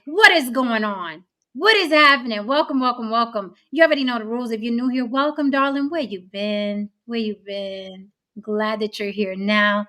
What is going on? What is happening? Welcome, welcome, welcome. You already know the rules. If you're new here, welcome, darling. Where you been? Where you been? Glad that you're here now.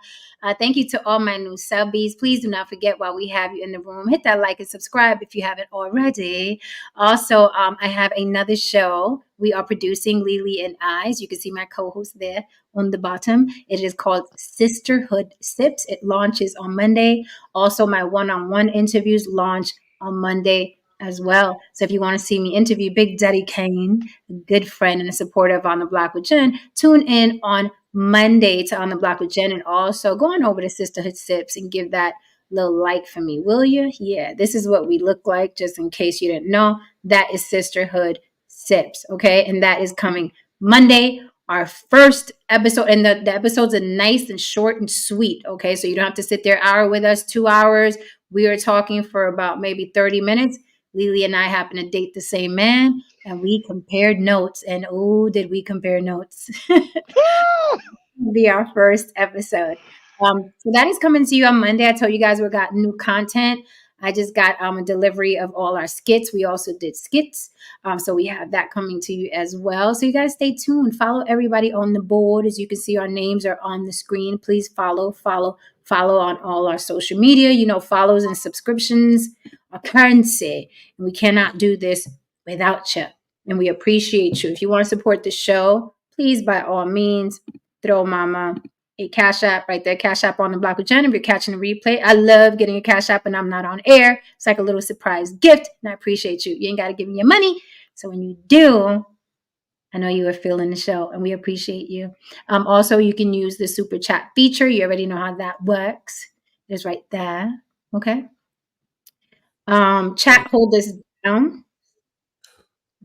Thank you to all my new subbies. Please do not forget while we have you in the room, hit that like and subscribe if you haven't already. Also, I have another show we are producing, Lily and Eyes. You can see my co-host there on the bottom. It is called Sisterhood Sips. It launches on Monday. Also, my one-on-one interviews launch on Monday as well. So if you want to see me interview Big Daddy Kane, a good friend and a supporter of On the Block with Jen, tune in on Monday to On the Block with Jen, and also go on over to Sisterhood Sips and give that little like for me, will you? Yeah, this is what we look like, just in case you didn't know. That is Sisterhood Sips, okay? And that is coming Monday, our first episode. And the episodes are nice and short and sweet, okay? So you don't have to sit there an hour with us, 2 hours. We are talking for about maybe 30 minutes. Lily and I happen to date the same man, and we compared notes. And oh, did we compare notes? Be our first episode. So that is coming to you on Monday. I told you guys we got new content. I just got a delivery of all our skits. We also did skits. So we have that coming to you as well. So you guys stay tuned. Follow everybody on the board. As you can see, our names are on the screen. Please follow on all our social media. You know, follows and subscriptions are currency. And we cannot do this without you. And we appreciate you. If you want to support the show, please, by all means, throw mama a Cash App right there. Cash App on the Block with Jen. If you're catching a replay, I love getting a Cash App and I'm not on air. It's like a little surprise gift, and I appreciate you. You ain't got to give me your money. So when you do, I know you are feeling the show, and we appreciate you. Also, you can use the super chat feature. You already know how that works. It's right there. Okay. Chat, hold this down.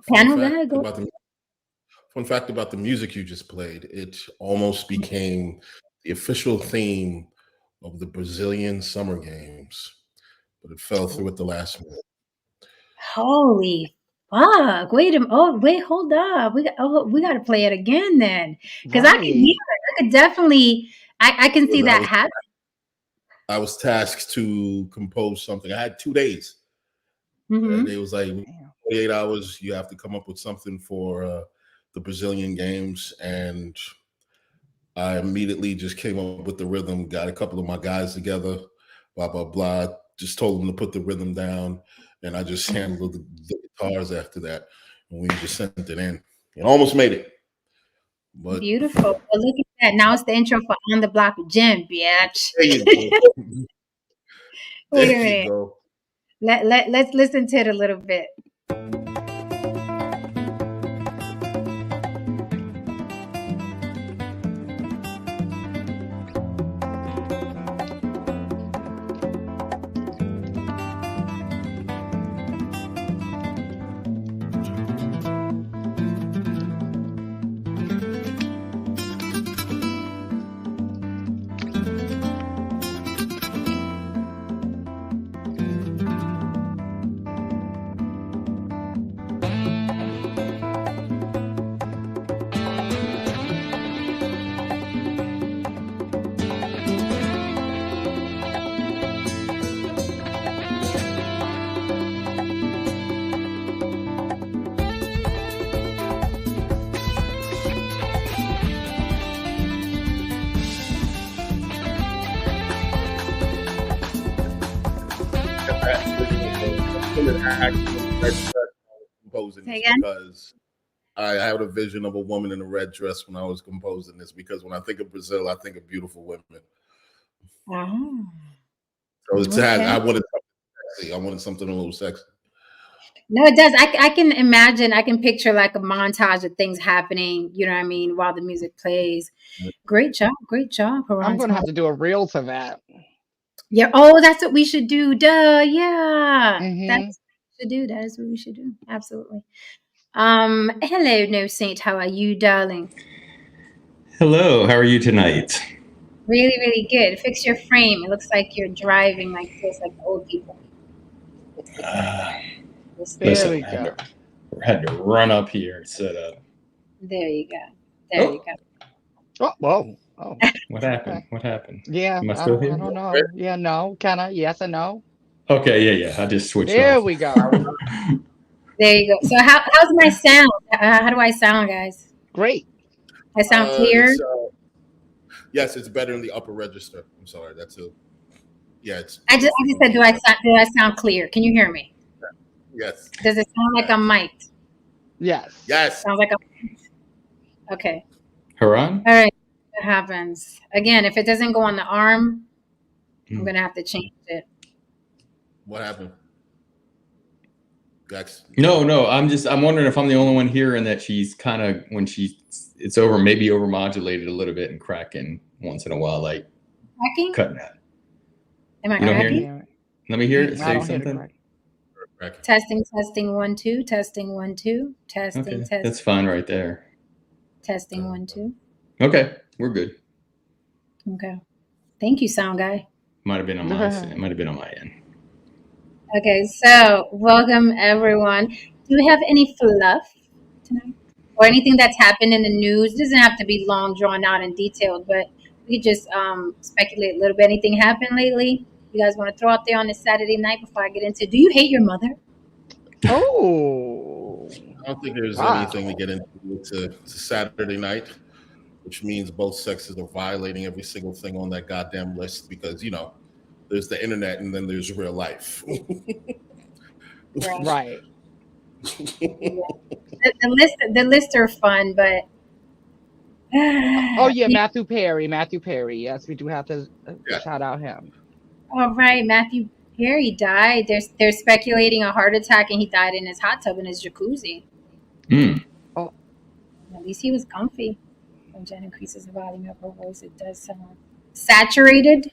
Panel, go ahead. Go. Fun fact about the music you just played, it almost became the official theme of the Brazilian Summer Games, but it fell through at the last minute. Holy fuck. Wait, hold up. We got to play it again then. Because I can hear it. I could definitely, I can see that happen. I was tasked to compose something. I had 2 days. And it was like 48 hours. You have to come up with something for the Brazilian games, and I immediately just came up with the rhythm, got a couple of my guys together, blah, blah, blah, just told them to put the rhythm down, and I just handled the guitars after that, and we just sent it in. It almost made it. But beautiful. Well, look at that. Now it's the intro for On the Block with Jen, bitch. There you go. Wait a minute. Go. Let's listen to it a little bit. Composing this because I had a vision of a woman in a red dress when I was composing this, because when I think of Brazil, I think of beautiful women. So it's I wanted something sexy. I wanted something a little sexy. No, it does. I can imagine. I can picture like a montage of things happening. You know what I mean? While the music plays. Great job. I'm going to have to do a reel to that. Yeah. Oh, that's what we should do. Duh. Yeah. That's what we should do. That is what we should do. Absolutely. Hello, No Saint. How are you, darling? Hello. How are you tonight? Really, really good. Fix your frame. It looks like you're driving like this, like old people. There we go. Had to run up here, set up. There you go. You go. Oh, whoa. Oh. What happened? Yeah, Am I still here? I don't know. Yeah, no. Can I? Yes and no. Okay, yeah. I just switched There off. we go. There you go. So how's my sound? How do I sound, guys? Great. I sound clear? Yes, it's better in the upper register. I'm sorry. It's. I just said, do I sound clear? Can you hear me? Yes. Does it sound like I'm mic'd? Yes. Yes. Sounds like I'm okay. Haran? All right. What happens? Again, if it doesn't go on the arm, I'm gonna have to change it. What happened? That's No. I'm wondering if I'm the only one here and that she's kind of it's maybe overmodulated a little bit and cracking once in a while, like Cracking? cutting out. Am I You don't hear cracking? it? Let me hear it. I Say don't hear the something. crack. Testing 1 2. Testing 1 2. Testing Okay, test. that's fine right there. Testing 1 2. Okay, we're good. Okay. Thank you, sound guy. Might have been on my end. It might have been on my end. Okay, so welcome everyone. Do we have any fluff tonight? Or anything that's happened in the news? It doesn't have to be long, drawn out, and detailed, but we could just speculate a little bit. Anything happened lately? You guys want to throw out there on this Saturday night before I get into? Do you hate your mother? Oh. I don't think there's anything to get into. It's a Saturday night, which means both sexes are violating every single thing on that goddamn list because, there's the internet and then there's real life. Right. The lists are fun, but Oh yeah, Matthew Perry. Yes, we do have to shout out him. All right, Matthew Perry died. They're speculating a heart attack, and he died in his hot tub in his jacuzzi. Oh, at least he was comfy. When Jen increases the volume of her voice, it does sound saturated.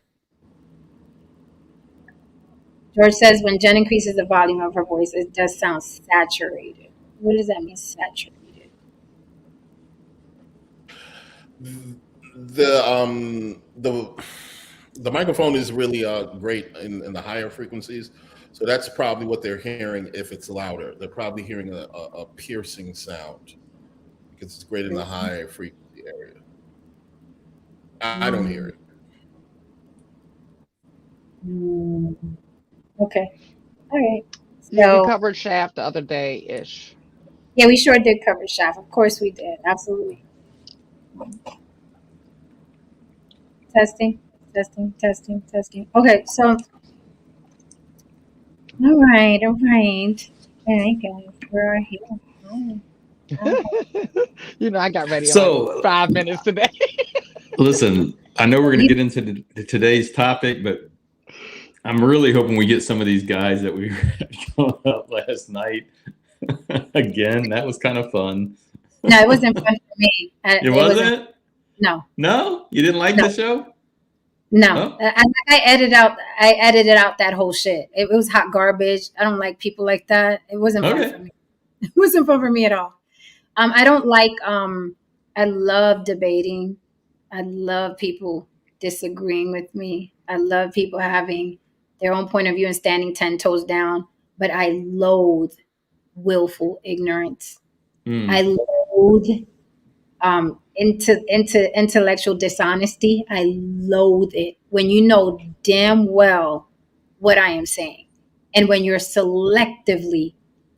George says when Jen increases the volume of her voice, it does sound saturated. What does that mean, saturated? The microphone is really great in the higher frequencies, so that's probably what they're hearing. If it's louder, they're probably hearing a piercing sound because it's great in the higher frequency area. I don't hear it. Okay. All right. Yeah, we covered Shaft the other day-ish. Yeah, we sure did cover Shaft. Of course we did. Absolutely. Testing. Okay, so all right. All right, guys, we're here. I got ready in like 5 minutes today. Listen, I know we're going to get into today's topic, but I'm really hoping we get some of these guys that we had up last night. Again, that was kind of fun. No, it wasn't fun for me. It wasn't? No. No? You didn't like the show? No. Oh? I edited out that whole shit. It was hot garbage. I don't like people like that. It wasn't fun for me. It wasn't fun for me at all. I don't like I love debating. I love people disagreeing with me. I love people having their own point of view and standing 10 toes down, but I loathe willful ignorance. I loathe into intellectual dishonesty. I loathe it when you know damn well what I am saying, and when you're selectively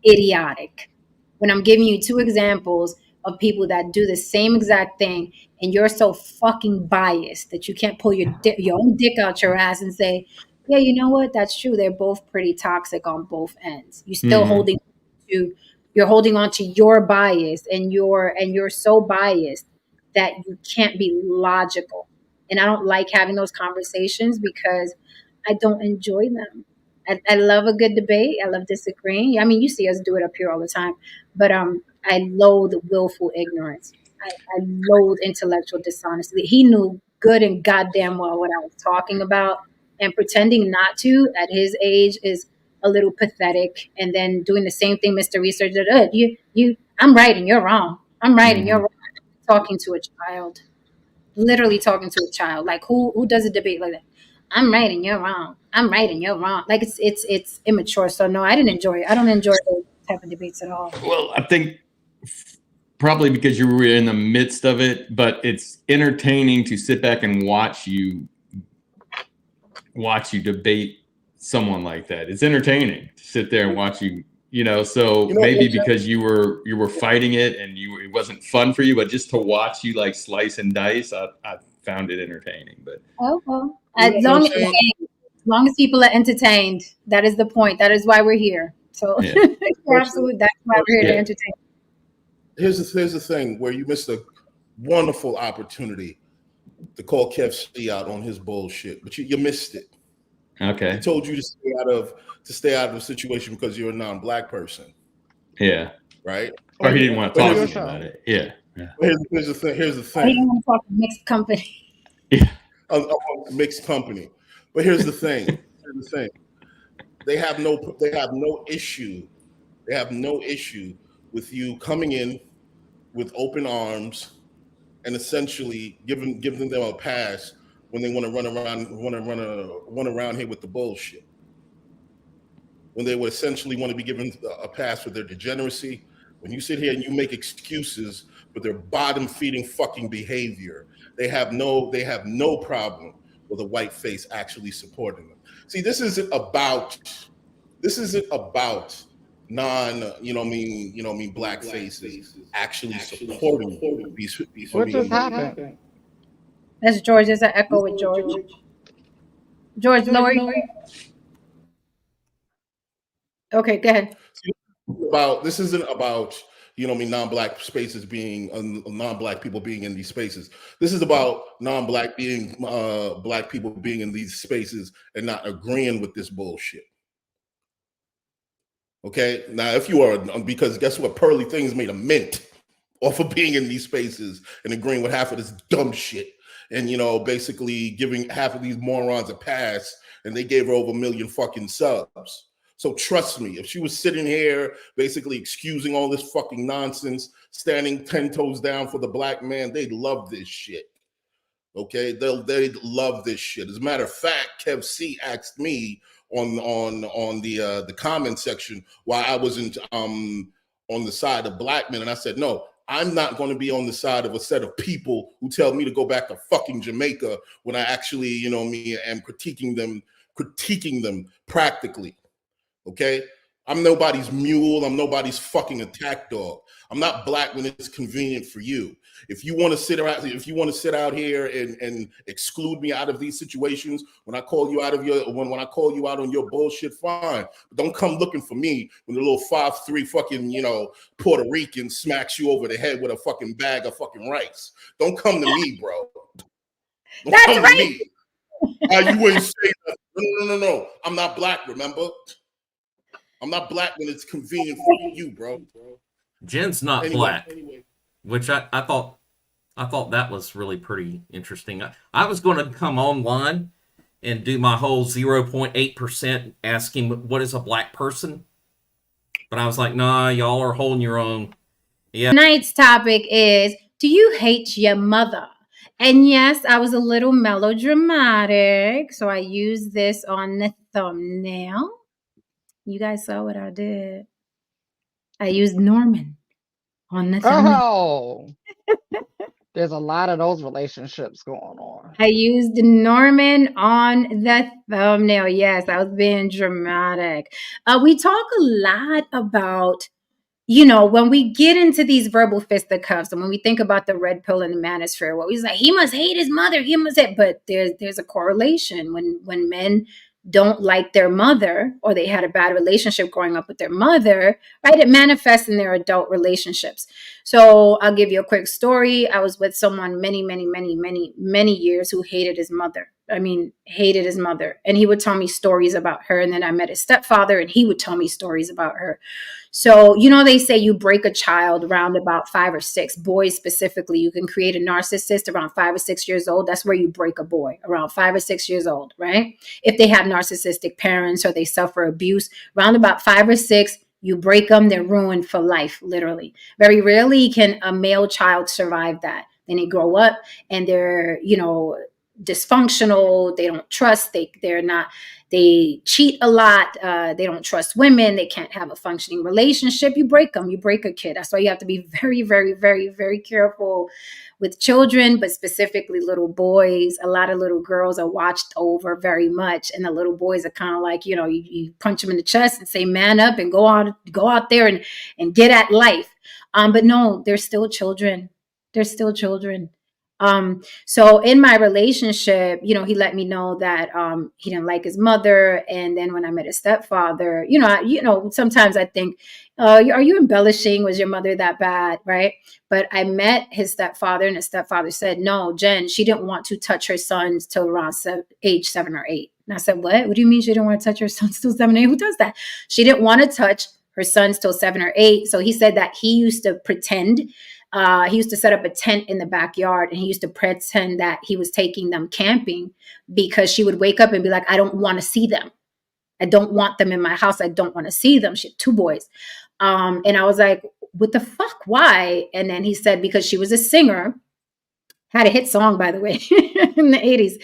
idiotic. When I'm giving you 2 examples of people that do the same exact thing, and you're so fucking biased that you can't pull your own dick out your ass and say, yeah, you know what? That's true. They're both pretty toxic on both ends. You're still holding on to your bias, and you're so biased that you can't be logical. And I don't like having those conversations because I don't enjoy them. I love a good debate. I love disagreeing. I mean, you see us do it up here all the time, but I loathe willful ignorance. I loathe intellectual dishonesty. He knew good and goddamn well what I was talking about, and pretending not to at his age is a little pathetic. And then doing the same thing, Mr. Research, I'm right and you're wrong. I'm right and you're wrong. Talking to a child, literally talking to a child. Like who does a debate like that? I'm right and you're wrong. I'm right and you're wrong. Like it's immature. So no, I didn't enjoy it. I don't enjoy those type of debates at all. Well, I think probably because you were in the midst of it, but it's entertaining to sit back and watch you debate someone like that. It's entertaining to sit there and watch you. So maybe because you were fighting it and it wasn't fun for you, but just to watch you like slice and dice, I found it entertaining. But well, as long as people are entertained, that is the point. That is why we're here. So absolutely, that's why we're here to entertain. Here's the thing where you missed a wonderful opportunity to call Kev C out on his bullshit, but you missed it. Okay. He told you to stay out of the situation because you're a non-black person. Yeah. Right. Or he didn't want to talk to me about it. Yeah. Here's the thing. He didn't want to talk to mixed company. Yeah. Mixed company. But here's the thing. They have no issue. They have no issue with you coming in with open arms and essentially giving them a pass when they want to run around here with the bullshit. When they would essentially want to be given a pass for their degeneracy. When you sit here and you make excuses for their bottom-feeding fucking behavior, they have no problem with a white face actually supporting them. See, this isn't about black faces actually supporting these. What just happened? That's George. There's an echo with George. George, lower. Okay, go ahead. This isn't about non-black spaces being non-black people being in these spaces. This is about non-black black people being in these spaces and not agreeing with this bullshit. Okay, now if you are, because guess what, pearly things made a mint off of being in these spaces and agreeing with half of this dumb shit, and basically giving half of these morons a pass, and they gave her over 1 million fucking subs. So trust me, if she was sitting here basically excusing all this fucking nonsense, standing 10 toes down for the black man, they'd love this shit. Okay, they'd love this shit. As a matter of fact, Kev C asked me on the comment section why I wasn't on the side of black men, and I said no. I'm not going to be on the side of a set of people who tell me to go back to fucking Jamaica when I actually, am critiquing them practically. Okay? I'm nobody's mule. I'm nobody's fucking attack dog. I'm not black when it's convenient for you. If you want to sit out here and exclude me out of these situations, when I call you out on your bullshit, fine. But don't come looking for me when the little 5'3" fucking, Puerto Rican smacks you over the head with a fucking bag of fucking rice. Don't come to me, bro. Don't come to me. You ain't say that. No. I'm not black, remember? I'm not black when it's convenient for you, bro. Jen's not black, which I thought that was really pretty interesting. I was going to come online and do my whole 0.8% asking what is a black person, but I was like, nah, y'all are holding your own. Yeah. Tonight's topic is, do you hate your mother? And yes, I was a little melodramatic, so I used this on the thumbnail. You guys saw what I did. I used Norman on the thumbnail. Oh, there's a lot of those relationships going on. I used Norman on the thumbnail. Yes, I was being dramatic. We talk a lot about, when we get into these verbal fisticuffs, and when we think about the red pill and the manosphere, what we say, he must hate his mother. But there's a correlation when men don't like their mother, or they had a bad relationship growing up with their mother, right? It manifests in their adult relationships. So I'll give you a quick story. I was with someone many, many, many, many, many years who hated his mother. Hated his mother. And he would tell me stories about her. And then I met his stepfather, and he would tell me stories about her. So, they say you break a child around about 5 or 6. Boys specifically, you can create a narcissist around 5 or 6 years old. That's where you break a boy, around 5 or 6 years old, right? If they have narcissistic parents or they suffer abuse, around about 5 or 6, you break them, they're ruined for life, literally. Very rarely can a male child survive that. Then they grow up and they're, dysfunctional. They don't trust. They're not. They cheat a lot. They don't trust women. They can't have a functioning relationship. You break them. You break a kid. That's why you have to be very, very, very, very careful with children, but specifically little boys. A lot of little girls are watched over very much, and the little boys are kind of like, you punch them in the chest and say, "Man up," and go out there and get at life. But no, they're still children. They're still children. So in my relationship, he let me know that he didn't like his mother. And then when I met his stepfather, sometimes I think, are you embellishing? Was your mother that bad? Right. But I met his stepfather, and his stepfather said, "No, Jen, she didn't want to touch her sons till around age 7 or 8. And I said, "What? What do you mean she didn't want to touch her sons till 7 or 8? Who does that?" She didn't want to touch her sons till 7 or 8. So he said that he used to pretend. He used to set up a tent in the backyard, and he used to pretend that he was taking them camping, because she would wake up and be like, "I don't want to see them. I don't want them in my house. I don't want to see them." She had 2 boys. And I was like, "What the fuck? Why?" And then he said, because she was a singer, had a hit song, by the way, in the 80s.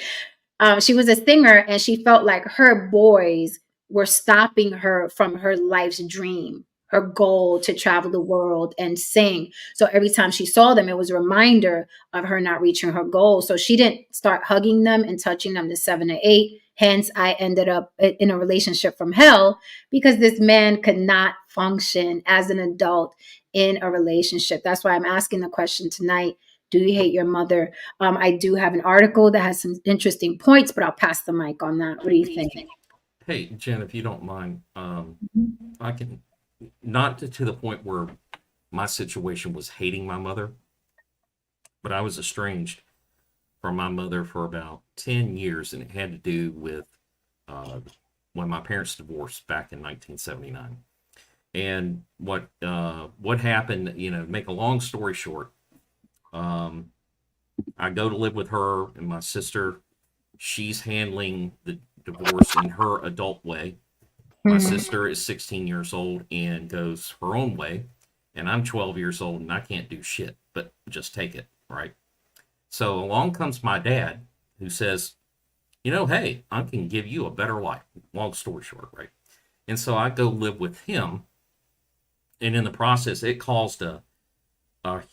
She was a singer, and she felt like her boys were stopping her from her life's dream, her goal to travel the world and sing. So every time she saw them, it was a reminder of her not reaching her goal. So she didn't start hugging them and touching them to 7 or 8. Hence, I ended up in a relationship from hell, because this man could not function as an adult in a relationship. That's why I'm asking the question tonight. Do you hate your mother? I do have an article that has some interesting points, but I'll pass the mic on that. What do you think? Hey, Jen, if you don't mind, I can, not to the point where my situation was hating my mother, but I was estranged from my mother for about 10 years, and it had to do with when my parents divorced back in 1979. And what happened, make a long story short, I go to live with her and my sister. She's handling the divorce in her adult way. My sister is 16 years old and goes her own way. And I'm 12 years old and I can't do shit, but just take it, right? So along comes my dad, who says, "Hey, I can give you a better life." Long story short, right? And so I go live with him. And in the process, it caused a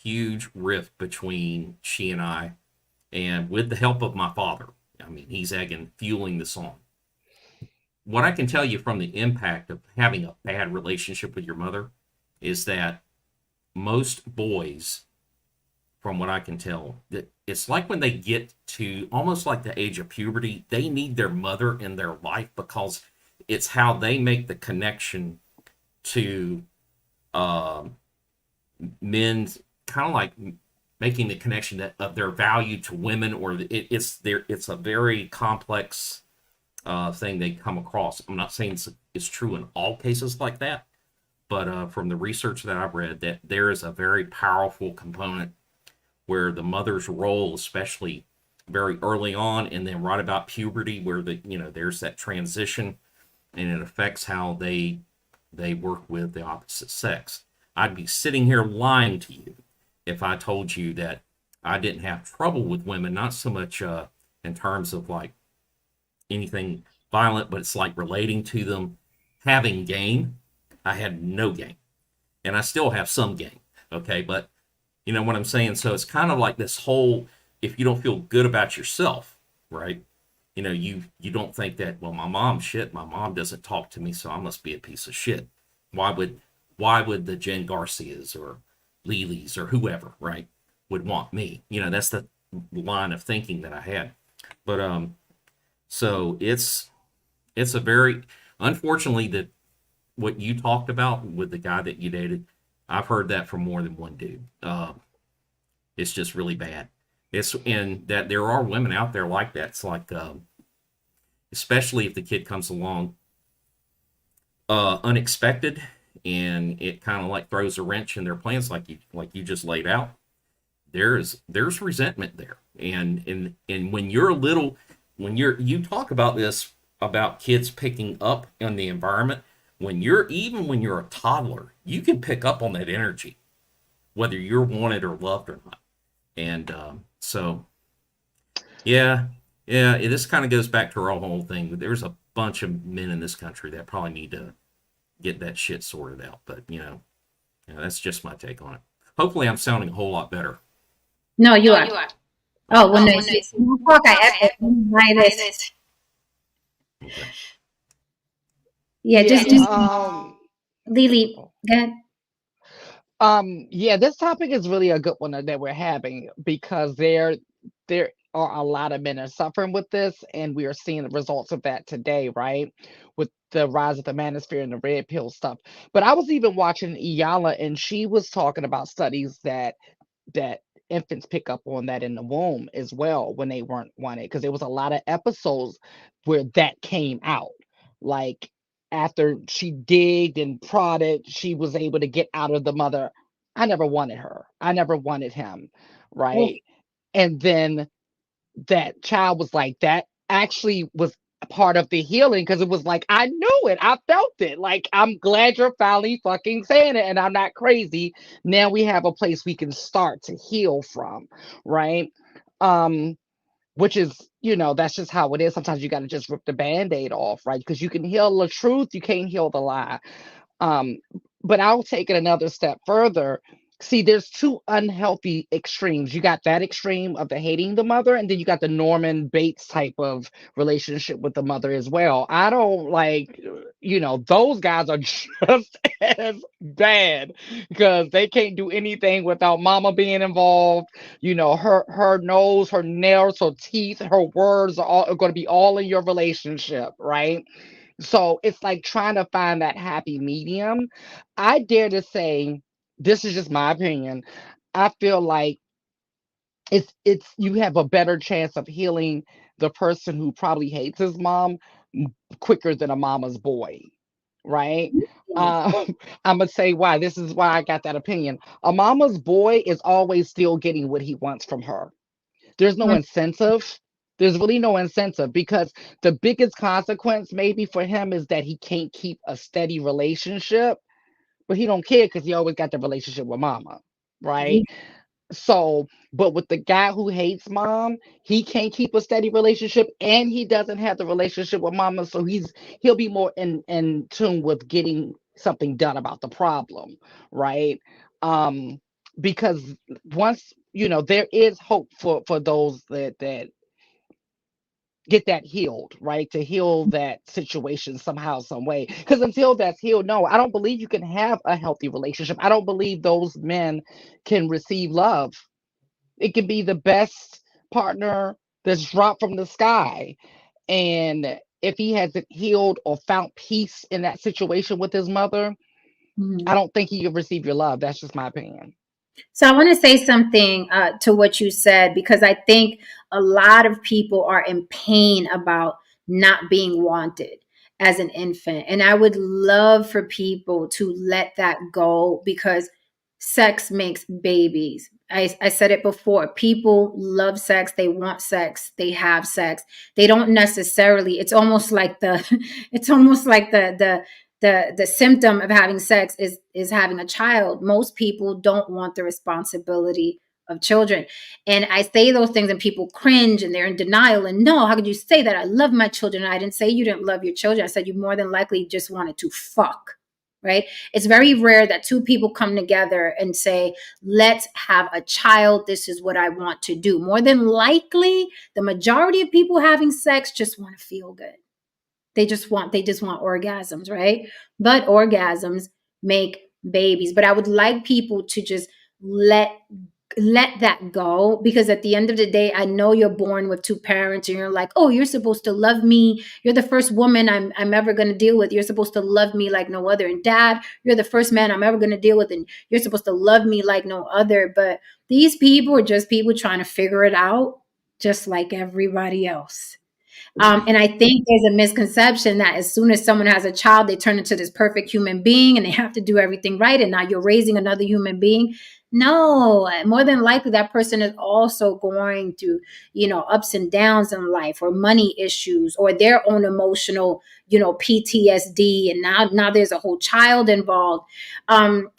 huge rift between she and I, and with the help of my father. I mean, he's fueling this on. What I can tell you from the impact of having a bad relationship with your mother is that most boys, from what I can tell, that it's like when they get to almost like the age of puberty, they need their mother in their life, because it's how they make the connection to men's, kind of like making the connection of their value to women, or it's a very complex thing they come across. I'm not saying it's true in all cases like that, but from the research that I've read, that there is a very powerful component where the mother's role, especially very early on, and then right about puberty, where there's that transition, and it affects how they work with the opposite sex. I'd be sitting here lying to you if I told you that I didn't have trouble with women, not so much in terms of like anything violent, but it's like relating to them, having game. I had no game, and I still have some game. Okay, but you know what I'm saying? So it's kind of like this whole, if you don't feel good about yourself, right? You don't think that, well, my mom doesn't talk to me, so I must be a piece of shit. Why would the Jen Garcias or Lilies or whoever, right, would want me? That's the line of thinking that I had. But so it's a very, unfortunately, that what you talked about with the guy that you dated, I've heard that from more than one dude. It's just really bad. And that there are women out there like that. It's like, especially if the kid comes along unexpected, and it kind of like throws a wrench in their plans, like you just laid out. There's resentment there, and when you're little, you talk about this, about kids picking up on the environment. When you're a toddler, you can pick up on that energy, whether you're wanted or loved or not. And so, yeah, Yeah, this kind of goes back to our whole thing. There's a bunch of men in this country that probably need to get that shit sorted out. But that's just my take on it. Hopefully, I'm sounding a whole lot better. No, you are. Oh, when I see fuck, I epic. This. Okay. Yeah, just Lily. Go ahead. Yeah, this topic is really a good one that we're having because there are a lot of men are suffering with this, and we are seeing the results of that today, right? With the rise of the manosphere and the red pill stuff. But I was even watching Iyala, and she was talking about studies that infants pick up on that in the womb as well when they weren't wanted, because there was a lot of episodes where that came out. Like after she digged and prodded, she was able to get out of the mother. I never wanted her. I never wanted him, right? And then that child was like, that actually was part of the healing, because it was like, I knew it. I felt it. Like, I'm glad you're finally fucking saying it, and I'm not crazy. Now we have a place we can start to heal from, right? Which is, that's just how it is. Sometimes you got to just rip the band-aid off, right? Because you can heal the truth, you can't heal the lie. But I'll take it another step further. See, there's two unhealthy extremes. You got that extreme of the hating the mother, and then you got the Norman Bates type of relationship with the mother as well. I don't like, those guys are just as bad because they can't do anything without mama being involved. Her nose, her nails, her teeth, her words are going to be all in your relationship, right? So it's like trying to find that happy medium. I dare to say, this is just my opinion. I feel like it's you have a better chance of healing the person who probably hates his mom quicker than a mama's boy, right? I'm gonna say why. This is why I got that opinion. A mama's boy is always still getting what he wants from her. There's no incentive. There's really no incentive, because the biggest consequence maybe for him is that he can't keep a steady relationship, but he don't care because he always got the relationship with mama, right? So, but with the guy who hates mom, he can't keep a steady relationship, and he doesn't have the relationship with mama, so he'll be more in tune with getting something done about the problem, right? Because once there is hope for those that get that healed, right? To heal that situation somehow, some way. Because until that's healed, no, I don't believe you can have a healthy relationship. I don't believe those men can receive love. It can be the best partner that's dropped from the sky. And if he hasn't healed or found peace in that situation with his mother, I don't think he can receive your love. That's just my opinion. So I want to say something to what you said, because I think a lot of people are in pain about not being wanted as an infant. And I would love for people to let that go, because sex makes babies. I said it before. People love sex. They want sex. They have sex. They don't necessarily, it's almost like the symptom of having sex is having a child. Most people don't want the responsibility of children. And I say those things and people cringe and they're in denial. And no, how could you say that? I love my children. I didn't say you didn't love your children. I said you more than likely just wanted to fuck. Right? It's very rare that two people come together and say, let's have a child. This is what I want to do. More than likely, the majority of people having sex just want to feel good. They just want orgasms, right? But orgasms make babies. But I would like people to just let that go, because at the end of the day, I know you're born with two parents and you're like, oh, you're supposed to love me. You're the first woman I'm ever going to deal with. You're supposed to love me like no other. And dad, you're the first man I'm ever going to deal with, and you're supposed to love me like no other. But these people are just people trying to figure it out, just like everybody else. And I think there's a misconception that as soon as someone has a child, they turn into this perfect human being and they have to do everything right. And now you're raising another human being. No, more than likely that person is also going through, ups and downs in life, or money issues, or their own emotional, PTSD. And now there's a whole child involved.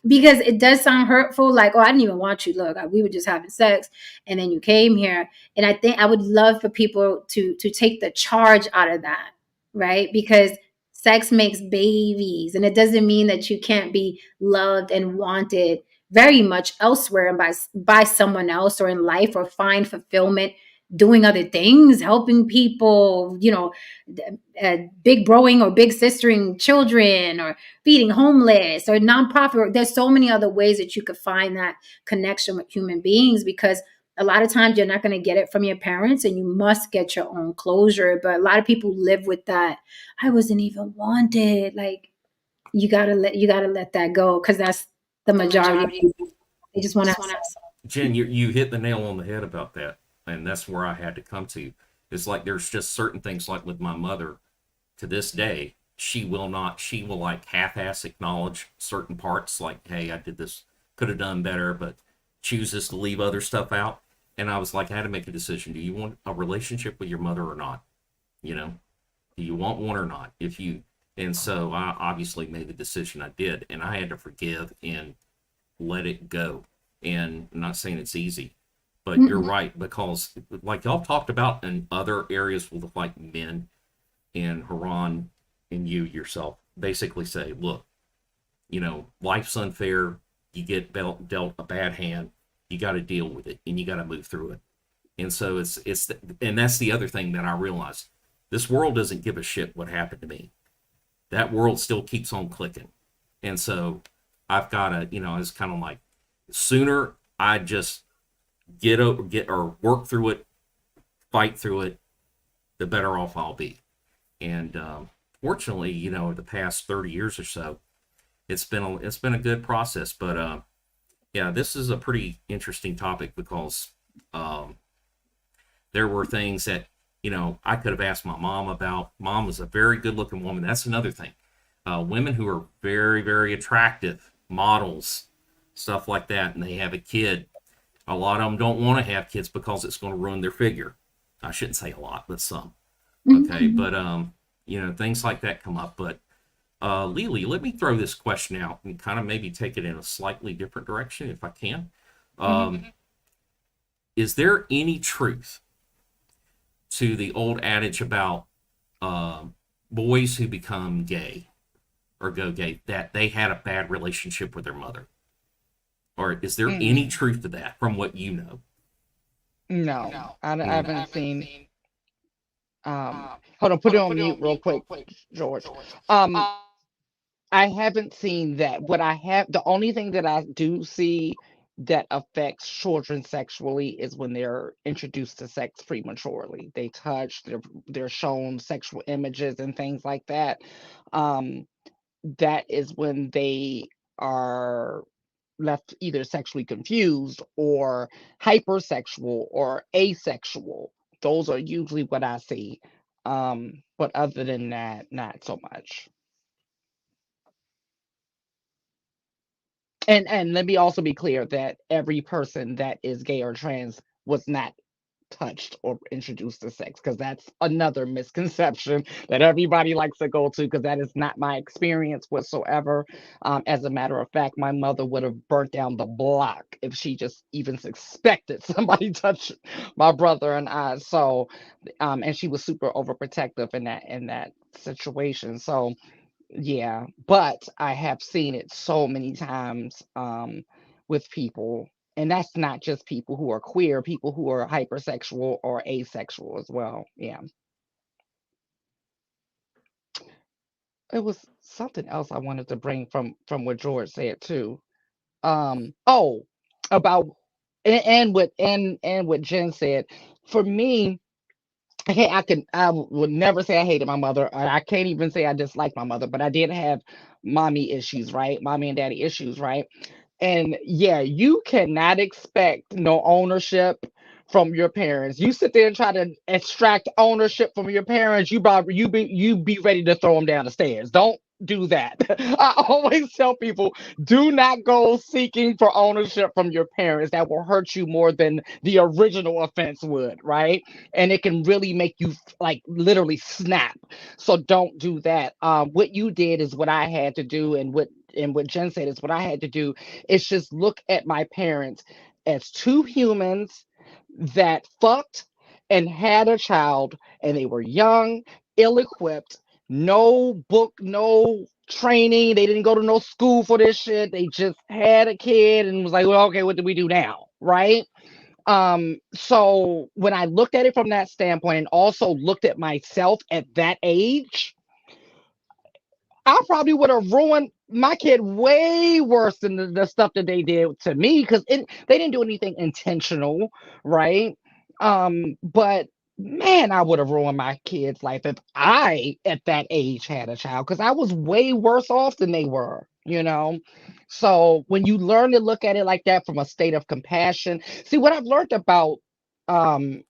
Because it does sound hurtful, like, oh, I didn't even want you. Look, we were just having sex and then you came here. And I think I would love for people to take the charge out of that, right? Because sex makes babies, and it doesn't mean that you can't be loved and wanted very much elsewhere, and by someone else, or in life, or find fulfillment doing other things, helping people, big broing or big sistering children, or feeding homeless, or nonprofit work. There's so many other ways that you could find that connection with human beings, because a lot of times you're not going to get it from your parents, and you must get your own closure. But a lot of people live with that. I wasn't even wanted. Like, you gotta let that go, because that's the majority of people. They just want to. Jen, you hit the nail on the head about that, and that's where I had to come to. It's like there's just certain things, like with my mother, to this day, she will like half-ass acknowledge certain parts, like, hey, I did this, could have done better, but chooses to leave other stuff out. And I was like, I had to make a decision. Do you want a relationship with your mother or not? Do you want one or not? And so I obviously made the decision I did, and I had to forgive and let it go. And I'm not saying it's easy, but you're right, because like y'all talked about in other areas with like men, and Haran and you yourself basically say, look, life's unfair. You get dealt a bad hand. You got to deal with it, and you got to move through it. And so and that's the other thing that I realized. This world doesn't give a shit what happened to me. That world still keeps on clicking. And so I've got to, it's kind of like, sooner I just or work through it, fight through it, the better off I'll be. And fortunately, the past 30 years or so, it's been a good process. But yeah, this is a pretty interesting topic, because there were things that I could have asked my mom about. Mom was a very good looking woman. That's another thing. Women who are very, very attractive, models, stuff like that, and they have a kid. A lot of them don't want to have kids because it's going to ruin their figure. I shouldn't say a lot, but some. Okay, but things like that come up. But Lily, let me throw this question out and kind of maybe take it in a slightly different direction, if I can. Is there any truth to the old adage about boys who become gay or go gay, that they had a bad relationship with their mother? Or is there any truth to that from what you know? No, I haven't seen. Hold on, put it on mute real quick, George. I haven't seen that. The only thing that I do see that affects children sexually is when they're introduced to sex prematurely. They touch, they're shown sexual images and things like that. That is when they are left either sexually confused or hypersexual or asexual. Those are usually what I see. But other than that, not so much. And let me also be clear that every person that is gay or trans was not touched or introduced to sex, because that's another misconception that everybody likes to go to, because that is not my experience whatsoever. As a matter of fact, my mother would have burnt down the block if she just even suspected somebody touched my brother and I. So and she was super overprotective in that situation. So yeah, but I have seen it so many times with people, and that's not just people who are queer, people who are hypersexual or asexual as well. Yeah. It was something else I wanted to bring from what George said too. Oh, about and what Jen said. For me, okay, I would never say I hated my mother. I can't even say I disliked my mother, but I did have mommy issues, right? Mommy and daddy issues, right? And yeah, you cannot expect no ownership from your parents. You sit there and try to extract ownership from your parents, you be ready to throw them down the stairs. do that. I always tell people, do not go seeking for ownership from your parents. That will hurt you more than the original offense would, right? And it can really make you like literally snap. So don't do that. What you did is what I had to do, and what Jen said is what I had to do. Is just look at my parents as two humans that fucked and had a child, and they were young, ill-equipped, no book, no training. They didn't go to no school for this shit. They just had a kid and was like, well, okay, what do we do now? Right? So when I looked at it from that standpoint and also looked at myself at that age, I probably would have ruined my kid way worse than the stuff that they did to me, because they didn't do anything intentional, right? But man, I would have ruined my kid's life if I at that age had a child, because I was way worse off than they were, you know. So when you learn to look at it like that from a state of compassion, see what I've learned about um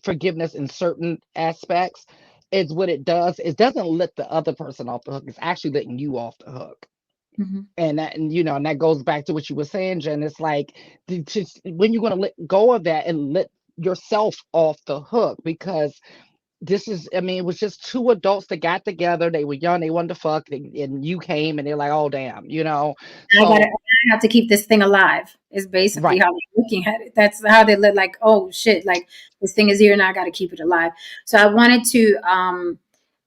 forgiveness in certain aspects is what it does. It doesn't let the other person off the hook. It's actually letting you off the hook. Mm-hmm. And that goes back to what you were saying, Jen. It's like, just when you're going to let go of that and let yourself off the hook, because it was just two adults that got together. They were young, they wanted to fuck, and you came and they're like, oh, damn. I So, have to keep this thing alive is basically right. how they're looking at it. That's how they look, like, oh shit, like this thing is here and I got to keep it alive. So I wanted to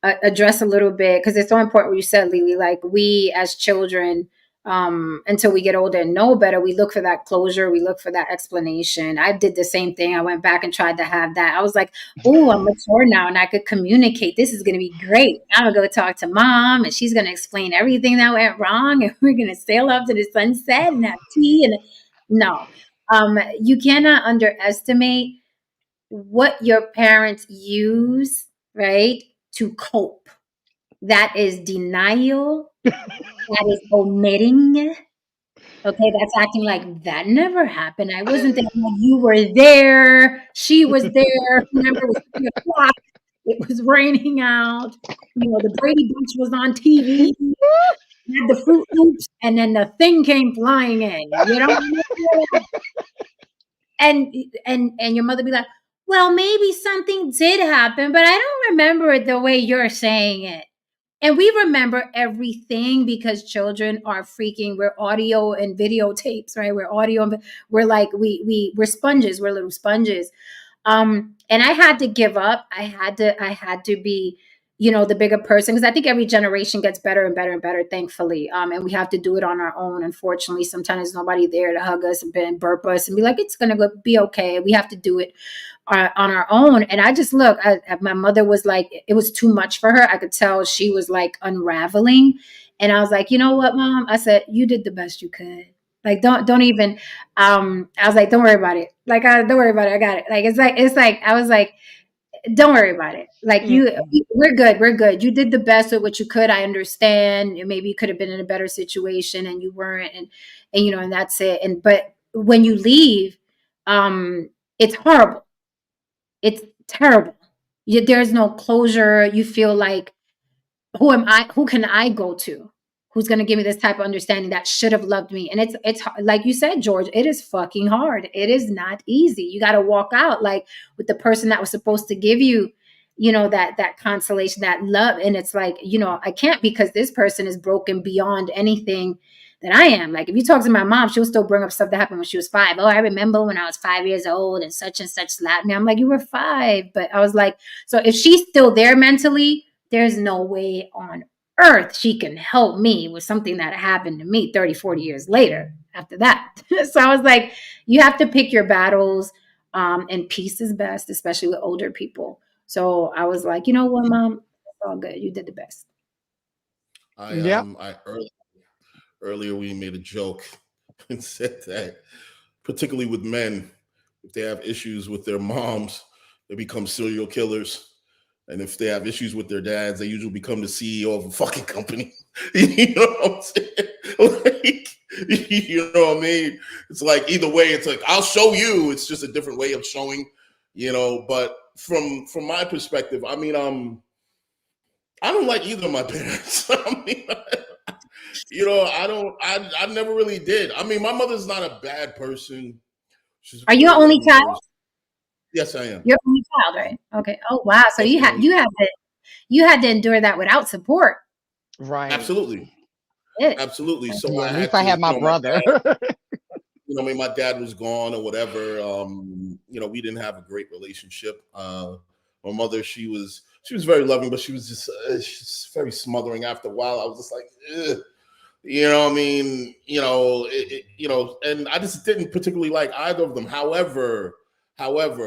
address a little bit, because it's so important what you said, Lily. Like, we as children, until we get older and know better, we look for that closure, we look for that explanation. I did the same thing. I went back and tried to have that. I was like, oh, I'm mature now and I could communicate. This is going to be great. I'm gonna go talk to mom and she's going to explain everything that went wrong, and we're going to sail up to the sunset and have tea. And no, you cannot underestimate what your parents use, right, to cope. That is denial. That is omitting. Okay, that's acting like that never happened. I wasn't there. Like, you were there. She was there. Remember, it was 3 o'clock. It was raining out. The Brady Bunch was on TV. Had the Fruit Loops, and then the thing came flying in. And your mother be like, well, maybe something did happen, but I don't remember it the way you're saying it. And we remember everything because children are freaking. We're audio and videotapes, right? We're audio. We're like, we're sponges. We're little sponges. And I had to give up. I had to be, the bigger person, because I think every generation gets better and better and better, thankfully. And we have to do it on our own. Unfortunately, sometimes there's nobody there to hug us and burp us and be like, it's going to be okay. We have to do it on our own. And I just my mother was like, it was too much for her. I could tell she was like unraveling. And I was like, you know what, Mom? I said, you did the best you could. Like, don't even, I was like, don't worry about it. Like, don't worry about it. I got it. Like, it's like, I was like, don't worry about it. Like, we're good. We're good. You did the best with what you could. I understand. Maybe you could have been in a better situation and you weren't. And and that's it. But when you leave, it's horrible. It's terrible. There's no closure. You feel like, who am I? Who can I go to? Who's going to give me this type of understanding that should have loved me? And it's like you said, George, it is fucking hard. It is not easy. You got to walk out like with the person that was supposed to give you, that consolation, that love. And it's like, I can't, because this person is broken beyond anything that I am. Like, if you talk to my mom, she'll still bring up stuff that happened when she was 5. Oh, I remember when I was 5 years old and such slapped me. I'm like, you were 5. But I was like, so if she's still there mentally, there's no way on earth she can help me with something that happened to me 30, 40 years later after that. So I was like, you have to pick your battles, and peace is best, especially with older people. So I was like, you know what, Mom? It's all good. You did the best. Earlier we made a joke and said that, particularly with men, if they have issues with their moms, they become serial killers. And if they have issues with their dads, they usually become the CEO of a fucking company. You know what I'm saying? Like, you know what I mean? It's like, either way, it's like, I'll show you. It's just a different way of showing, But from my perspective, I mean, I don't like either of my parents. I mean, I never really did. I mean, my mother's not a bad person. She's a Are you very an only loving child? person. Yes, I am. You're an only child, right? Okay. Oh wow. So Yes, you had to endure that without support. Right. absolutely. Yeah. Absolutely. So Yeah, I at least had I to, have my my brother. dad, I mean, my dad was gone or whatever. We didn't have a great relationship. My mother, she was very loving, but she was just she's very smothering. After a while, I was just like, ugh. I mean, and I just didn't particularly like either of them. However,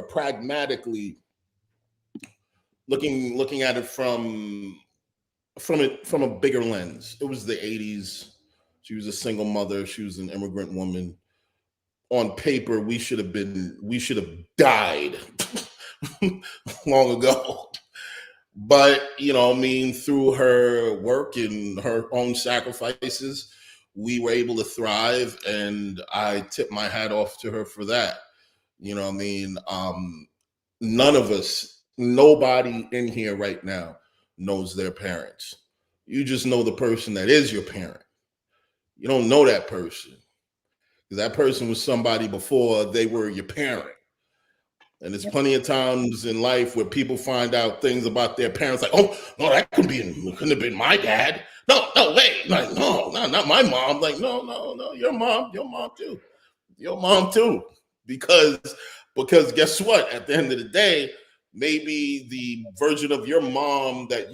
pragmatically looking at it from a bigger lens, it was the '80s. She was a single mother. She was an immigrant woman. On paper, we should have died long ago. But I mean, through her work and her own sacrifices, we were able to thrive, and I tip my hat off to her for that. I mean, none of us, nobody in here right now knows their parents. You just know the person that is your parent. You don't know that person, because that person was somebody before they were your parent. And there's plenty of times in life where people find out things about their parents, like, oh, no, that couldn't have been my dad. No, no, wait, like, no, not my mom. Like, no, your mom too. Because guess what? At the end of the day, maybe the version of your mom that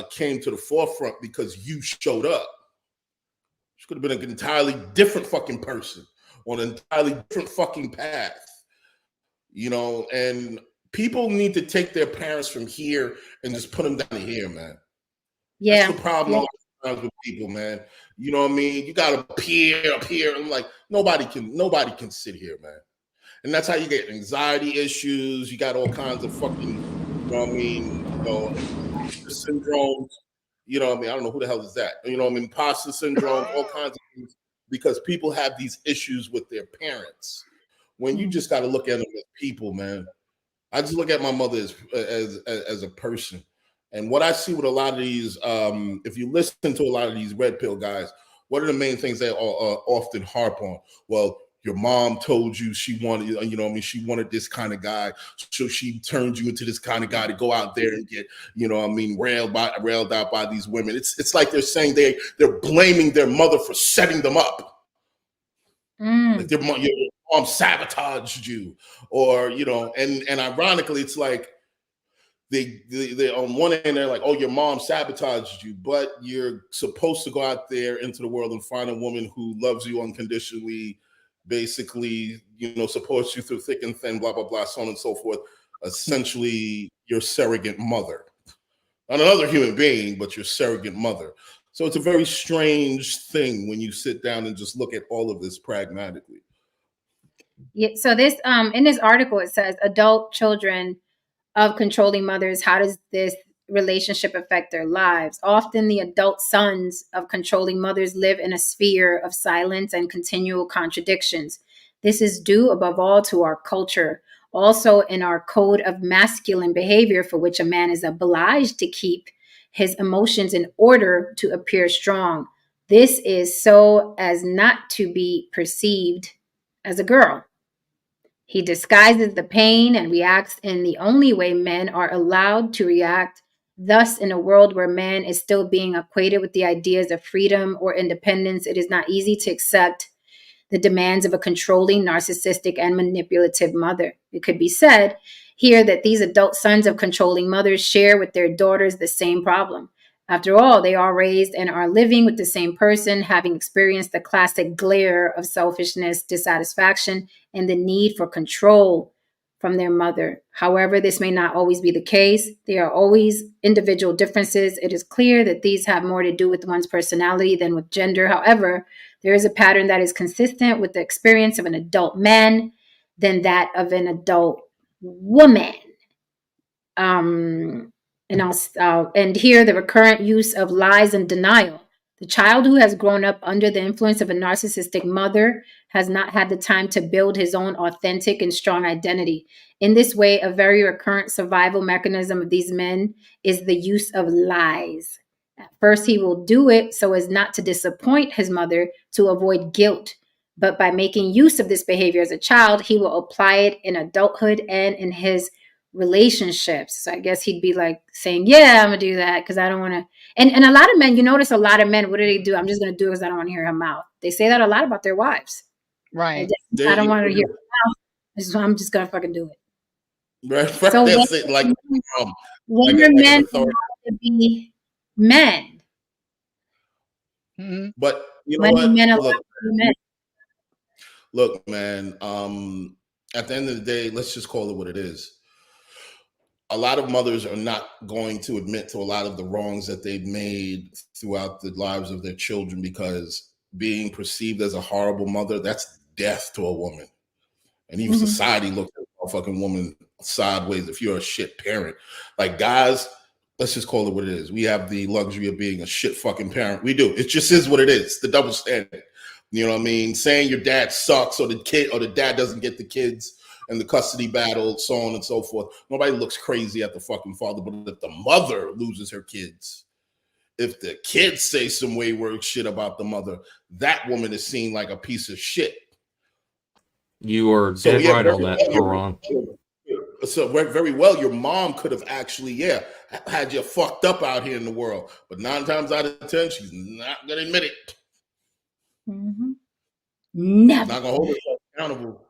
came to the forefront because you showed up. She could have been an entirely different fucking person on an entirely different fucking path. And people need to take their parents from here and just put them down here, man. That's Yeah. the problem a lot of times with people, man. You know what I mean? You got to appear up here. I'm like, nobody can sit here, man. And that's how you get anxiety issues. You got all kinds of fucking, imposter syndromes. I don't know who the hell is that. Imposter syndromes, all kinds of things, because people have these issues with their parents. When you just got to look at them as people, man. I just look at my mother as a person. And what I see with a lot of these, if you listen to a lot of these red pill guys, what are the main things they often harp on? Well, your mom told you she wanted, she wanted this kind of guy. So she turned you into this kind of guy to go out there and get, railed out by these women. It's like they're saying they're blaming their mother for setting them up. Like your mom sabotaged you, or and ironically, it's like they on one end they're like, oh, your mom sabotaged you, but you're supposed to go out there into the world and find a woman who loves you unconditionally, basically, supports you through thick and thin, blah blah blah, so on and so forth. Essentially, your surrogate mother, not another human being, but your surrogate mother. So it's a very strange thing when you sit down and just look at all of this pragmatically. Yeah. So this in this article it says adult children of controlling mothers, how does this relationship affect their lives? Often the adult sons of controlling mothers live in a sphere of silence and continual contradictions. This is due above all to our culture, also in our code of masculine behavior, for which a man is obliged to keep his emotions in order to appear strong. This is so as not to be perceived as a girl. He disguises the pain and reacts in the only way men are allowed to react. Thus, in a world where man is still being equated with the ideas of freedom or independence, it is not easy to accept the demands of a controlling, narcissistic, and manipulative mother. It could be said here that these adult sons of controlling mothers share with their daughters the same problem. After all, they are raised and are living with the same person, having experienced the classic glare of selfishness, dissatisfaction, and the need for control from their mother. However, this may not always be the case. There are always individual differences. It is clear that these have more to do with one's personality than with gender. However, there is a pattern that is consistent with the experience of an adult man than that of an adult woman. And here the recurrent use of lies and denial. The child who has grown up under the influence of a narcissistic mother has not had the time to build his own authentic and strong identity. In this way, a very recurrent survival mechanism of these men is the use of lies. At first, he will do it so as not to disappoint his mother to avoid guilt. But by making use of this behavior as a child, he will apply it in adulthood and in his relationships. So I guess he'd be like saying, yeah, I'm going to do that because I don't want to. And a lot of men, you notice a lot of men, what do? I'm just going to do it because I don't want to hear her mouth. They say that a lot about their wives. Right. I don't want to hear her mouth, so I'm just going to fucking do it. Right. So That's it. Like when are men allowed to be men? Mm-hmm. But you know when what? Are men allowed to be men? Look, man, at the end of the day, let's just call it what it is. A lot of mothers are not going to admit to a lot of the wrongs that they've made throughout the lives of their children, because being perceived as a horrible mother, that's death to a woman. And even society looks at a fucking woman sideways if you're a shit parent. Like, guys, let's just call it what it is. We have the luxury of being a shit fucking parent. We do. It just is what it is. The double standard. You know what I mean? Saying your dad sucks or the kid or the dad doesn't get the kids and the custody battle, so on and so forth. Nobody looks crazy at the fucking father, but if the mother loses her kids, if the kids say some wayward shit about the mother, that woman is seen like a piece of shit. You are dead right on that, Ron. So very well, your mom could have actually, had you fucked up out here in the world. But 9 times out of 10, she's not going to admit it. Never. Not going to hold herself accountable.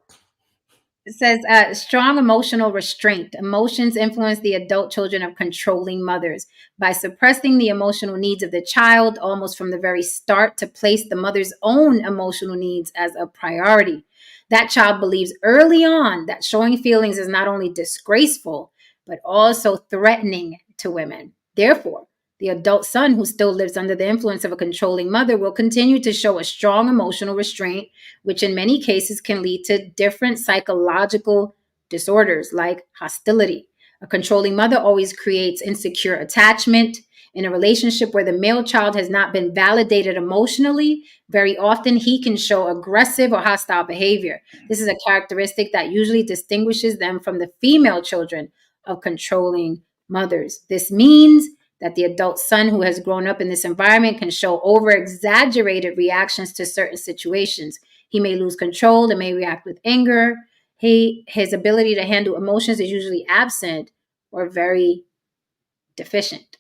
It says strong emotional restraint. Emotions influence the adult children of controlling mothers. By suppressing the emotional needs of the child almost from the very start to place the mother's own emotional needs as a priority. That child believes early on that showing feelings is not only disgraceful, but also threatening to women. Therefore, the adult son who still lives under the influence of a controlling mother will continue to show a strong emotional restraint, which in many cases can lead to different psychological disorders like hostility. A controlling mother always creates insecure attachment. In a relationship where the male child has not been validated emotionally, very often he can show aggressive or hostile behavior. This is a characteristic that usually distinguishes them from the female children of controlling mothers. This means that the adult son who has grown up in this environment can show over-exaggerated reactions to certain situations. He may lose control and may react with anger. His ability to handle emotions is usually absent or very deficient.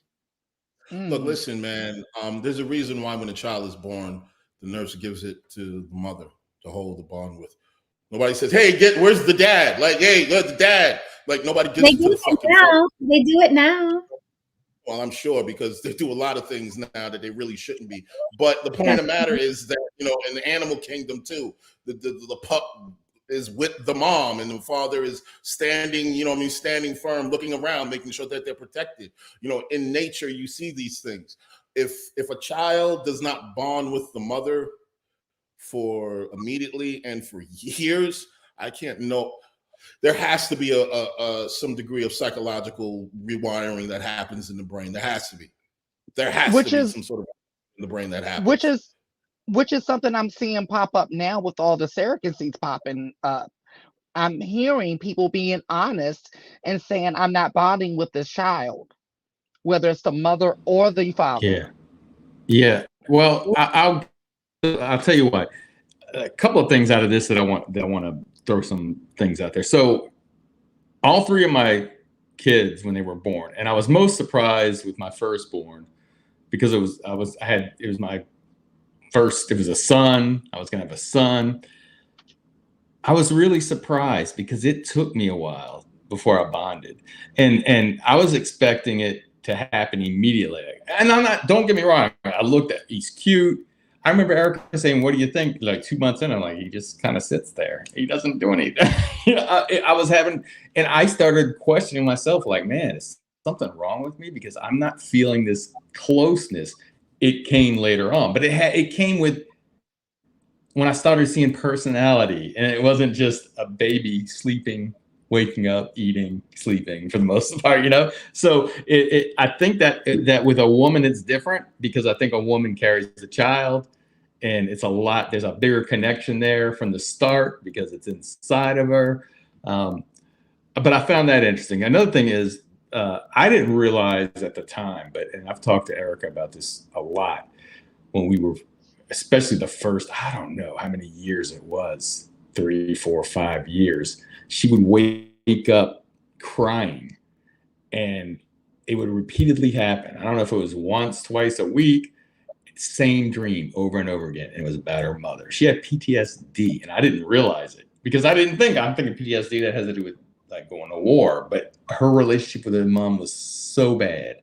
Look, listen, man, there's a reason why when a child is born, the nurse gives it to the mother to hold the bond with. Nobody says, hey, where's the dad? Like, hey, the dad. Like, nobody gives it to the fucking now. They do it now. Well, I'm sure, because they do a lot of things now that they really shouldn't be. But the point of the matter is that, in the animal kingdom too, the pup is with the mom and the father is standing, standing firm, looking around, making sure that they're protected. In nature, you see these things. If a child does not bond with the mother for immediately and for years, I can't know. There has to be some degree of psychological rewiring that happens in the brain. There has to be. There has to be some sort of in the brain that happens. Which is something I'm seeing pop up now with all the surrogacies popping up. I'm hearing people being honest and saying, I'm not bonding with this child, whether it's the mother or the father. Yeah. Well, I'll tell you what. A couple of things out of this that I want to throw some things out there. So all 3 of my kids when they were born, and I was most surprised with my firstborn because it was my first, it was a son. I was going to have a son. I was really surprised because it took me a while before I bonded. And I was expecting it to happen immediately. And don't get me wrong. I looked at, he's cute. I remember Erica saying, what do you think? Like 2 months in, I'm like, he just kind of sits there. He doesn't do anything. And I started questioning myself like, man, is something wrong with me? Because I'm not feeling this closeness. It came later on, but it came with when I started seeing personality, and it wasn't just a baby sleeping waking up, eating, sleeping for the most part, you know? So I think that with a woman, it's different because I think a woman carries a child and there's a bigger connection there from the start because it's inside of her. But I found that interesting. Another thing is, I didn't realize at the time, and I've talked to Erica about this a lot when we were, especially the first, I don't know how many years it was, 3, 4, 5 years, she would wake up crying and it would repeatedly happen. I don't know if it was once, twice a week, same dream over and over again. And it was about her mother. She had PTSD and I didn't realize it because I'm thinking PTSD that has to do with like going to war, but her relationship with her mom was so bad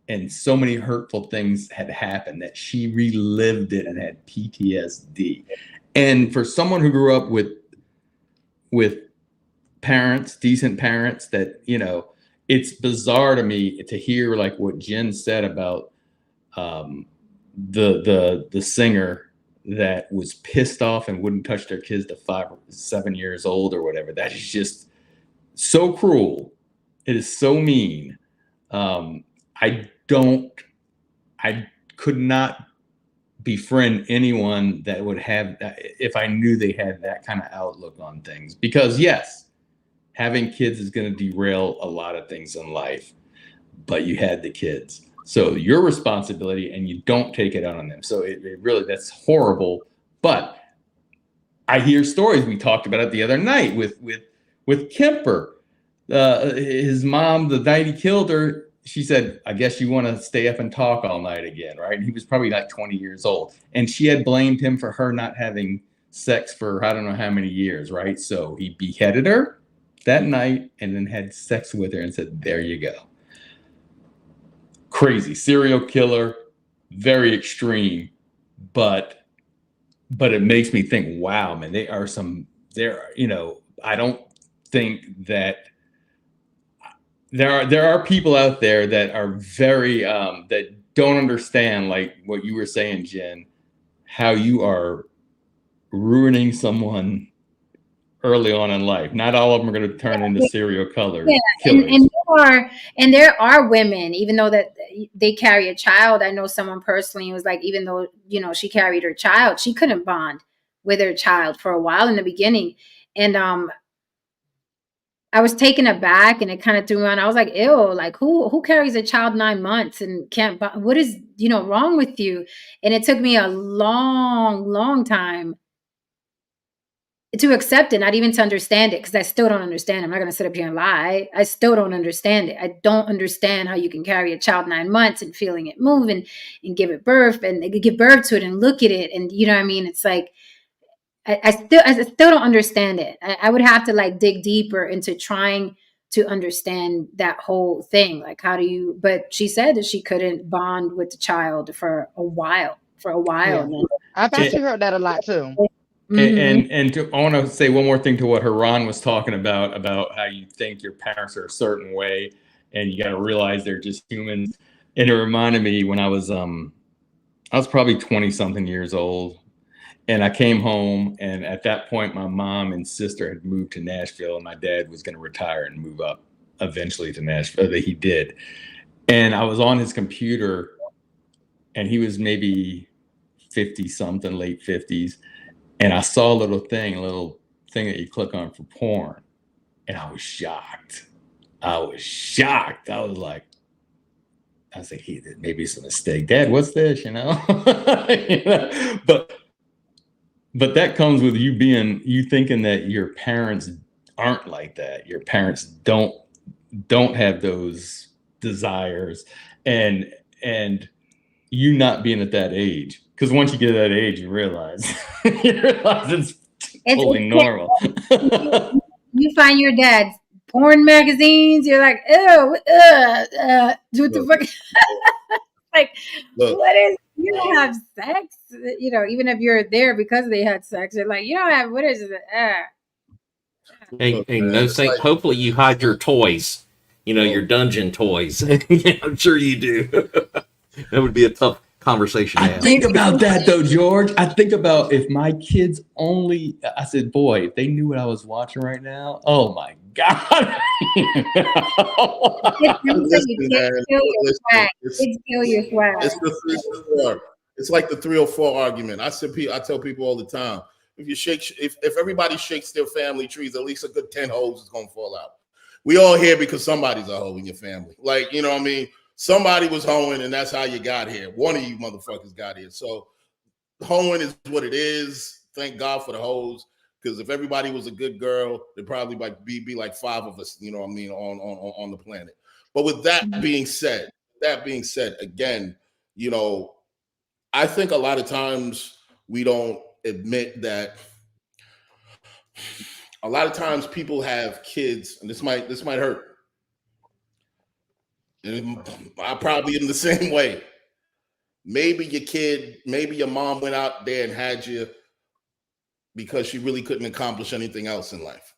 and so many hurtful things had happened that she relived it and had PTSD. And for someone who grew up with parents, decent parents, that, you know, it's bizarre to me to hear like what Jen said about the singer that was pissed off and wouldn't touch their kids to 5 or 7 years old or whatever. That is just so cruel. It is so mean. I could not befriend anyone that would have that if I knew they had that kind of outlook on things, because yes, having kids is going to derail a lot of things in life, but you had the kids. So your responsibility and you don't take it out on them. So it really, that's horrible. But I hear stories. We talked about it the other night with Kemper. His mom, the night he killed her, she said, I guess you want to stay up and talk all night again, right? And he was probably like 20 years old. And she had blamed him for her not having sex for I don't know how many years, right? So he beheaded her that night and then had sex with her and said, there you go. Crazy serial killer, very extreme, but it makes me think, wow, man, you know, I don't think that there are people out there that are very that don't understand, like what you were saying, Jen, how you are ruining someone early on in life. Not all of them are going to turn into serial killers. And there are women, even though that they carry a child. I know someone personally who was like, even though, you know, she carried her child, she couldn't bond with her child for a while in the beginning. And I was taken aback and it kind of threw me on. I was like, ew, like who carries a child 9 months and can't, what is, you know, wrong with you? And it took me a long time to accept it, not even to understand it, because I still don't understand. I'm not going to sit up here and lie. I still don't understand it. I don't understand how you can carry a child 9 months and feeling it move and give it birth and give birth to it and look at it. And you know what I mean? It's like, I still don't understand it. I would have to like dig deeper into trying to understand that whole thing. Like, how do you, but she said that she couldn't bond with the child for a while. Yeah. I've actually heard that a lot too. Mm-hmm. And I want to say one more thing to what Haran was talking about how you think your parents are a certain way and you got to realize they're just humans. And it reminded me when I was probably 20 something years old. And I came home, and at that point, my mom and sister had moved to Nashville, and my dad was going to retire and move up eventually to Nashville. He did. And I was on his computer, and he was maybe 50-something, late 50s. And I saw a little thing that you click on for porn. And I was shocked. I was like, hey, maybe it's a mistake. Dad, what's this, you know? You know? But that comes with you thinking that your parents aren't like that. Your parents don't have those desires, and you not being at that age. Because once you get to that age, you realize it's totally normal. You find your dad's porn magazines. You're like, ew, what the fuck? Like, what is? You don't have sex, you know, even if you're there because they had sex, you're like, you don't have, what is it? Hey, no, like, hopefully you hide your toys, you know, your dungeon toys. I'm sure you do. That would be a tough conversation to I have. think about that though, George. I think about if my kids only. I said, boy, if they knew what I was watching right now. Oh my God. Listen, man. Listen, it's the 304. It's like the 304 argument. I tell people all the time, if everybody shakes their family trees, at least a good 10 hoes is gonna fall out. We all here because somebody's a hoe in your family. Like, you know what I mean? Somebody was hoeing, and that's how you got here. One of you motherfuckers got here. So hoeing is what it is. Thank God for the hoes. Because if everybody was a good girl, there'd probably be like 5 of us, you know what I mean, on the planet. But with that being said, again, you know, I think a lot of times we don't admit that a lot of times people have kids, and this might hurt. And I probably am the same way. Maybe your mom went out there and had you because she really couldn't accomplish anything else in life.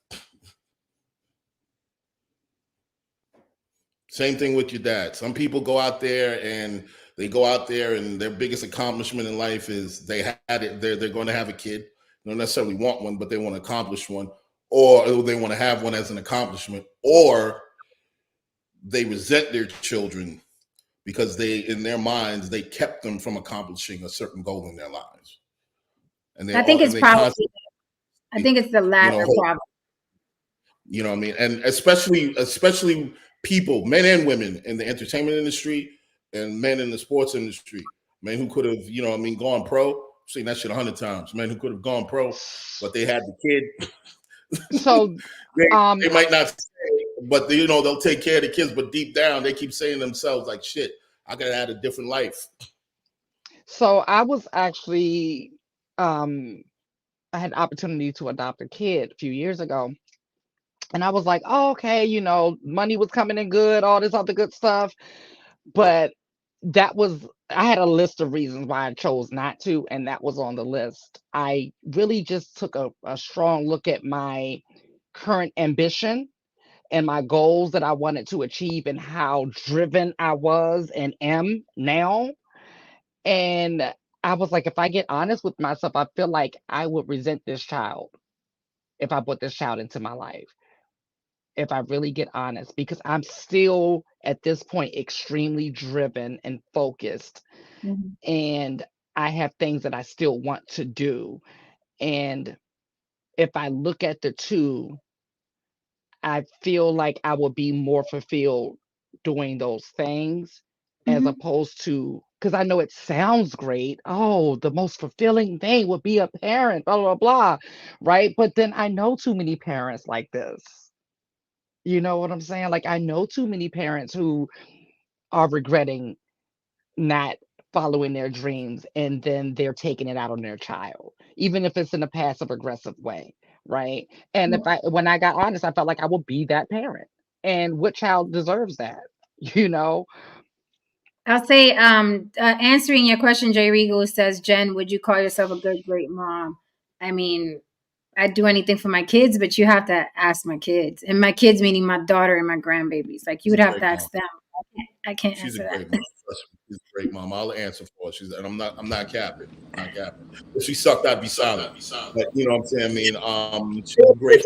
Same thing with your dad. Some people go out there and their biggest accomplishment in life is they had it. They're going to have a kid. They don't necessarily want one, but they want to accomplish one, or they want to have one as an accomplishment, or they resent their children because in their minds, they kept them from accomplishing a certain goal in their lives. And I think it's the latter problem. You know what I mean? And especially people, men and women in the entertainment industry and men in the sports industry, men who could have, you know what I mean, gone pro. I've seen that shit 100 times. Men who could have gone pro, but they had the kid. So they might not say, but they'll take care of the kids, but deep down they keep saying to themselves like, shit, I could have had a different life. So I was actually I had the opportunity to adopt a kid a few years ago. And I was like, oh, okay, money was coming in good, all this other good stuff. But I had a list of reasons why I chose not to, and that was on the list. I really just took a strong look at my current ambition and my goals that I wanted to achieve and how driven I was and am now. And I was like, if I get honest with myself, I feel like I would resent this child if I put this child into my life. If I really get honest, because I'm still at this point extremely driven and focused, and I have things that I still want to do. And if I look at the two, I feel like I will be more fulfilled doing those things as opposed to, because I know it sounds great. Oh, the most fulfilling thing would be a parent, blah, blah, blah. Right. But then I know too many parents like this. You know what I'm saying? Like, I know too many parents who are regretting not following their dreams, and then they're taking it out on their child, even if it's in a passive aggressive way, right? And when I got honest, I felt like I would be that parent. And what child deserves that? You know? I'll say, answering your question, Jay Regal says, Jen, would you call yourself a good, great mom? I mean, I'd do anything for my kids, but you have to ask my kids. And my kids, meaning my daughter and my grandbabies. Like, you would have to ask them. I can't answer that. She's a great mom. I'll answer for her. And I'm not capping. If she sucked, I'd be silent. But you know what I'm saying? I mean, she's great.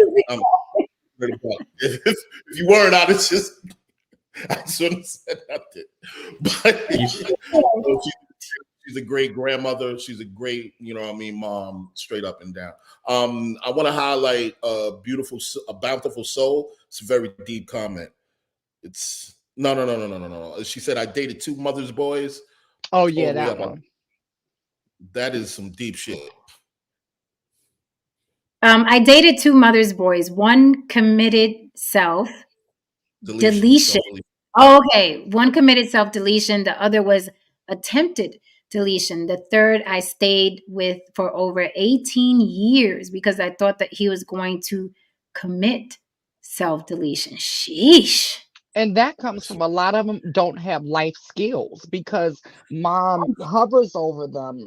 If you weren't, I shouldn't have said nothing. But she's a great grandmother. She's a great, mom, straight up and down. I want to highlight a bountiful soul. It's a very deep comment. It's no. She said, I dated 2 mother's boys. Oh, yeah, that one. That is some deep shit. I dated 2 mother's boys. One committed self-deletion. Okay. One committed self-deletion. The other was attempted deletion. The third I stayed with for over 18 years because I thought that he was going to commit self-deletion. Sheesh. And that comes from a lot of them don't have life skills because mom hovers over them,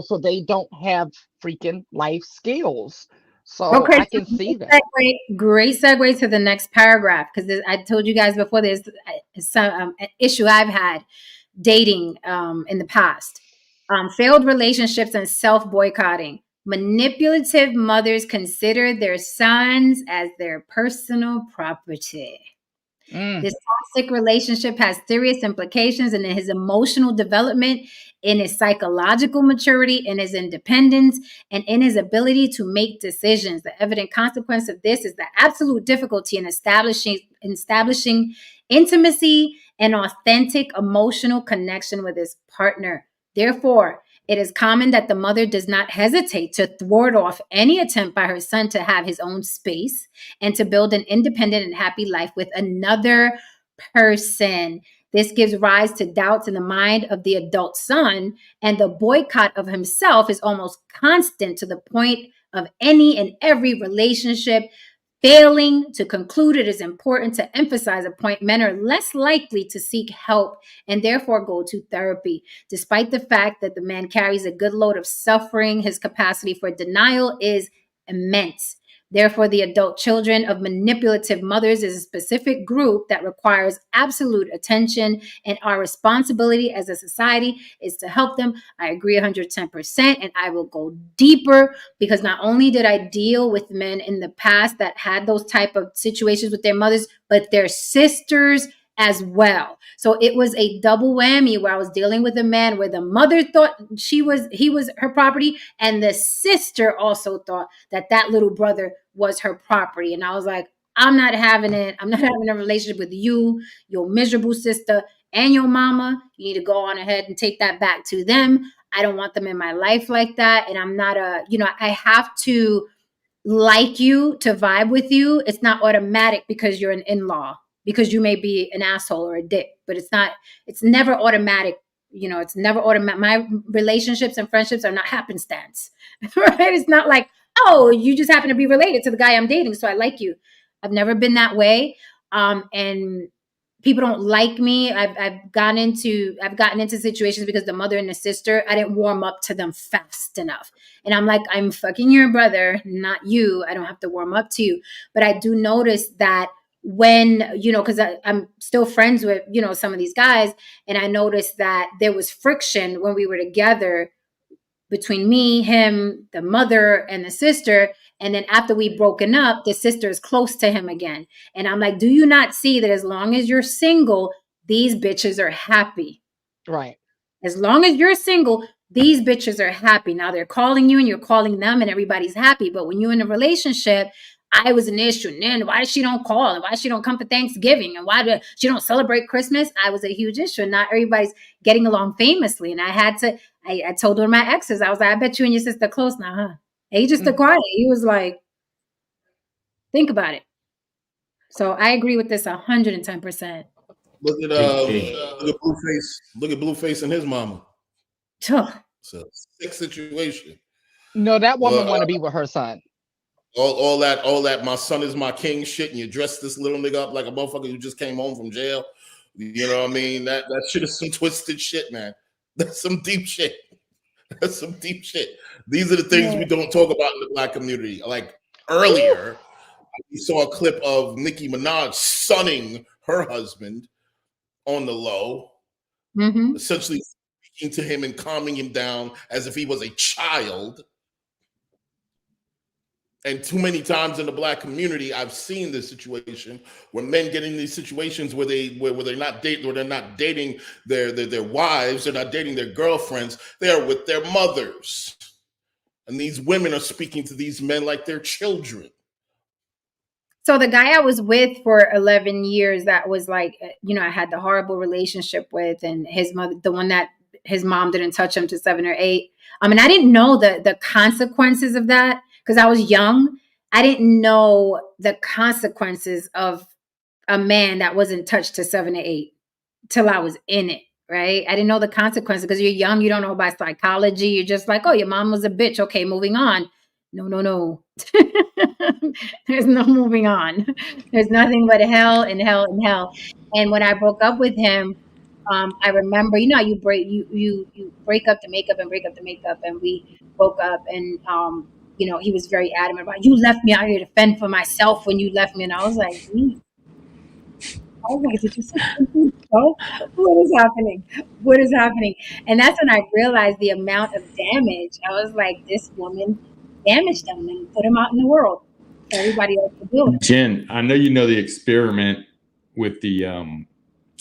so they don't have freaking life skills. So I can see that. Great segue to the next paragraph, because I told you guys before, there's some issue I've had dating in the past. Failed relationships and self-boycotting. Manipulative mothers consider their sons as their personal property. This toxic relationship has serious implications in his emotional development, in his psychological maturity, in his independence, and in his ability to make decisions. The evident consequence of this is the absolute difficulty in establishing intimacy and authentic emotional connection with his partner. Therefore, it is common that the mother does not hesitate to thwart off any attempt by her son to have his own space and to build an independent and happy life with another person. This gives rise to doubts in the mind of the adult son, and the boycott of himself is almost constant to the point of any and every relationship failing to conclude. It is important to emphasize a point: men are less likely to seek help and therefore go to therapy. Despite the fact that the man carries a good load of suffering, his capacity for denial is immense. Therefore, the adult children of manipulative mothers is a specific group that requires absolute attention, and our responsibility as a society is to help them. I agree 110%, and I will go deeper, because not only did I deal with men in the past that had those type of situations with their mothers, but their sisters as well. So it was a double whammy where I was dealing with a man where the mother thought he was her property, and the sister also thought that little brother was her property. And I was like, I'm not having it. I'm not having a relationship with you, your miserable sister, and your mama. You need to go on ahead and take that back to them. I don't want them in my life like that. And I'm not I have to like you to vibe with you. It's not automatic because you're an in-law, because you may be an asshole or a dick, but it's never automatic. It's never automatic. My relationships and friendships are not happenstance, right? It's not like, oh, you just happen to be related to the guy I'm dating, so I like you. I've never been that way. And people don't like me. I've gotten into situations because the mother and the sister, I didn't warm up to them fast enough. And I'm like, I'm fucking your brother, not you. I don't have to warm up to you. But I do notice that when, because I'm still friends with, some of these guys, and I noticed that there was friction when we were together between me, him, the mother, and the sister. And then after we broken up, the sister is close to him again. And I'm like, do you not see that as long as you're single, these bitches are happy? Right. As long as you're single, these bitches are happy. Now they're calling you and you're calling them and everybody's happy. But when you're in a relationship, I was an issue. And then why she don't call, and why she don't come to Thanksgiving, and why she don't celebrate Christmas? I was a huge issue. And not everybody's getting along famously. And I told one of my exes, I was like, I bet you and your sister close now, huh? And he just stood quiet. He was like, think about it. So I agree with this 110%. Look at Blueface. Look at Blueface and his mama. It's a sick situation. No, that woman want to be with her son. All that my son is my king shit, and you dress this little nigga up like a motherfucker who just came home from jail. You know what I mean? That shit is some twisted shit, man. That's some deep shit. That's some deep shit. These are the things we don't talk about in the Black community. Like earlier, we saw a clip of Nicki Minaj sunning her husband on the low, essentially speaking to him and calming him down as if he was a child. And too many times in the Black community, I've seen this situation where men get in these situations where they're not dating their wives, they're not dating their girlfriends, they are with their mothers. And these women are speaking to these men like they're children. So the guy I was with for 11 years, that was like, I had the horrible relationship with, and his mother, the one that his mom didn't touch him to 7 or 8. I mean, I didn't know the consequences of that. Because I was young, I didn't know the consequences of a man that wasn't touched to 7 or 8 till I was in it, right? I didn't know the consequences because you're young. You don't know about psychology. You're just like, oh, your mom was a bitch. Okay, moving on. No. There's no moving on. There's nothing but hell and hell and hell. And when I broke up with him, I remember, you break up to make up and break up to make up, and we broke up, and he was very adamant about, you left me out here to fend for myself when you left me. And I was like, was like, did you say something? No? What is happening? What is happening? And that's when I realized the amount of damage. I was like, this woman damaged them and put them out in the world for everybody else to deal with. Jen, I know you know the experiment with the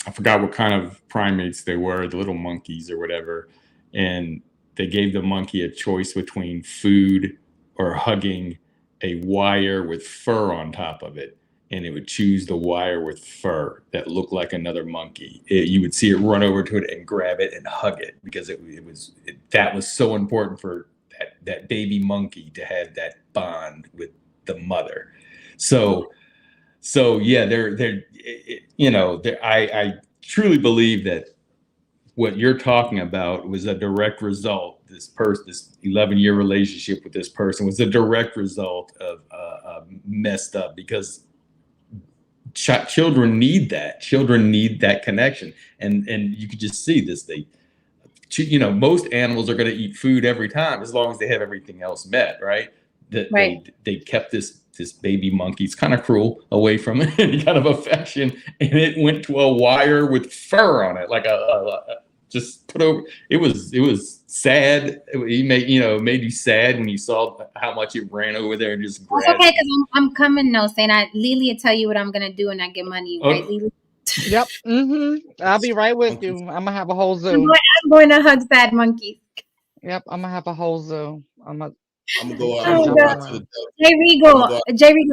I forgot what kind of primates they were, the little monkeys or whatever, and they gave the monkey a choice between food or hugging a wire with fur on top of it, and it would choose the wire with fur that looked like another monkey. You would see it run over to it and grab it and hug it because that was so important for that baby monkey to have that bond with the mother. So yeah, I truly believe that what you're talking about was a direct result. This 11-year relationship with this person was a direct result of messed up, because children need that. Children need that connection, and you could just see this. Most animals are going to eat food every time as long as they have everything else met, right? They kept this baby monkey, it's kind of cruel, away from any kind of affection, and it went to a wire with fur on it, like just put over. It was sad. It made you sad when you saw how much it ran over there and just grabbed. It's okay, because I'm coming now, saying Lily will tell you what I'm gonna do and I get money, right, Lily? Yep. I'll be right with you. I'm gonna have a whole zoo. I'm going to hug sad monkeys. Yep, I'm gonna have a whole zoo. I'm gonna go out to the Jay Regal,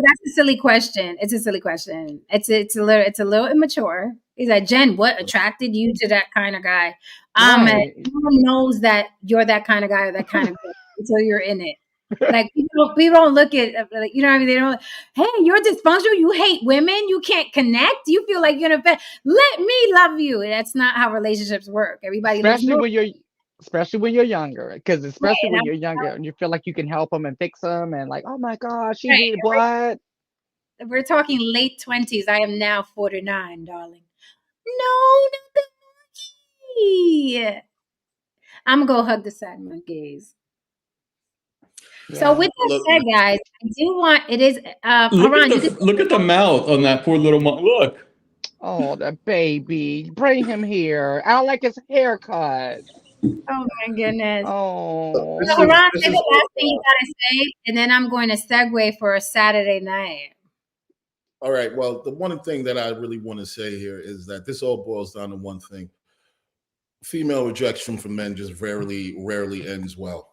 that's a silly question. It's a silly question. It's a little immature. He's like, Jen, what attracted you to that kind of guy? Right. And no one knows that you're that kind of guy or that kind of girl until you're in it. Like, people don't look at, like, you know what I mean? They don't. Hey, you're dysfunctional. You hate women. You can't connect. You feel like you're in a bed. Let me love you. That's not how relationships work. Everybody, especially when you're younger, because when you're younger and you feel like you can help them and fix them, and like, oh my gosh, she did what? We're talking late 20s. I am now 49, darling. No, not the monkey. I'm gonna go hug the sad monkeys. Yeah. So with that said, guys, I do want look at the mouth on that poor little monkey. Look. Oh, the baby. Bring him here. I don't like his haircut. Oh my goodness. Oh. So Ron, say the last thing you gotta say, and then I'm going to segue for a Saturday night. All right. Well, the one thing that I really want to say here is that this all boils down to one thing. Female rejection from men just rarely ends well.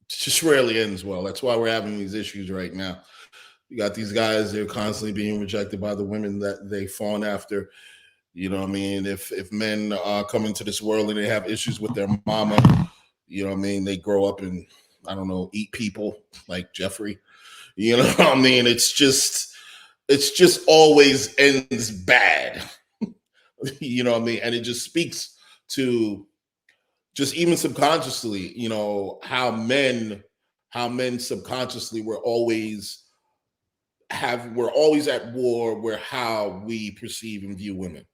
It just rarely ends well. That's why we're having these issues right now. You got these guys, they're constantly being rejected by the women that they fawn after. You know what I mean? If men come into this world and they have issues with their mama, you know what I mean? They grow up and, I don't know, eat people like Jeffrey. You know what I mean? It's just always ends bad. You know what I mean? And it just speaks to just even subconsciously, you know, how men subconsciously we're always at war where how we perceive and view women.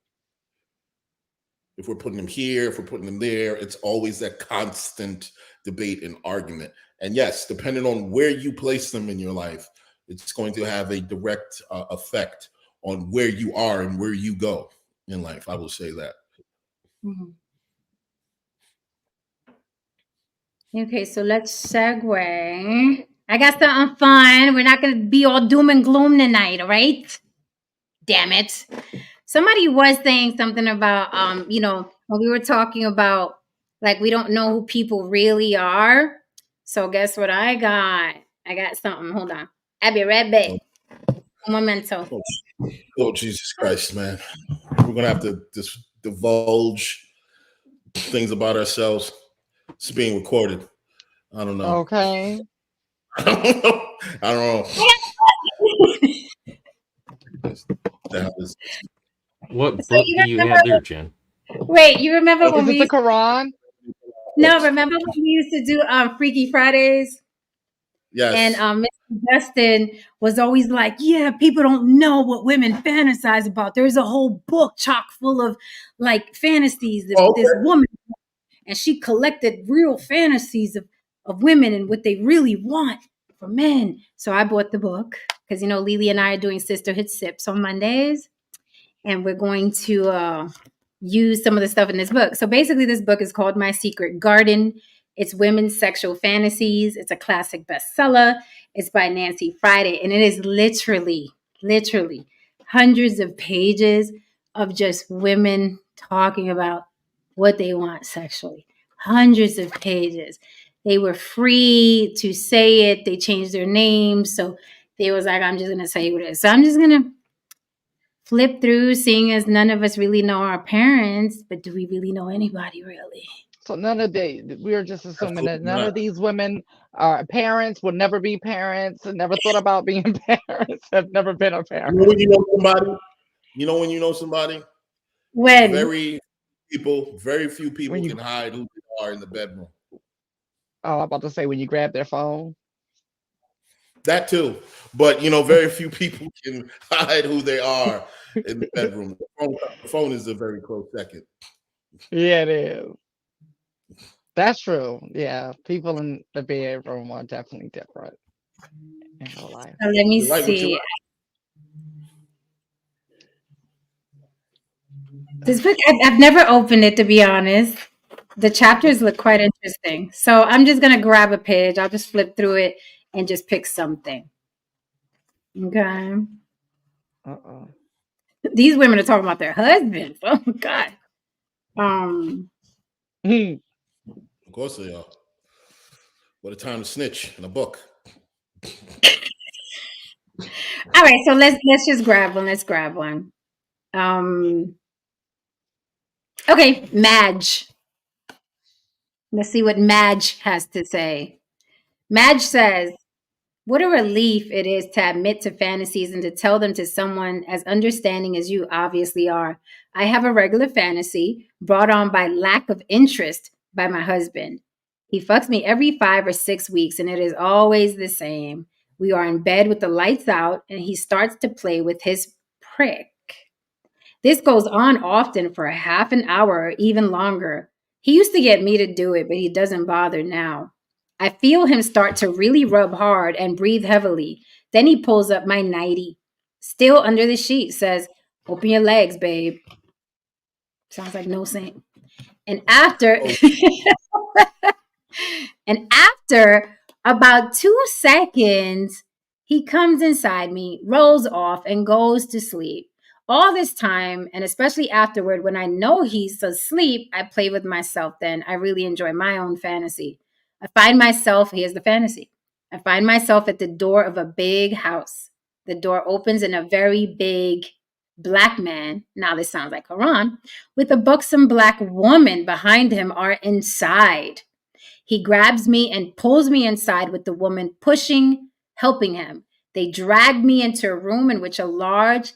If we're putting them here, if we're putting them there, it's always that constant debate and argument. And yes, depending on where you place them in your life, it's going to have a direct effect on where you are and where you go in life. I will say that. Mm-hmm. Okay, so let's segue. I got something fun. We're not going to be all doom and gloom tonight, all right? Damn it. Somebody was saying something about, when we were talking about, like, we don't know who people really are. So guess what I got? I got something. Hold on. I'll be right back. Un momento. Oh, Jesus Christ, man. We're going to have to just divulge things about ourselves. It's being recorded. I don't know. Okay. I don't know. What book do you have there, Jen? Wait, you remember when we used the Quran? No, remember when we used to do Freaky Fridays? Yes. And Mr. Justin was always like, yeah, people don't know what women fantasize about. There's a whole book chock full of like fantasies. This woman, and she collected real fantasies of women and what they really want for men. So I bought the book because, Lily and I are doing Sisterhood Sips on Mondays. and we're going to use some of the stuff in this book. So basically, this book is called My Secret Garden. It's women's sexual fantasies. It's a classic bestseller. It's by Nancy Friday, and it is literally hundreds of pages of just women talking about what they want sexually. Hundreds of pages. They were free to say it. They changed their names. So they was like, I'm just going to say what it is. So I'm just going to flip through, seeing as none of us really know our parents, but do we really know anybody really? So we are just assuming that none of these women are parents, will never be parents, and never thought about being parents, have never been a parent. When you know somebody, when you know somebody, when very few people can hide who they are in the bedroom. Oh, I'm about to say when you grab their phone. That too, but very few people can hide who they are in the bedroom. The phone is a very close second. Yeah, it is. That's true. Yeah, people in the bedroom are definitely different in real life. Let me see. This book, I've never opened it, to be honest. The chapters look quite interesting. So I'm just going to grab a page. I'll just flip through it and just pick something. Okay. Uh-oh. These women are talking about their husbands. Oh, my God. Of course they are. What a time to snitch in a book. All right, so let's just grab one. Let's grab one. Okay, Madge. Let's see what Madge has to say. Madge says, what a relief it is to admit to fantasies and to tell them to someone as understanding as you obviously are. I have a regular fantasy brought on by lack of interest by my husband. He fucks me every 5 or 6 weeks, and it is always the same. We are in bed with the lights out, and he starts to play with his prick. This goes on often for a half an hour or even longer. He used to get me to do it, but he doesn't bother now. I feel him start to really rub hard and breathe heavily. Then he pulls up my nightie, still under the sheet, says, open your legs, babe. Sounds like no saint. And after about 2 seconds, he comes inside me, rolls off, and goes to sleep. All this time, and especially afterward, when I know he's asleep, I play with myself then. I really enjoy my own fantasy. I find myself, here's the fantasy. I find myself at the door of a big house. The door opens and a very big black man, now this sounds like Quran, with a buxom black woman behind him are inside. He grabs me and pulls me inside with the woman pushing, helping him. They drag me into a room in which a large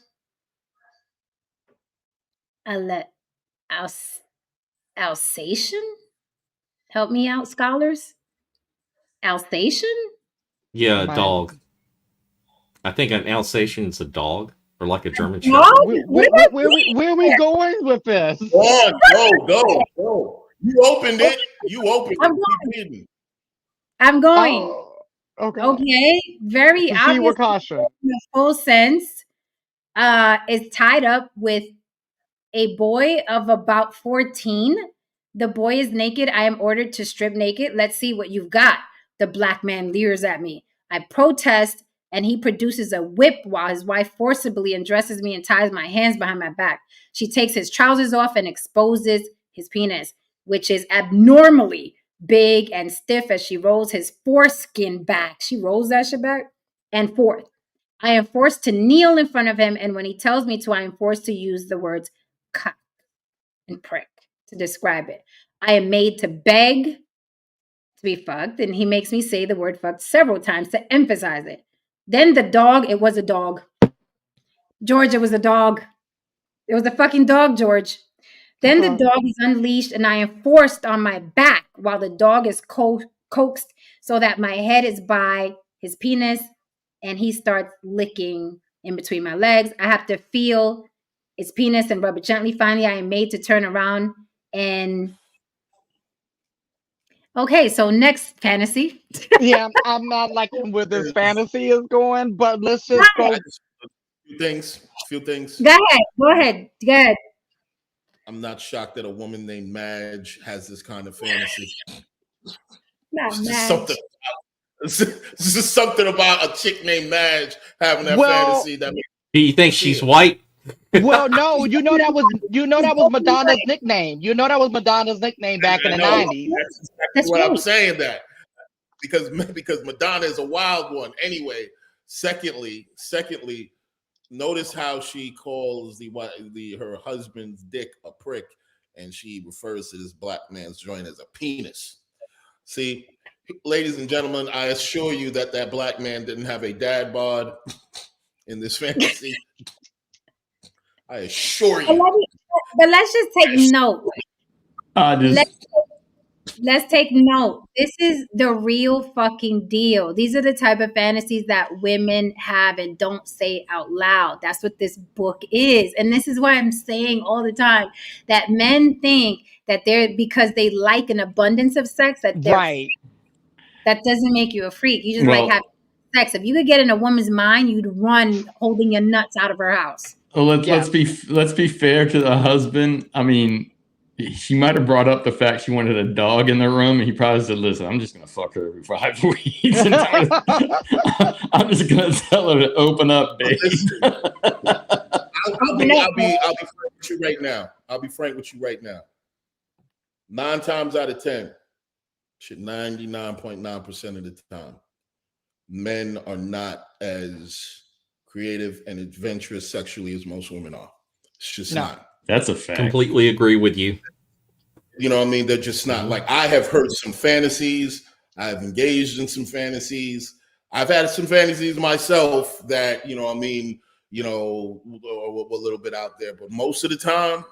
Alsatian? Help me out, scholars. Alsatian? Yeah, a dog. I think an Alsatian is a dog, or like a German Shepherd. Where are we going with this? Go. You opened it. I'm going. Oh, okay. Okay. Very obvious. In full sense. Is tied up with a boy of about 14. The boy is naked. I am ordered to strip naked. Let's see what you've got. The black man leers at me. I protest, and he produces a whip while his wife forcibly undresses me and ties my hands behind my back. She takes his trousers off and exposes his penis, which is abnormally big and stiff as she rolls his foreskin back. She rolls that shit back and forth. I am forced to kneel in front of him, and when he tells me to, I am forced to use the words cock and prick to describe it. I am made to beg to be fucked, and he makes me say the word fucked several times to emphasize it. Then the dog, it was a dog. George, it was a dog. It was a fucking dog, George. Then the dog is unleashed, and I am forced on my back while the dog is coaxed so that my head is by his penis, and he starts licking in between my legs. I have to feel his penis and rub it gently. Finally, I am made to turn around and... Okay, so next fantasy. Yeah, I'm not liking where this fantasy is going, but let's just go. Few things. Go ahead. I'm not shocked that a woman named Madge has this kind of fantasy. Not It's just Madge. something. It's just something about a chick named Madge having that Well, fantasy. That Do you think she's white? well, no, that was Madonna's nickname. You know that was Madonna's nickname back in the 90s. That's exactly what I'm saying. That because Madonna is a wild one. Anyway, secondly, notice how she calls her husband's dick a prick, and she refers to this black man's joint as a penis. See, ladies and gentlemen, I assure you that black man didn't have a dad bod in this fantasy. I assure you. But let's just take note. Let's take note. This is the real fucking deal. These are the type of fantasies that women have and don't say out loud. That's what this book is. And this is why I'm saying all the time that men think that because they like an abundance of sex, that they're right. That doesn't make you a freak. You just like having sex. If you could get in a woman's mind, you'd run holding your nuts out of her house. Well, let's be fair to the husband. I mean, she might have brought up the fact she wanted a dog in the room, and he probably said, "Listen, I'm just going to fuck her every 5 weeks. And I'm just going to tell her to open up, babe." I'll be frank with you right now. I'll be frank with you right now. 9 times out of 10, 99.9% of the time, men are not as creative and adventurous sexually as most women are. It's just not. That's a fact. Completely agree with you. You know what I mean? They're just not. Like, I have heard some fantasies. I've engaged in some fantasies. I've had some fantasies myself that, you know what I mean, you know, a little bit out there. But most of the time,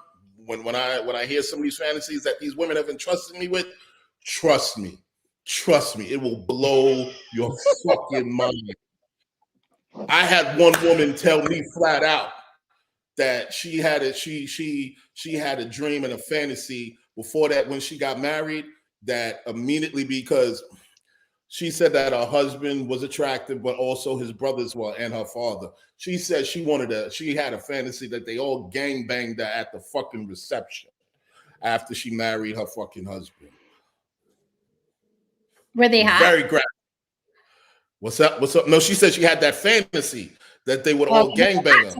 when I hear some of these fantasies that these women have entrusted me with, trust me, it will blow your fucking mind. I had one woman tell me flat out that she had a dream and a fantasy before that when she got married, that immediately, because she said that her husband was attractive, but also his brothers were, and her father. She said she had a fantasy that they all gangbanged at the fucking reception after she married her fucking husband. Were they hot? Very graphic. What's up? No, she said she had that fantasy that they would all gangbang her.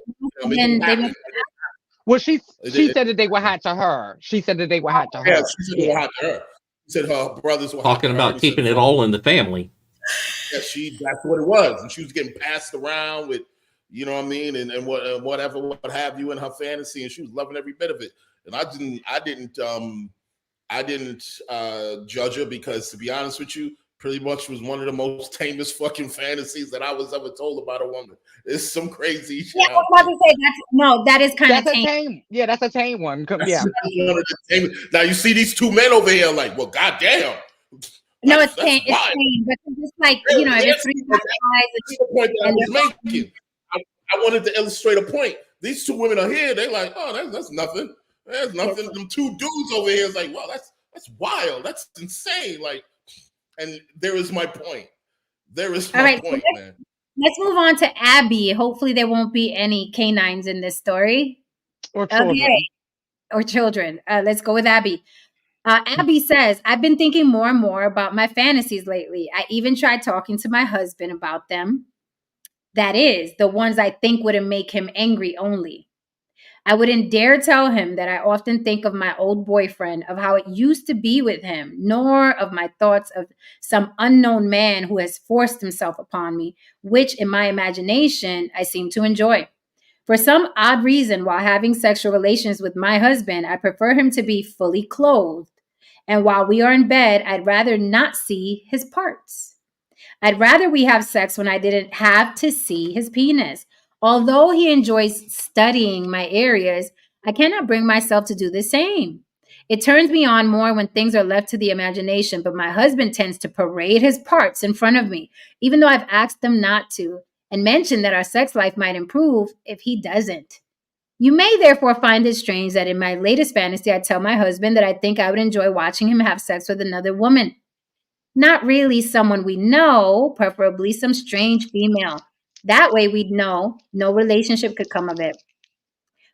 Well, she said that they were hot to her. She said that they were hot to her. Yeah, she said they were hot to her. She said her brothers were talking about keeping it all in the family. Yeah, that's what it was. And she was getting passed around with, you know what I mean, and whatever, what have you in her fantasy, and she was loving every bit of it. And I didn't judge her, because, to be honest with you, pretty much was one of the most tamest fucking fantasies that I was ever told about a woman. It's some crazy shit. Yeah, I was about to say that is kind of tame. Yeah, that's a tame one. Yeah. Now you see these two men over here, like, well, goddamn. No, it's tame. It's tame, but it's just like, you know, if it's 3 guys. I was making. I wanted to illustrate a point. These two women are here. They're like, oh, that's nothing. There's nothing. Them two dudes over here is like, wow, that's wild. That's insane. Like. And there is my point. There is my point, man. Let's move on to Abby. Hopefully there won't be any canines in this story. Or children. Okay. Or children. Let's go with Abby. Abby says, I've been thinking more and more about my fantasies lately. I even tried talking to my husband about them. That is, the ones I think wouldn't make him angry only. I wouldn't dare tell him that I often think of my old boyfriend, of how it used to be with him, nor of my thoughts of some unknown man who has forced himself upon me, which in my imagination, I seem to enjoy. For some odd reason, while having sexual relations with my husband, I prefer him to be fully clothed. And while we are in bed, I'd rather not see his parts. I'd rather we have sex when I didn't have to see his penis. Although he enjoys studying my areas, I cannot bring myself to do the same. It turns me on more when things are left to the imagination, but my husband tends to parade his parts in front of me, even though I've asked him not to, and mentioned that our sex life might improve if he doesn't. You may therefore find it strange that in my latest fantasy, I tell my husband that I think I would enjoy watching him have sex with another woman. Not really someone we know, preferably some strange female. That way we'd know no relationship could come of it.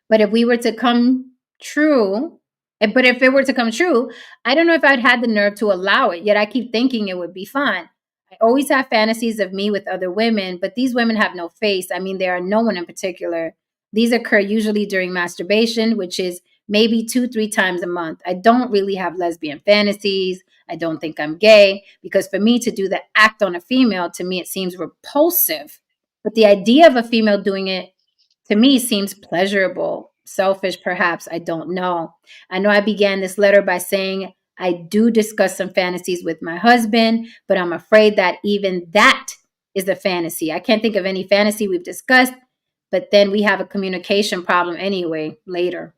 But if we were to come true, but if it were to come true, I don't know if I'd had the nerve to allow it, yet I keep thinking it would be fun. I always have fantasies of me with other women, but these women have no face. I mean, there are no one in particular. These occur usually during masturbation, which is maybe 2, 3 times a month. I don't really have lesbian fantasies. I don't think I'm gay because for me to do the act on a female, to me, it seems repulsive. But the idea of a female doing it to me seems pleasurable. Selfish, perhaps. I don't know. I know I began this letter by saying I do discuss some fantasies with my husband, but I'm afraid that even that is a fantasy. I can't think of any fantasy we've discussed, but then we have a communication problem anyway later.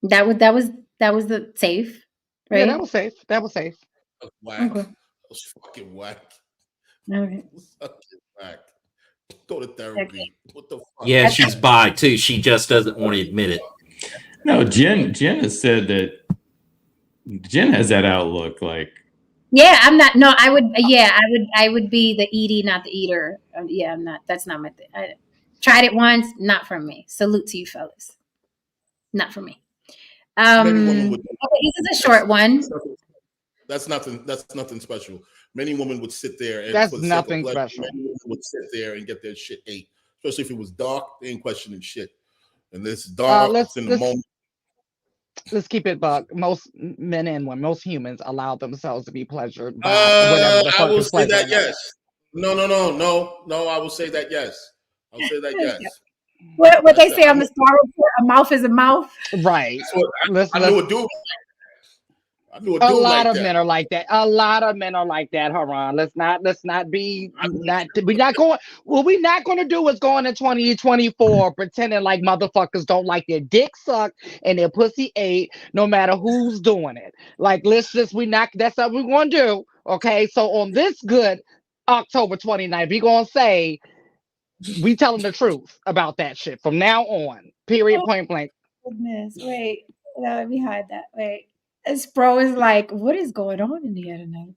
That was the safe, right? Yeah, that was safe. That was safe. Whack. Okay. That was fucking whack. Okay. Fucking whack. Go to therapy. Okay. What the fuck? Yeah, she's bi too. She just doesn't want to admit it. No, Jen has said that Jen has that outlook. Like, yeah, I'm not. No, I would. Yeah, I would be the Edie, not the eater. Yeah, I'm not. That's not my thing. I tried it once, not for me. Salute to you, fellas. Not for me. Okay, this is a short one. That's nothing special. Many women would sit there and that's nothing special. Many women would sit there and get their shit ate, especially if it was dark. They ain't questioning shit. And this dark, it's in the moment. Let's keep it buck. Most men and women, most humans allow themselves to be pleasured by whatever the fuck I will is say that yes. No. I will say that yes. I'll say that yes. What they say on the Star Report, a mouth is a mouth. Right. I knew a dude. A lot of men are like that. A lot of men are like that, Haran. We're not going. What we're not going to do is go into 2024 pretending like motherfuckers don't like their dick sucked and their pussy ate, no matter who's doing it. Like, that's what we're going to do. Okay. So on this good October 29th, we're going to say we telling the truth about that shit from now on. Period. Point blank. Goodness. Wait. No, let me hide that. Wait. This bro is like, what is going on in the internet?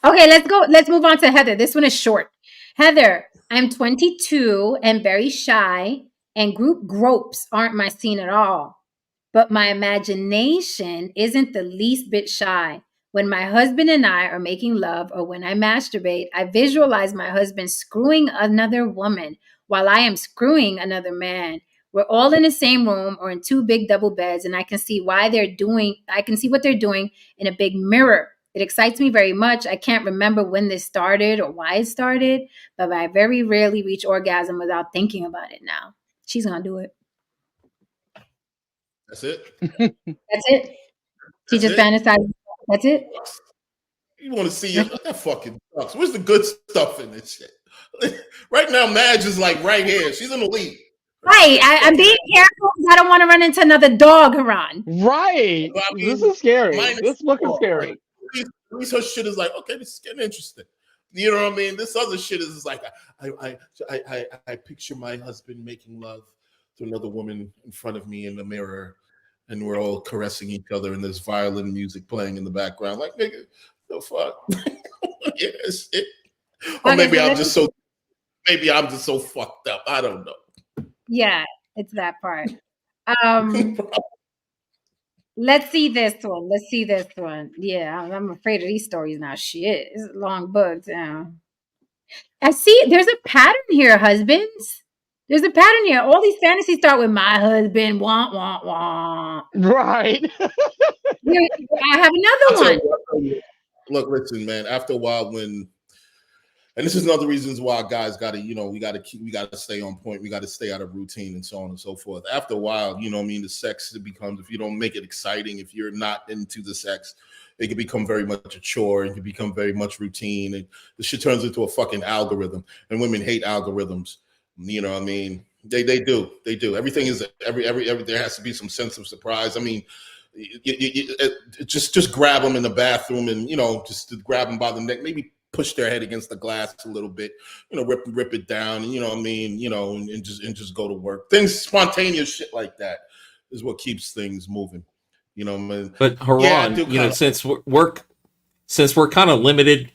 Okay, let's go. Let's move on to Heather. This one is short. Heather, I'm 22 and very shy, and group gropes aren't my scene at all. But my imagination isn't the least bit shy. When my husband and I are making love or when I masturbate, I visualize my husband screwing another woman while I am screwing another man. We're all in the same room or in 2 big double beds, and I can see what they're doing in a big mirror. It excites me very much. I can't remember when this started or why it started, but I very rarely reach orgasm without thinking about it now. She's going to do it. That's it? That's it? She just fantasized. That's it? You want to see it? That fucking sucks. Where's the good stuff in this shit? Right now, Madge is like right here. She's in the lead. Right. I'm being careful because I don't want to run into another dog, Haran. Right. Well, I mean, this is scary. This looking scary. At least her shit is like, okay, this is getting interesting. You know what I mean? This other shit is like, I picture my husband making love to another woman in front of me in the mirror, and we're all caressing each other, and there's violin music playing in the background. Like, nigga, the fuck? Yes. Or maybe I'm just so fucked up. I don't know. Yeah, it's that part. Let's see this one. Yeah, I'm afraid of these stories now. Shit, it's a long book now. I see there's a pattern here, husbands. There's a pattern here. All these fantasies start with my husband, wah. Right. I have another one. Look, listen, man, after a while and this is another reasons why guys got to, we got to stay on point. We got to stay out of routine and so on and so forth. After a while, the sex, it becomes, if you don't make it exciting, if you're not into the sex, it can become very much a chore. It can become very much routine. And the shit turns into a fucking algorithm. And women hate algorithms. You know what I mean? They do. Everything is every there has to be some sense of surprise. I mean, just grab them in the bathroom and, just to grab them by the neck, maybe push their head against the glass a little bit, rip it down, you know what I mean, and just go to work. Things, spontaneous shit like that is what keeps things moving, man. But Haran, since we're kind of limited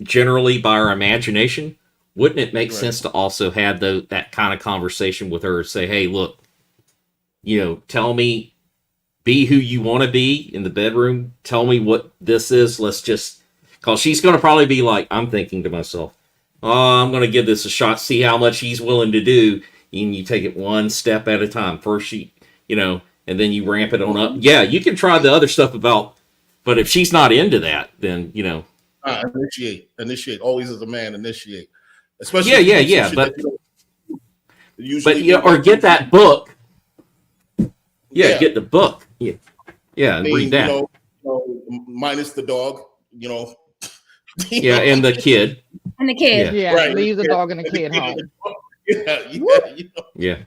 generally by our imagination, wouldn't it make sense to also have that kind of conversation with her? Say, hey, look, tell me, be who you want to be in the bedroom. Tell me what this is. Let's just, because she's going to probably be like, I'm thinking to myself, oh, I'm going to give this a shot, see how much he's willing to do. And you take it one step at a time. First, and then you ramp it on up. Yeah, you can try the other stuff but if she's not into that, then, Initiate. Always as a man, initiate. Especially yeah. But or get that book. Yeah, get the book. Yeah, and read that. Minus the dog, Yeah, and the kid. And the kid. Yeah, right. Leave the dog and the kid home. Yeah.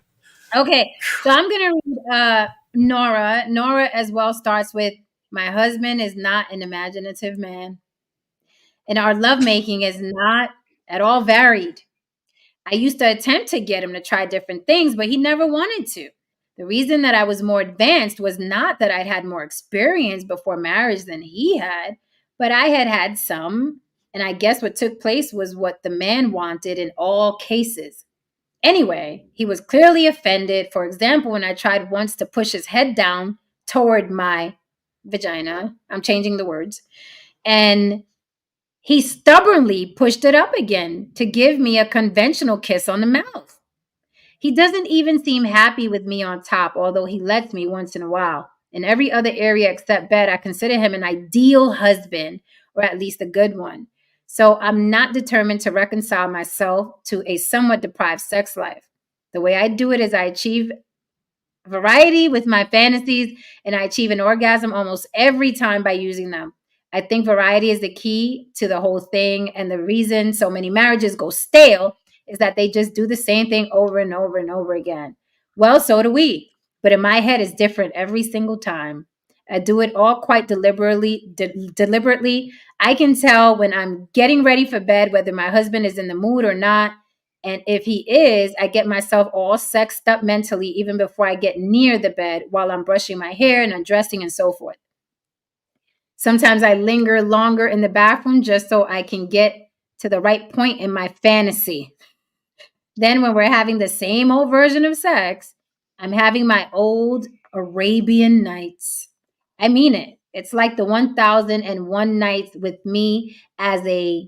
Okay, so I'm going to read Nora. Nora as well starts with, my husband is not an imaginative man, and our lovemaking is not at all varied. I used to attempt to get him to try different things, but he never wanted to. The reason that I was more advanced was not that I'd had more experience before marriage than he had, but I had had some, and I guess what took place was what the man wanted in all cases. Anyway, he was clearly offended. For example, when I tried once to push his head down toward my vagina, I'm changing the words, and he stubbornly pushed it up again to give me a conventional kiss on the mouth. He doesn't even seem happy with me on top, although he lets me once in a while. In every other area except bed, I consider him an ideal husband, or at least a good one. So I'm not determined to reconcile myself to a somewhat deprived sex life. The way I do it is I achieve variety with my fantasies, and I achieve an orgasm almost every time by using them. I think variety is the key to the whole thing, and the reason so many marriages go stale is that they just do the same thing over and over and over again. Well, so do we, but in my head it's different every single time. I do it all quite deliberately. I can tell when I'm getting ready for bed whether my husband is in the mood or not. And if he is, I get myself all sexed up mentally even before I get near the bed while I'm brushing my hair and undressing and so forth. Sometimes I linger longer in the bathroom just so I can get to the right point in my fantasy. Then when we're having the same old version of sex, I'm having my old Arabian Nights. I mean it. It's like the 1001 Nights with me as a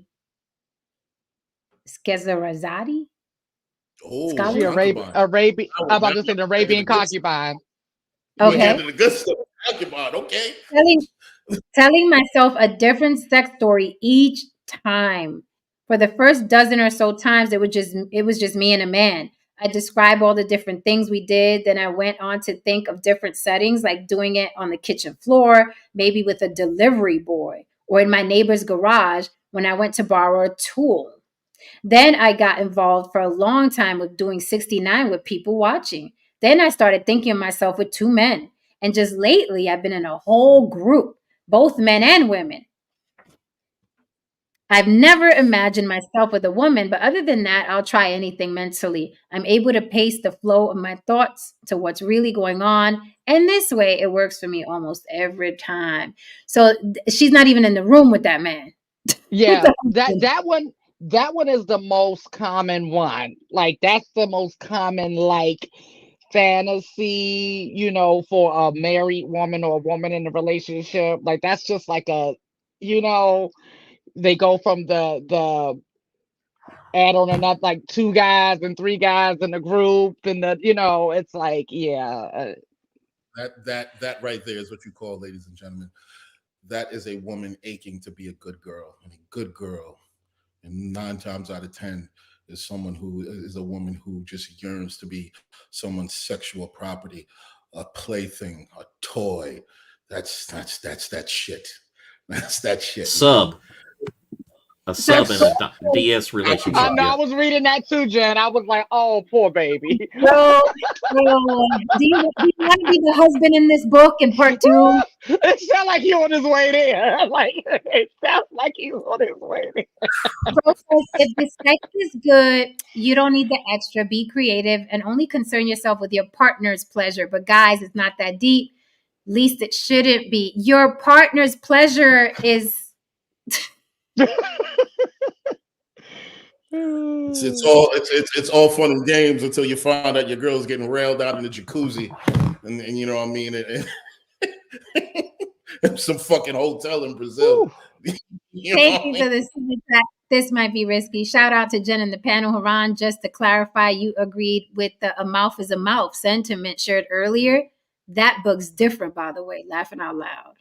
Scheherazade. Oh, Arabian. I'm about to say the Arabian concubine. Okay. The good stuff. Concubine. Okay. Telling myself a different sex story each time. For the first dozen or so times, it was just me and a man. I describe all the different things we did. Then I went on to think of different settings, like doing it on the kitchen floor, maybe with a delivery boy, or in my neighbor's garage when I went to borrow a tool. Then I got involved for a long time with doing 69 with people watching. Then I started thinking of myself with two men. And just lately, I've been in a whole group, both men and women. I've never imagined myself with a woman, but other than that, I'll try anything mentally. I'm able to pace the flow of my thoughts to what's really going on. And this way, it works for me almost every time. So she's not even in the room with that man. Yeah, that one is the most common one. Like, that's the most common, like, fantasy, for a married woman or a woman in a relationship. Like, that's just like they go from the add on enough, like 2 guys and 3 guys in a group, and it's like, yeah. That right there is what you call, ladies and gentlemen, that is a woman aching to be a good girl. And a good girl, and 9 times out of 10, is someone who is a woman who just yearns to be someone's sexual property, a plaything, a toy. That's that shit. That's that shit. A sub in a DS relationship. I know. I was reading that too, Jen. I was like, "Oh, poor baby." Well, do you want to be the husband in this book in part 2? It sounds like he's on his way there. Like, it sounds like he's on his way there. If the sex is good, you don't need the extra. Be creative and only concern yourself with your partner's pleasure. But guys, it's not that deep. Least it shouldn't be. Your partner's pleasure is It's all fun and games until you find out your girl's getting railed out in the jacuzzi, and you know what I mean. Some fucking hotel in Brazil. Thank you for this. This might be risky. Shout out to Jen and the panel. Haran, just to clarify, you agreed with the "a mouth is a mouth" sentiment shared earlier. That book's different, by the way. Laughing out loud.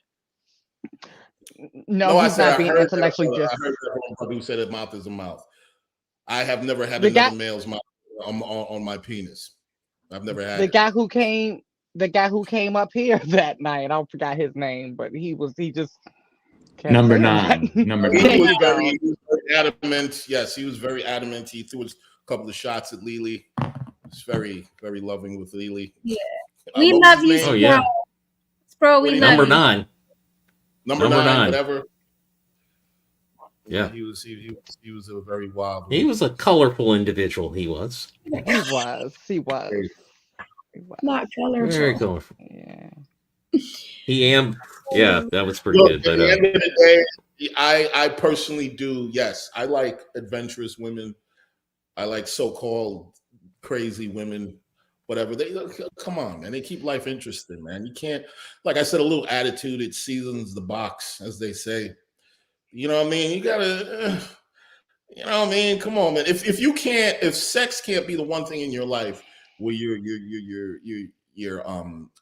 No, he's not being intellectually I just. heard that brother who said a mouth is a mouth. I have never had another male's mouth on my penis. I've never had the guy who came up here that night. I forgot his name, but he just number 9. Number 9. He was very adamant. Yes, he was very adamant. He threw a couple of shots at Lily. He's very, very loving with Lily. Yeah. We love you, Spro. Oh, yeah. Spro, we love Number you. 9. Number 9, whatever. Yeah. He was a very wild one. He was a colorful individual, he was. He was. Not colorful. Very colorful. Yeah. Yeah, that was pretty good. At the end of the day, I personally do, yes. I like adventurous women. I like so-called crazy women, whatever. They come on, man. They keep life interesting, man. You can't, like I said, a little attitude, it seasons the box, as they say. You know what I mean? You gotta, you know what I mean? Come on, man. If sex can't be the one thing in your life where you're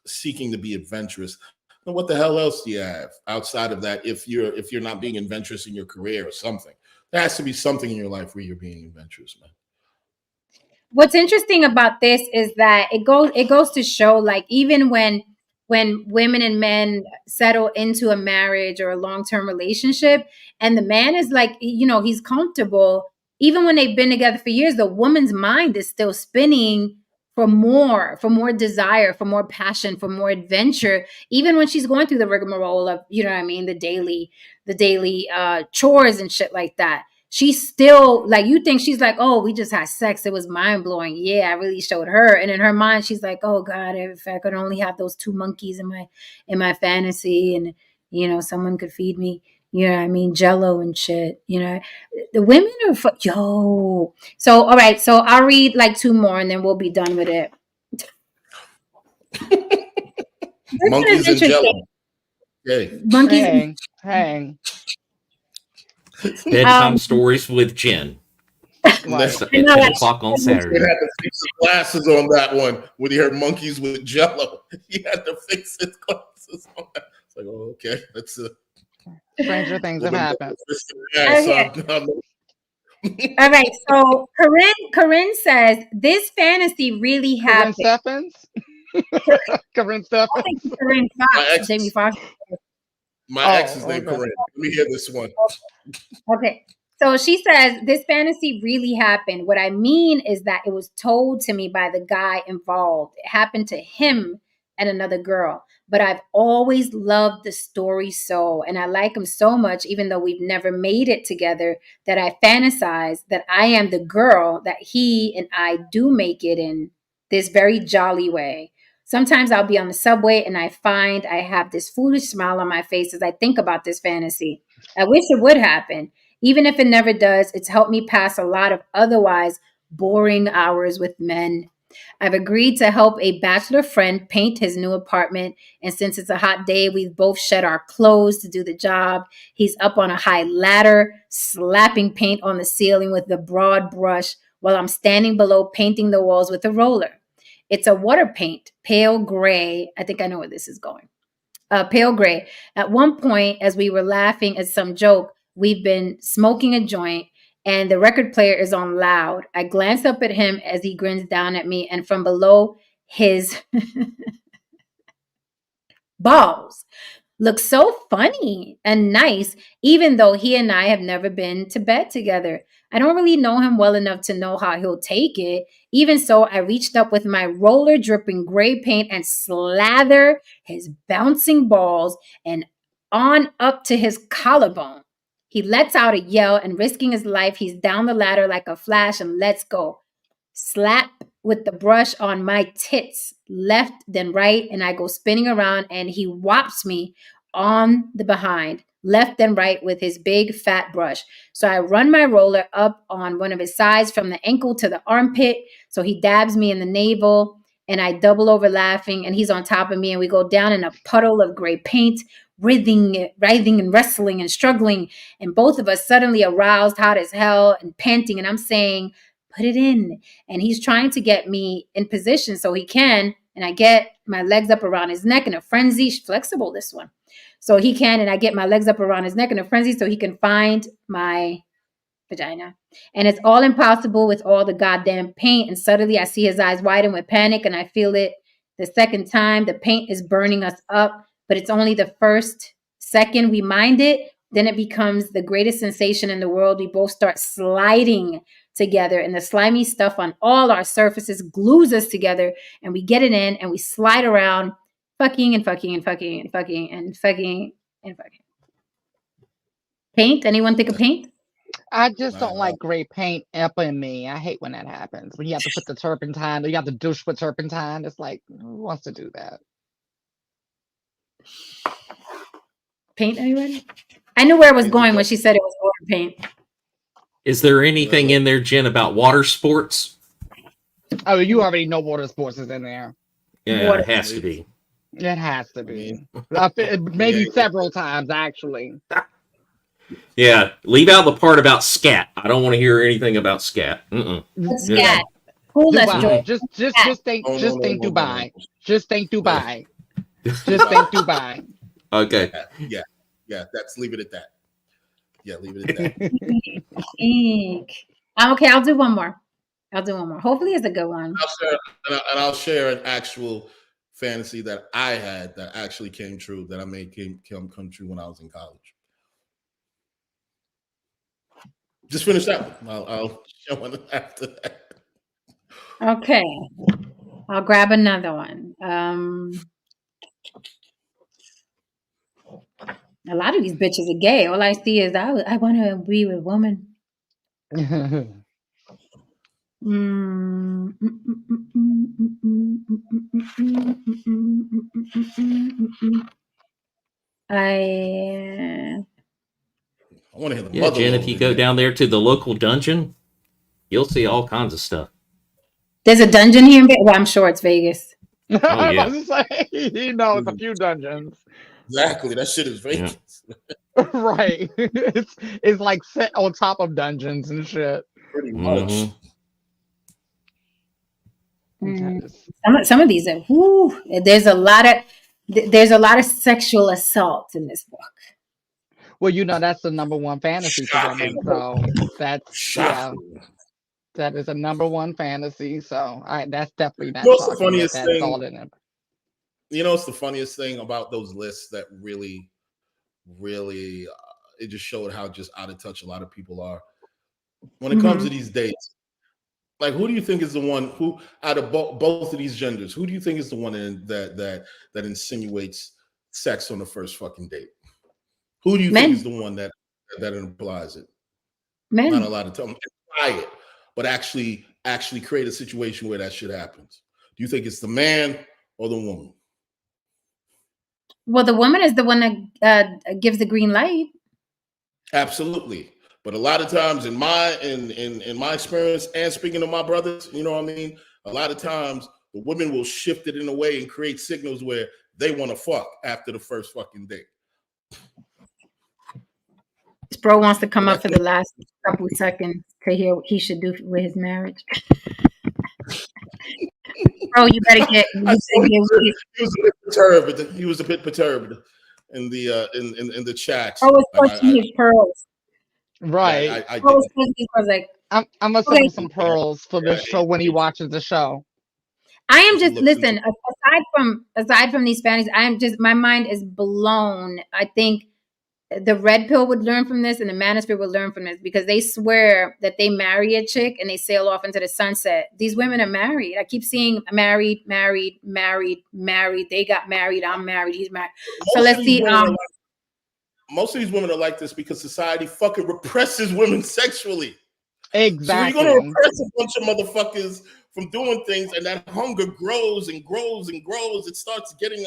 seeking to be adventurous, then what the hell else do you have outside of that? If you're not being adventurous in your career or something, there has to be something in your life where you're being adventurous, man. What's interesting about this is that it goes to show, like, even when women and men settle into a marriage or a long-term relationship and the man is like, he's comfortable, even when they've been together for years, the woman's mind is still spinning for more desire, for more passion, for more adventure, even when she's going through the rigmarole of, the daily chores and shit like that. She's still like, you think she's like, oh, we just had sex, it was mind-blowing, yeah, I really showed her. And in her mind she's like, oh God, if I could only have those 2 monkeys in my fantasy, and someone could feed me, Jello and shit. The women are so all right, so I'll read like 2 more and then we'll be done with it. Monkeys and Jello. Okay. Monkeys. Hang. Bedtime stories with Jen. At 10 o'clock on Saturday. He had to fix his glasses on that one when he heard monkeys with Jello. He had to fix his glasses on that. It's like, oh, okay, that's stranger things have happened. All right, so Corinne says this fantasy really happened. Corinne Stephens. I think Corinne Fox, Jamie Foxx. My ex is named Corinne. Let me hear this one. Okay. So she says, this fantasy really happened. What I mean is that it was told to me by the guy involved. It happened to him and another girl. But I've always loved the story so, and I like him so much, even though we've never made it together, that I fantasize that I am the girl that he and I do make it in this very jolly way. Sometimes I'll be on the subway and I find I have this foolish smile on my face as I think about this fantasy. I wish it would happen. Even if it never does, it's helped me pass a lot of otherwise boring hours with men. I've agreed to help a bachelor friend paint his new apartment. And since it's a hot day, we've both shed our clothes to do the job. He's up on a high ladder, slapping paint on the ceiling with the broad brush while I'm standing below painting the walls with a roller. It's a water paint, pale gray. I think I know where this is going. Pale gray. At one point, as we were laughing at some joke, we've been smoking a joint and the record player is on loud. I glance up at him as he grins down at me, and from below his balls looks so funny and nice, even though he and I have never been to bed together. I don't really know him well enough to know how he'll take it. Even so, I reached up with my roller dripping gray paint and slather his bouncing balls and on up to his collarbone. He lets out a yell and, risking his life, he's down the ladder like a flash and lets go. Slap with the brush on my tits, left then right, and I go spinning around and he whops me on the behind. left and right with his big fat brush. So I run my roller up on one of his sides from the ankle to the armpit. So he dabs me in the navel and I double over laughing and he's on top of me and we go down in a puddle of gray paint, writhing and wrestling and struggling. And both of us suddenly aroused, hot as hell and panting. And I'm saying, put it in. And he's trying to get me in position so he can. And I get my legs up around his neck in a frenzy. Flexible, this one. So he can, and I get my legs up around his neck in a frenzy so he can find my vagina. And it's all impossible with all the goddamn paint. And suddenly I see his eyes widen with panic and I feel it the second time. The paint is burning us up, but it's only the first second we mind it. Then it becomes the greatest sensation in the world. We both start sliding together and the slimy stuff on all our surfaces glues us together and we get it in and we slide around fucking and fucking and fucking and fucking and fucking and fucking. Paint? Anyone think of paint? I just don't like gray paint up in me. I hate when that happens. When you have to put the turpentine, or you have to douche with turpentine. It's like, who wants to do that? Paint, anyone? I knew where it was going when she said it was water paint. Is there anything in there, Jen, about water sports? Oh, you already know water sports is in there. Yeah, it has to be. It has to be. Maybe several times, actually. Yeah, leave out the part about scat. I don't want to hear anything about scat. Scat. Cool, just think Dubai. Just think Dubai. Just think Dubai. Okay. Yeah. That's leave it at that. Yeah, leave it at that. Okay, I'll do one more. Hopefully, it's a good one. I'll share an actual fantasy that I had that actually came true. That I made come true when I was in college. Just finish that one. I'll show one after that. Okay, I'll grab another one. A lot of these bitches are gay. All I see is I want to be with a woman. I want to hear the mother. Jen, if you go down there to the local dungeon, you'll see all kinds of stuff. There's a dungeon here in Vegas. Well, I'm sure it's Vegas. Oh, yeah. He knows a few dungeons. Exactly. That shit is Vegas. Yeah. Right. It's like set on top of dungeons and shit. Pretty much. Some of these are there's a lot of sexual assault in this book. Well, that's the number one fantasy for women. So that's that is a number one fantasy. So that's definitely not. What's the funniest thing? You know, it's the funniest thing about those lists that really, really, it just showed how just out of touch a lot of people are when it comes to these dates. Like, who do you think is the one who, out of both of these genders, who do you think is the one that insinuates sex on the first fucking date? Who do you think is the one that implies it? Men. Not a lot of time. Imply it, but actually create a situation where that shit happens. Do you think it's the man or the woman? Well, the woman is the one that gives the green light. Absolutely. But a lot of times in my experience, and speaking to my brothers, you know what I mean? A lot of times the women will shift it in a way and create signals where they want to fuck after the first fucking date. This bro wants to come up for the last couple of seconds to hear what he should do with his marriage. Bro, you better get. He was a bit perturbed in the chat. Oh, it's pushing his pearls. Right. I like, I'm gonna send him some pearls for this show when he watches the show. I am just listen. Aside from these fantasies, my mind is blown. I think the red pill would learn from this, and the manosphere would learn from this because they swear that they marry a chick and they sail off into the sunset. These women are married. I keep seeing married. They got married. I'm married. He's married. So let's see. Most of these women are like this because society fucking represses women sexually. Exactly. So you're going to oppress a bunch of motherfuckers from doing things, and that hunger grows and grows and grows. It starts thinking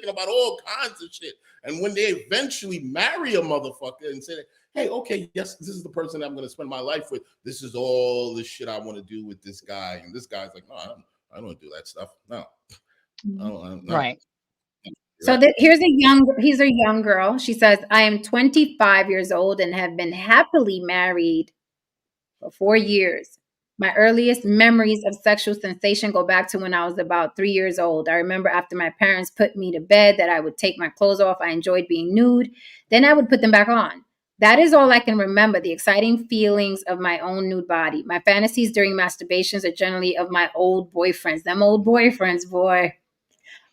about all kinds of shit. And when they eventually marry a motherfucker and say, hey, okay, yes, this is the person I'm going to spend my life with. This is all the shit I want to do with this guy. And this guy's like, no, I don't do that stuff. No. No. Right. So here's a young girl. She says, I am 25 years old and have been happily married for 4 years. My earliest memories of sexual sensation go back to when I was about 3 years old. I remember after my parents put me to bed that I would take my clothes off. I enjoyed being nude. Then I would put them back on. That is all I can remember, the exciting feelings of my own nude body. My fantasies during masturbations are generally of my old boyfriends. Them old boyfriends, boy.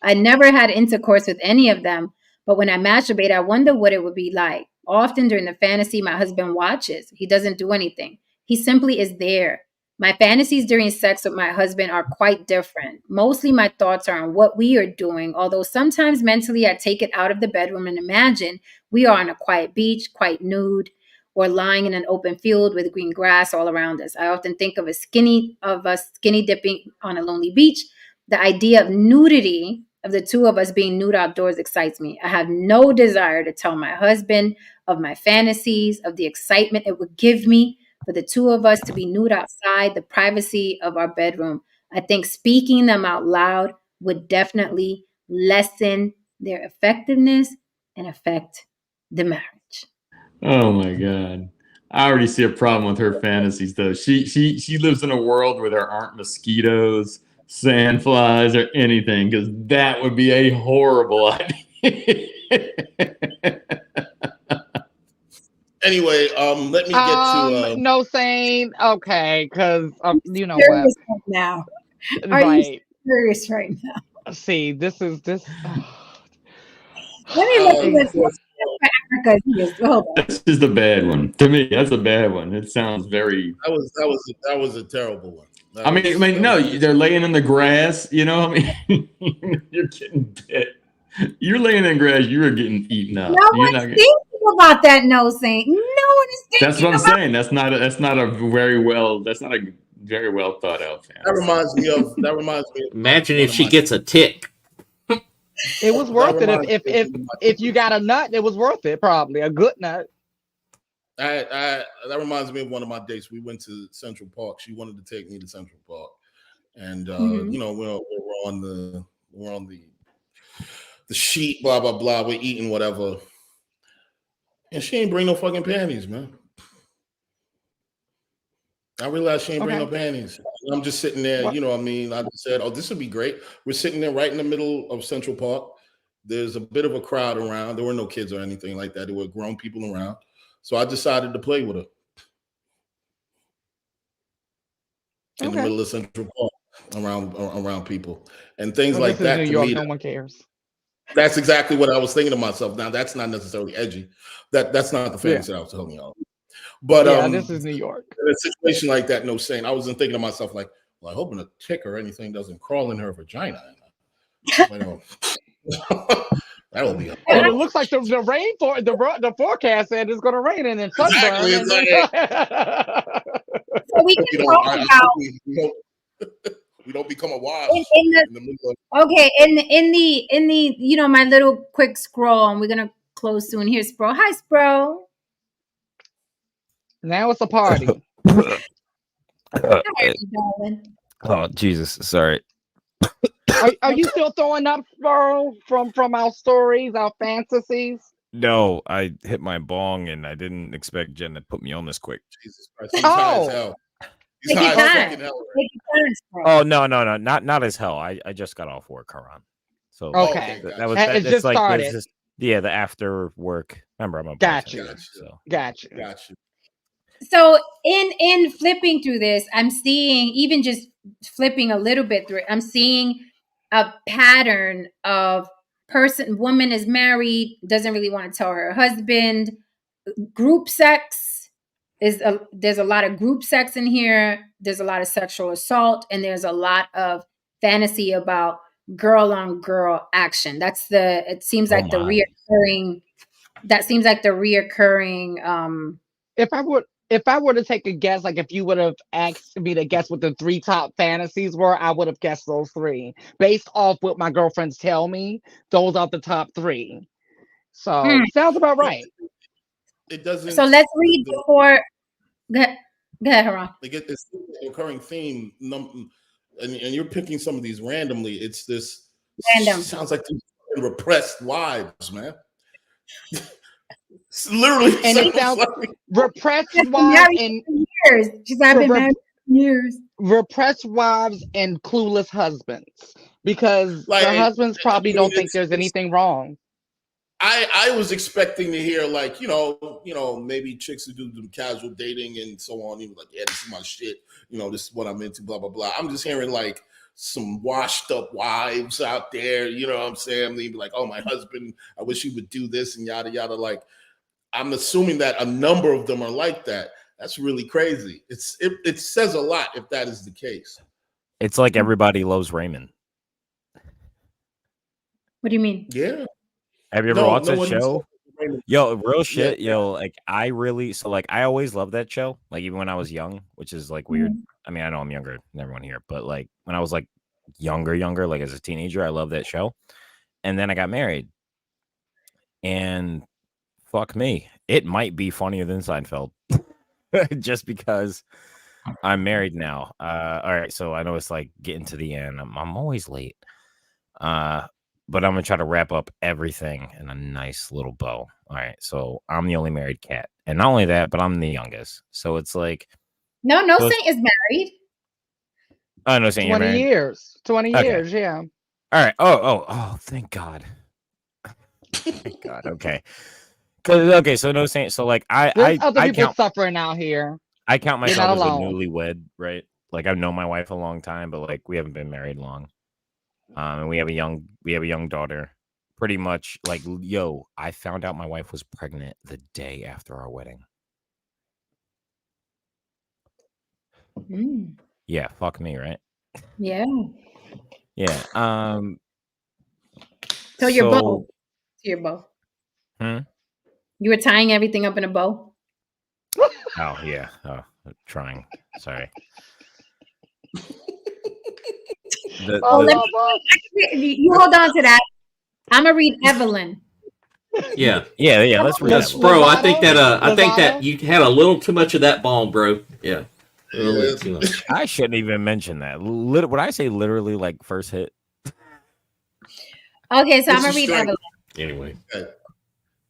I never had intercourse with any of them, but when I masturbate, I wonder what it would be like. Often during the fantasy, my husband watches. He doesn't do anything. He simply is there. My fantasies during sex with my husband are quite different. Mostly my thoughts are on what we are doing, although sometimes mentally I take it out of the bedroom and imagine we are on a quiet beach, quite nude, or lying in an open field with green grass all around us. I often think of us skinny dipping on a lonely beach. The idea of nudity, of the two of us being nude outdoors, excites me. I have no desire to tell my husband of my fantasies, of the excitement it would give me for the two of us to be nude outside the privacy of our bedroom. I think speaking them out loud would definitely lessen their effectiveness and affect the marriage. Oh my God. I already see a problem with her fantasies though. She lives in a world where there aren't mosquitoes, sandflies, or anything, because that would be a horrible idea. Anyway, let me get to no saying okay, because you know what? Serious right now. Are you serious right now? See, this. Let me look at this. This is the bad one. To me, that's a bad one. It sounds very. That was a terrible one. No, they're laying in the grass. You know, I mean, you're getting bit. You're laying in grass. You're getting eaten up. No one's thinking about that. No saying. No one is thinking. That's what I'm saying. That's not a very well thought out fantasy. That reminds me of. Imagine if she gets a tick. It was worth it if you got a nut. It was worth it, probably a good nut. That reminds me of one of my dates. We went to Central Park. She wanted to take me to Central Park, and you know we're on the sheet, blah blah blah. We're eating whatever, and she ain't bring no fucking panties, man. I realized she ain't bring no panties. I'm just sitting there, you know what I mean? I just said, oh, this would be great. We're sitting there right in the middle of Central Park. There's a bit of a crowd around. There were no kids or anything like that. There were grown people around. So I decided to play with her in the middle of Central Park around people. And things like that. New York, no one cares. That's exactly what I was thinking to myself. Now, that's not necessarily edgy. That's not the fantasy I was telling y'all. But this is New York. In a situation like that, no saying. I wasn't thinking to myself like, well, I hope a tick or anything doesn't crawl in her vagina. That will be. And it looks like the rain the forecast said it's going to rain and then sunburn. So we can talk about. We don't become a wild. In the you know, my little quick scroll, and we're gonna close soon. Here's Spro. Hi, Spro. Now it's a party. Oh Jesus! Sorry. Are you still throwing up, Spro, from our stories, our fantasies? No, I hit my bong and I didn't expect Jen to put me on this quick. Jesus Christ! He's high as hell. He's high as hell. Oh no, not as hell. I just got off work, Karan. So it just like started. The after work. Remember, I'm a gotcha. So in flipping through this, I'm seeing, even just flipping a little bit through it, I'm seeing a pattern of woman is married, doesn't really want to tell her husband. Group sex there's a lot of group sex in here. There's a lot of sexual assault, and there's a lot of fantasy about girl on girl action. It seems like the reoccurring. That seems like the reoccurring. if I were to take a guess, like if you would have asked me to guess what the 3 top fantasies were, I would have guessed those 3. Based off what my girlfriends tell me, those are the top 3. So sounds about right. It doesn't. So let's read before. Go ahead, Haran. It's a recurring theme, and you're picking some of these randomly. It's this Random. sounds like these repressed wives, man. Literally, And it sounds like repressed wives and years. She's been married for years. Repressed wives and clueless husbands, because their husbands probably don't think there's anything wrong. I was expecting to hear like, maybe chicks who do casual dating and so on. Even like, yeah, this is my shit. This is what I'm into, blah, blah, blah. I'm just hearing like some washed up wives out there. You know what I'm saying? They'd be like, oh, my husband, I wish he would do this and yada, yada. Like, I'm assuming that a number of them are like that. That's really crazy. It says a lot if that is the case. It's like Everybody Loves Raymond. What do you mean? Yeah. Have you ever watched that show? Yo, real shit. Yeah. Yo, like I always loved that show. Like even when I was young, which is like weird. I mean, I know I'm younger than everyone here, but like when I was like younger, like as a teenager, I loved that show. And then I got married. And fuck me, it might be funnier than Seinfeld. Just because I'm married now. All right, so I know it's like getting to the end. I'm always late. But I'm gonna try to wrap up everything in a nice little bow. All right, so I'm the only married cat, and not only that, but I'm the youngest. So it's like no Saint is married. Oh, no Saint, 20 years. 20 okay. years, yeah. All right. Oh, thank God. Thank God. Okay. So no Saint. So like There's other people count, suffering out here. I count myself as a newlywed, right? Like I've known my wife a long time, but like we haven't been married long. And we have a young daughter. Pretty much like, yo, I found out my wife was pregnant the day after our wedding. Yeah, fuck me, right? Yeah. Yeah. So your bow. To your bow. You were tying everything up in a bow? Oh yeah. Oh, trying. Sorry. You hold on to that. I'm gonna read Evelyn. Yeah. Let's read that, bro. I think that you had a little too much of that bomb, bro. Yeah. Too much. I shouldn't even mention that. Would I say literally like first hit? Okay, so I'm gonna read Evelyn. Anyway,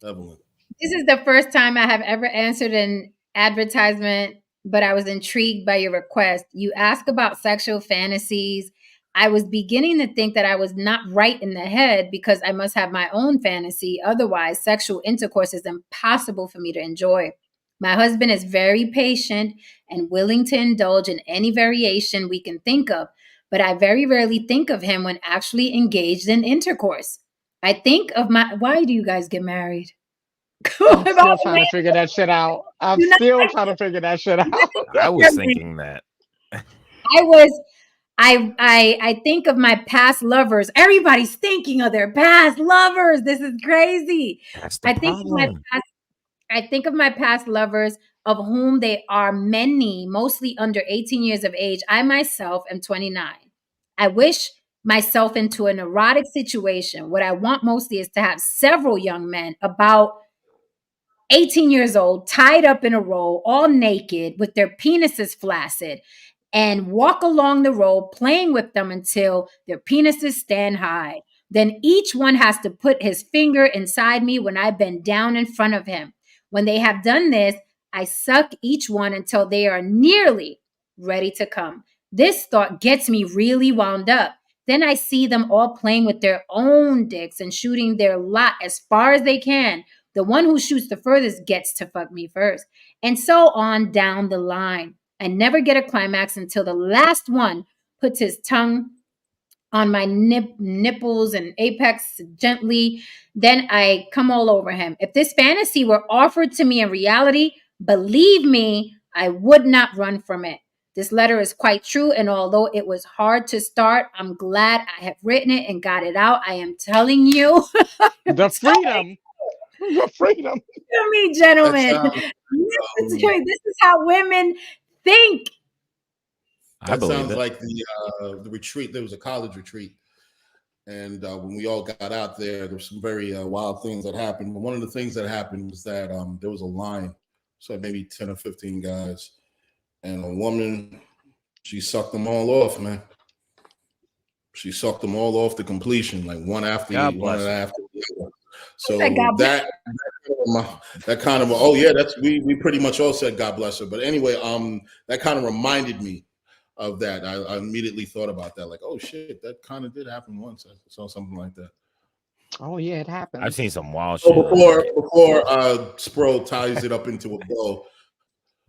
Evelyn. This is the first time I have ever answered an advertisement, but I was intrigued by your request. You ask about sexual fantasies. I was beginning to think that I was not right in the head because I must have my own fantasy. Otherwise, sexual intercourse is impossible for me to enjoy. My husband is very patient and willing to indulge in any variation we can think of, but I very rarely think of him when actually engaged in intercourse. I think of why do you guys get married? I'm still trying to figure that shit out. I was thinking that. I think of my past lovers. Everybody's thinking of their past lovers. This is crazy. That's the problem. I think of my past lovers, of whom they are many, mostly under 18 years of age. I myself am 29. I wish myself into an erotic situation. What I want mostly is to have several young men about 18 years old, tied up in a row, all naked, with their penises flaccid, and walk along the road playing with them until their penises stand high. Then each one has to put his finger inside me when I bend down in front of him. When they have done this, I suck each one until they are nearly ready to come. This thought gets me really wound up. Then I see them all playing with their own dicks and shooting their lot as far as they can. The one who shoots the furthest gets to fuck me first. And so on down the line. I never get a climax until the last one puts his tongue on my nipples and apex gently. Then I come all over him. If this fantasy were offered to me in reality, believe me, I would not run from it. This letter is quite true, and although it was hard to start, I'm glad I have written it and got it out. I am telling you. The freedom. Your freedom. Hear me, gentlemen. Sounds, This is how women think. that sounds like the retreat. There was a college retreat, and when we all got out there were some very wild things that happened. But one of the things that happened was that there was a line, so maybe 10 or 15 guys, and a woman, she sucked them all off, man. She sucked them all off to completion, like one after the other. So that kind of oh yeah, that's we pretty much all said God bless her. But anyway, that kind of reminded me of that. I immediately thought about that, like, oh shit, that kind of did happen once. I saw something like that. Oh yeah, it happened. I've seen some wild so shit. Before Spro ties it up into a bow,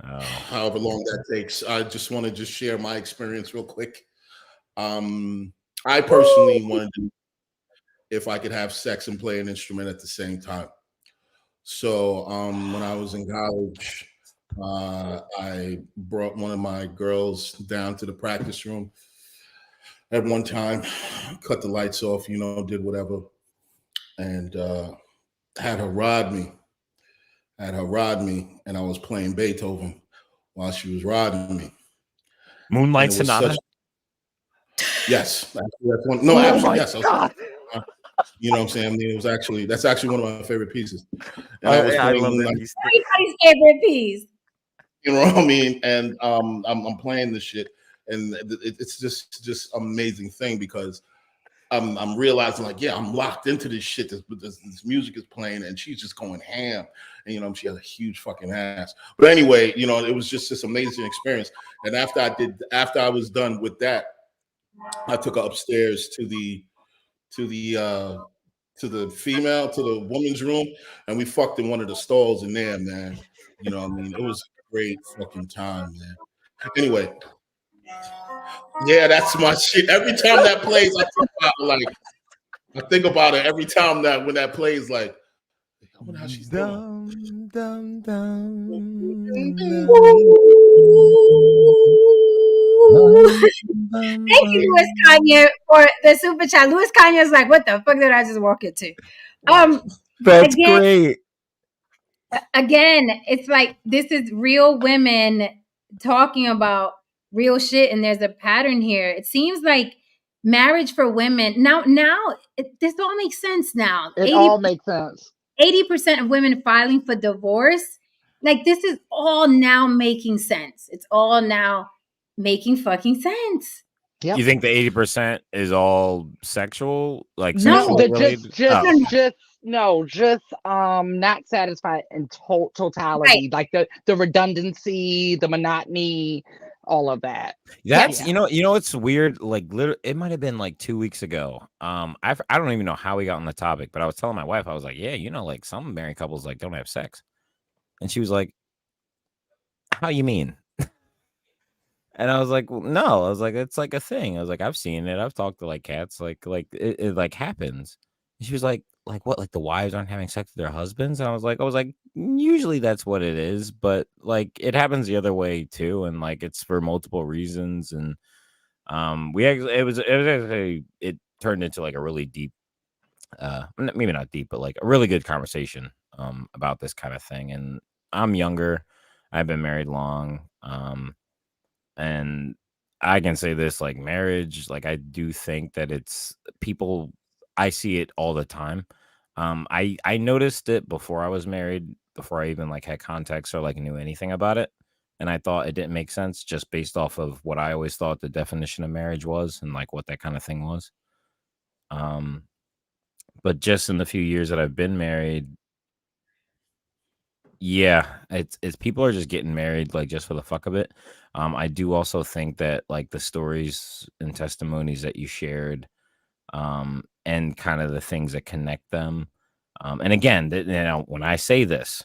however long that takes, I just want to just share my experience real quick. I personally wanted to, if I could have sex and play an instrument at the same time. So when I was in college, I brought one of my girls down to the practice room at one time, cut the lights off, did whatever, and had her rod me. And I was playing Beethoven while she was riding me. Moonlight Sonata? Yes. That's one. No, actually, yes. You know what I'm saying? I mean, that's actually one of my favorite pieces. And I was playing Moonlight. Everybody's favorite piece. You know what I mean? And I'm playing this shit, and it's just amazing thing because I'm realizing, like, yeah, I'm locked into this shit. This music is playing, and she's just going ham. And she has a huge fucking ass. But anyway, it was just this amazing experience. And after I was done with that, I took her upstairs to the woman's room, and we fucked in one of the stalls in there, man. You know what I mean? It was a great fucking time, man. Anyway, yeah, that's my shit. Every time that plays, I think about it every time when that plays, like, I wonder how she's doing. Thank you, Louis Kanye, for the super chat. Louis Kanye is like, what the fuck did I just walk into? That's great. Again, it's like this is real women talking about real shit, and there's a pattern here. It seems like marriage for women now this all makes sense now. It all makes sense. 80% of women filing for divorce, like, this is all now making sense. It's all now making fucking sense. Yep. You think the 80% is all sexual, like no, sexual related? Just not satisfied in totality, right. Like the redundancy, the monotony, all of that. That's you know it's weird. Like, literally, it might have been like 2 weeks ago. I don't even know how we got on the topic, but I was telling my wife, I was like, yeah, like some married couples like don't have sex, and she was like, how you mean? And I was like, well, no. I was like, it's like a thing. I was like, I've seen it. I've talked to like cats. Like it like happens. And she was like what? Like the wives aren't having sex with their husbands? And I was like, usually that's what it is, but like it happens the other way too, and like it's for multiple reasons. And it turned into like a really deep, maybe not deep, but like a really good conversation about this kind of thing. And I'm younger. I've been married long. And I can say this, like marriage, like I do think that it's people, I see it all the time. I noticed it before I was married, before I even like had context or like knew anything about it. And I thought it didn't make sense just based off of what I always thought the definition of marriage was and like what that kind of thing was. But just in the few years that I've been married, yeah, it's people are just getting married like just for the fuck of it. I do also think that like the stories and testimonies that you shared, and kind of the things that connect them. And again, when I say this,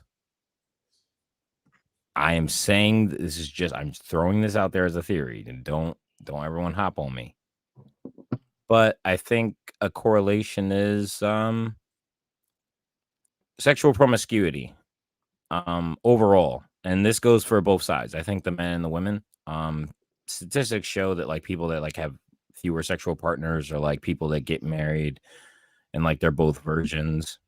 I am saying this is just, I'm throwing this out there as a theory, and don't everyone hop on me. But I think a correlation is sexual promiscuity overall. And this goes for both sides. I think the men and the women. Statistics show that like people that like have fewer sexual partners or like people that get married and like they're both virgins.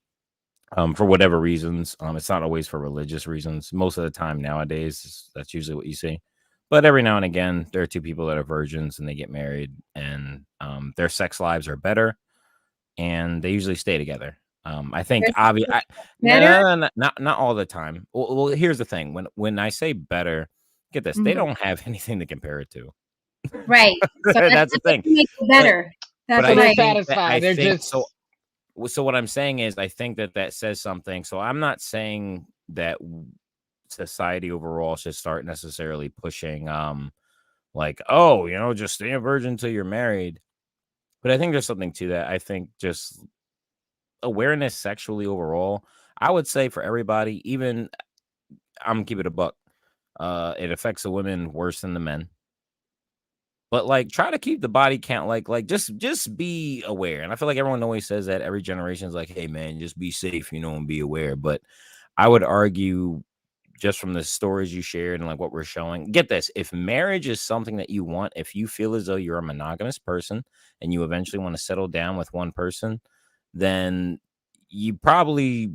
for whatever reasons. It's not always for religious reasons. Most of the time nowadays, that's usually what you see. But every now and again, there are two people that are virgins and they get married, and their sex lives are better, and they usually stay together. I think obviously, no, not all the time. Well, here's the thing: when I say better, get this, they don't have anything to compare it to. Right. So that's the thing. Makes it better. That's right. they're satisfied. They're just so what I'm saying is, I think that says something. So I'm not saying that society overall should start necessarily pushing, like, oh, just stay a virgin until you're married. But I think there's something to that. I think just awareness sexually overall, I would say for everybody, even I'm gonna keep it a buck. It affects the women worse than the men. But like, try to keep the body count, like just be aware. And I feel like everyone always says that. Every generation is like, hey man, just be safe, and be aware. But I would argue, just from the stories you shared and like what we're showing, get this: if marriage is something that you want, if you feel as though you're a monogamous person and you eventually want to settle down with one person, then you probably,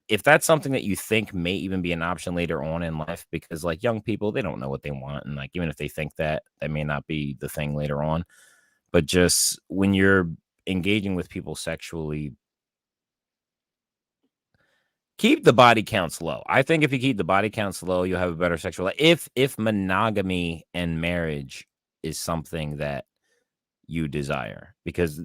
if that's something that you think may even be an option later on in life, because like young people, they don't know what they want. And like, even if they think that may not be the thing later on, but just when you're engaging with people sexually, keep the body counts low. I think if you keep the body counts low, you'll have a better sexual life. If monogamy and marriage is something that you desire, because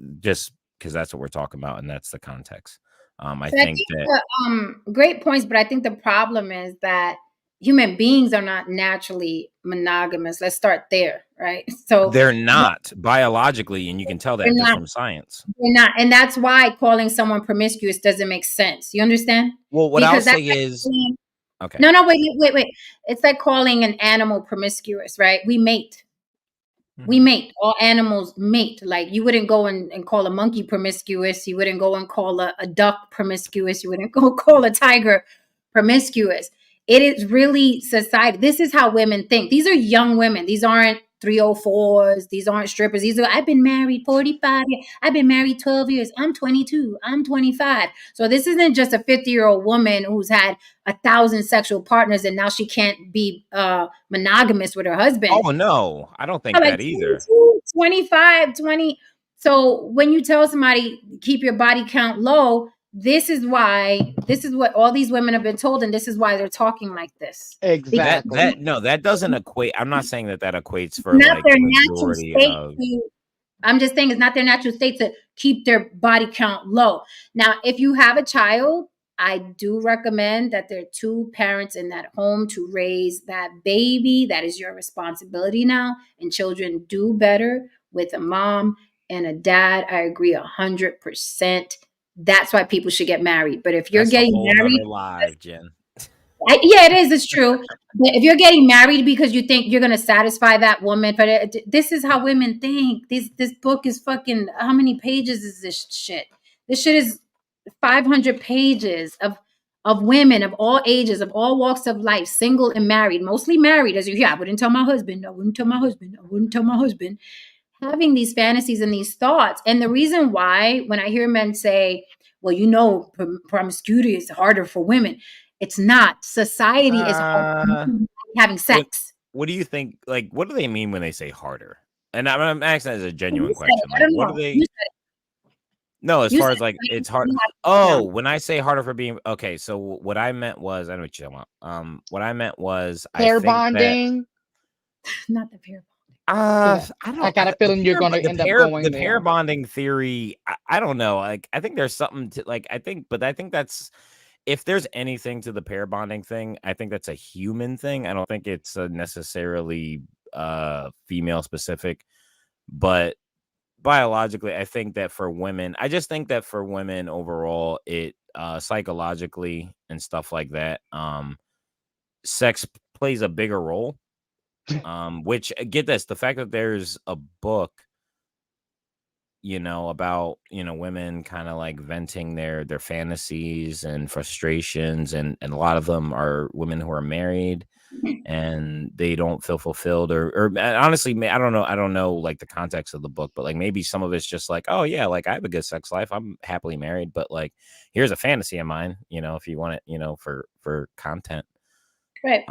that's what we're talking about. And that's the context. I think that great points, but I think the problem is that human beings are not naturally monogamous. Let's start there, right? So they're not biologically, and you can tell that just from science. They're not, and that's why calling someone promiscuous doesn't make sense. You understand? Well, what I'll say is, okay. No, wait. It's like calling an animal promiscuous, right? We mate. We mate. All animals mate. Like, you wouldn't go and call a monkey promiscuous. You wouldn't go and call a duck promiscuous. You wouldn't go call a tiger promiscuous. It is really society. This is how women think. These are young women. These aren't 304s. These aren't strippers. I've been married 45 years. I've been married 12 years. I'm 22. I'm 25. So this isn't just a 50-year-old woman who's had 1,000 sexual partners and now she can't be monogamous with her husband. Oh, no. I don't think that either. 25, 20. So when you tell somebody, keep your body count low, this is what all these women have been told, and this is why they're talking like this. Exactly. That doesn't equate. I'm not saying that equates for not like their the natural state. I'm just saying it's not their natural state to keep their body count low. Now, if you have a child, I do recommend that there are two parents in that home to raise that baby. That is your responsibility now, and children do better with a mom and a dad. I agree 100%. That's why people should get married. But if you're getting married live, Jen. Yeah, it is. It's true. But if you're getting married because you think you're going to satisfy that woman, but this is how women think. This book is fucking, how many pages is this shit? This shit is 500 pages of women of all ages, of all walks of life, single and married, mostly married, as you hear. I wouldn't tell my husband. I wouldn't tell my husband. I wouldn't tell my husband. Having these fantasies and these thoughts. And the reason why, when I hear men say, well, promiscuity is harder for women. It's not. Society is having sex. What do you think? Like, what do they mean when they say harder? And I'm asking as a genuine question. Like, what do they? No, as far as like it's hard. Oh, when I say harder for being okay, so what I meant was, I know what you're talking about. What I meant was pair bonding. Not the pair bonding. I got a feeling you're going to end up going the pair bonding theory. I don't know. Like, I think there's something to like. I think that's, if there's anything to the pair bonding thing, I think that's a human thing. I don't think it's necessarily female specific, but biologically, I think that for women, overall, it psychologically and stuff like that, sex plays a bigger role. Which, get this, the fact that there's a book about women kind of like venting their fantasies and frustrations, and a lot of them are women who are married and they don't feel fulfilled, or honestly, I don't know like the context of the book, but like maybe some of it's just like, oh yeah, like I have a good sex life, I'm happily married, but like here's a fantasy of mine, if you want it, for content. Right.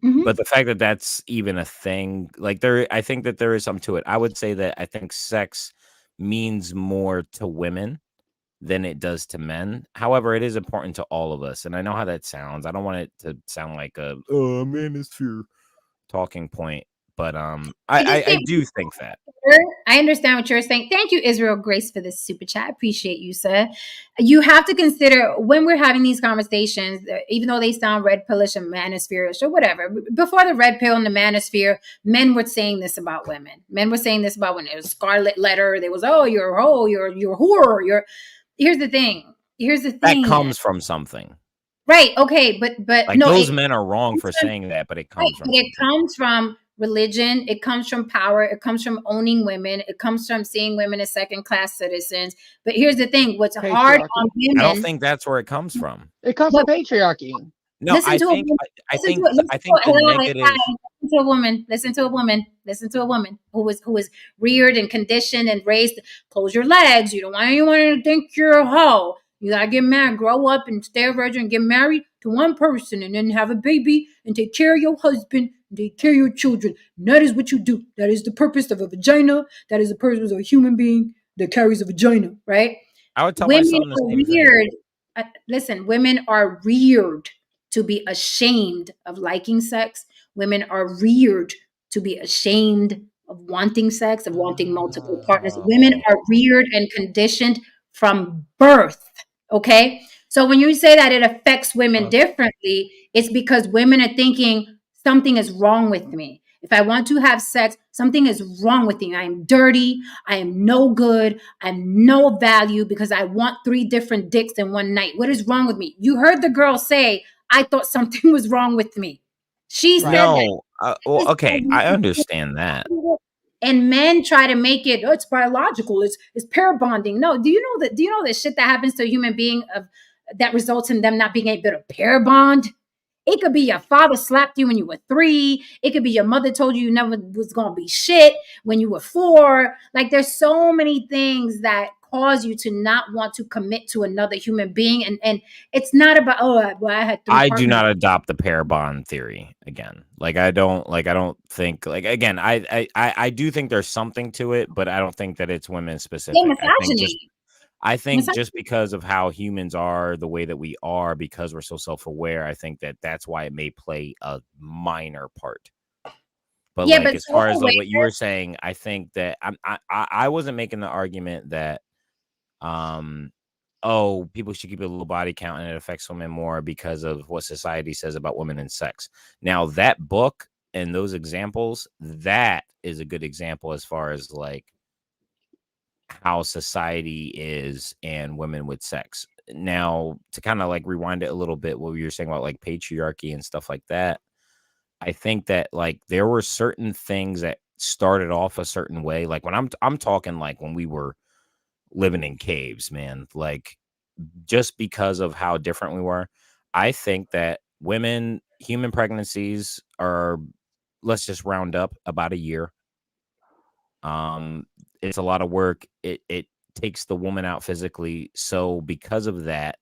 But the fact that that's even a thing, like I think that there is something to it. I would say that I think sex means more to women than it does to men. However, it is important to all of us. And I know how that sounds. I don't want it to sound like a manosphere talking point, but I do think that. I understand what you're saying. Thank you, Israel Grace, for this super chat. Appreciate you, sir. You have to consider when we're having these conversations, even though they sound red pillish and manosphere-ish or whatever. Before the red pill and the manosphere, men were saying this about women. Men were saying this about when it was Scarlet Letter. There was, you're a hoe, you're a whore. Here's the thing. That comes from something. Right. Okay. But like no, those men are wrong for saying that, but it comes from. It comes from religion. It comes from power. It comes from owning women. It comes from seeing women as second-class citizens. But here's the thing: what's hard on women? I don't think that's where it comes from. It comes from patriarchy. No, I think the negative. Listen to a woman who was reared and conditioned and raised. Close your legs. You don't want anyone to think you're a hoe. You gotta get married, grow up, and stay a virgin, and get married to one person, and then have a baby, and take care of your husband, and take care of your children. And that is what you do. That is the purpose of a vagina. That is the purpose of a human being that carries a vagina, right? I would tell my son the same thing. Listen, women are reared to be ashamed of liking sex. Women are reared to be ashamed of wanting sex, of wanting multiple partners. Women are reared and conditioned from birth. Okay. So when you say that it affects women differently, it's because women are thinking something is wrong with me. If I want to have sex, something is wrong with me. I am dirty. I am no good. I'm no value because I want 3 different dicks in one night. What is wrong with me? You heard the girl say, I thought something was wrong with me. She said well, okay, I understand that. And men try to make it, it's biological, it's pair bonding. No, do you know the shit that happens to a human being that results in them not being able to pair bond? It could be your father slapped you when you were 3. It could be your mother told you never was going to be shit when you were 4. Like there's so many things that cause you to not want to commit to another human being. And it's not about, I had 3 I do not adopt the pair bond theory again. I don't think again, I do think there's something to it, but I don't think that it's women specific. I think just because of how humans are the way that we are, because we're so self-aware, I think that that's why it may play a minor part. But as far as what you were saying, I think that I wasn't making the argument that people should keep a little body count and it affects women more because of what society says about women and sex. Now that book and those examples, that is a good example as far as how society is and women with sex. Now, to kind of rewind it a little bit, what you were saying about patriarchy and stuff like that, I think that there were certain things that started off a certain way. When I'm talking when we were living in caves, man, just because of how different we were, I think that human pregnancies are, let's just round up, about a year. It's a lot of work. It takes the woman out physically. So because of that,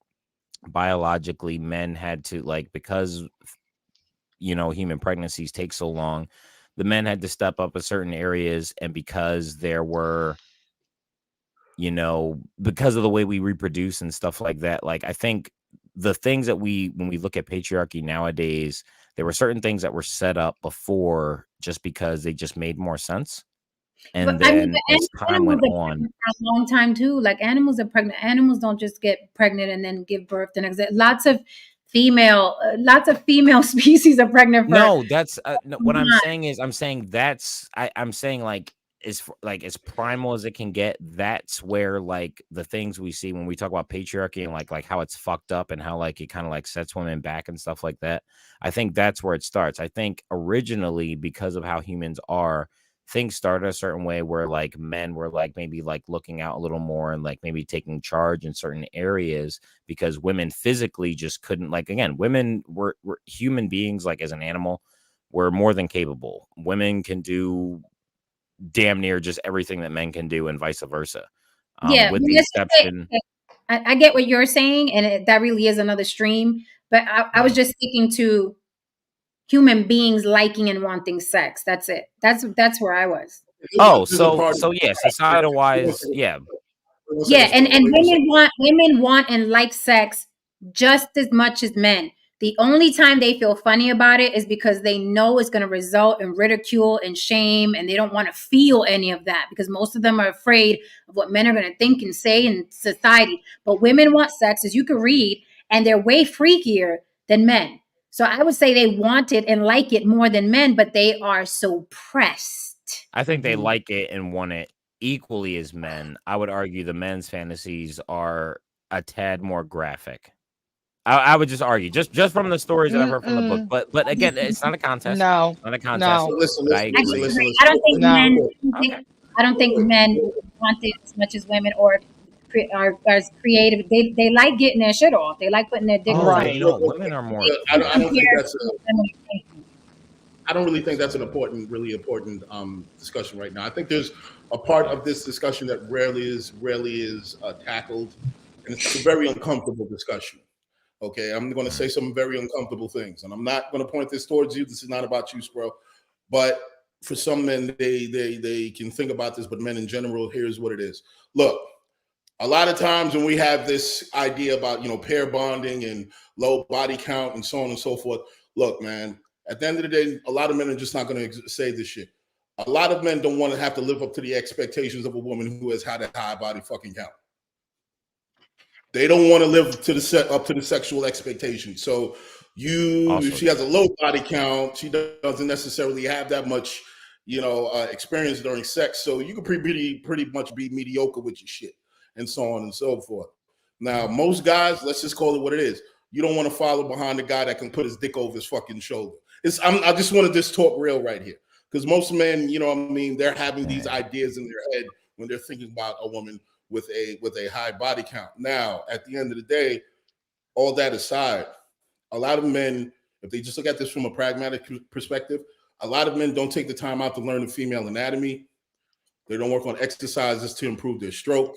biologically, men had to because human pregnancies take so long, the men had to step up in certain areas. And because there were, because of the way we reproduce and stuff like that, I think the things that when we look at patriarchy nowadays, there were certain things that were set up before just because they just made more sense. And then as time went on, for a long time too. Animals are pregnant. Animals don't just get pregnant and then give birth the next day. Lots of female species are pregnant. No, that's what I'm saying is I'm saying as primal as it can get. That's where the things we see when we talk about patriarchy and like how it's fucked up and how it kind of sets women back and stuff like that. I think that's where it starts. I think originally, because of how humans are, things started a certain way where like men were like maybe like looking out a little more and like maybe taking charge in certain areas because women physically just couldn't, like, again, women were human beings, like as an animal, were more than capable. Women can do damn near just everything that men can do and vice versa. Yeah, With the exception. I get what you're saying, and that really is another stream. But I was just sticking to human beings liking and wanting sex. That's it. That's where I was. Oh, so yeah, societal wise, yeah. Yeah, and women want and like sex just as much as men. The only time they feel funny about it is because they know it's going to result in ridicule and shame, and they don't want to feel any of that because most of them are afraid of what men are going to think and say in society. But women want sex, as you can read, and they're way freakier than men. So I would say they want it and like it more than men, but they are suppressed. I think they like it and want it equally as men. I would argue the men's fantasies are a tad more graphic. I would just argue just from the stories that I've heard from the book, but again, it's not a contest. No, not a contest. no. Listen. I don't think men. I don't think men want it as much as women or are as creative. They like getting their shit off. They like putting their dick. Right. No, women are more. I don't think that's. I don't really think that's an really important discussion right now. I think there's a part of this discussion that rarely is tackled, and it's a very uncomfortable discussion. Okay, I'm going to say some very uncomfortable things, and I'm not going to point this towards you. This is not about you, Spro. But for some men, they can think about this, but men in general, here's what it is. Look, a lot of times when we have this idea about pair bonding and low body count and so on and so forth, look, man. At the end of the day, a lot of men are just not going to say this shit. A lot of men don't want to have to live up to the expectations of a woman who has had a high body fucking count. They don't want to live up to the sexual expectations. So if she has a low body count, she doesn't necessarily have that much, experience during sex. So you can pretty much be mediocre with your shit and so on and so forth. Now, most guys, let's just call it what it is. You don't want to follow behind the guy that can put his dick over his fucking shoulder. I just want to just talk real right here. Because most men, they're having these ideas in their head when they're thinking about a woman with a high body count. Now, at the end of the day, all that aside, a lot of men, if they just look at this from a pragmatic perspective, a lot of men don't take the time out to learn the female anatomy. They don't work on exercises to improve their stroke.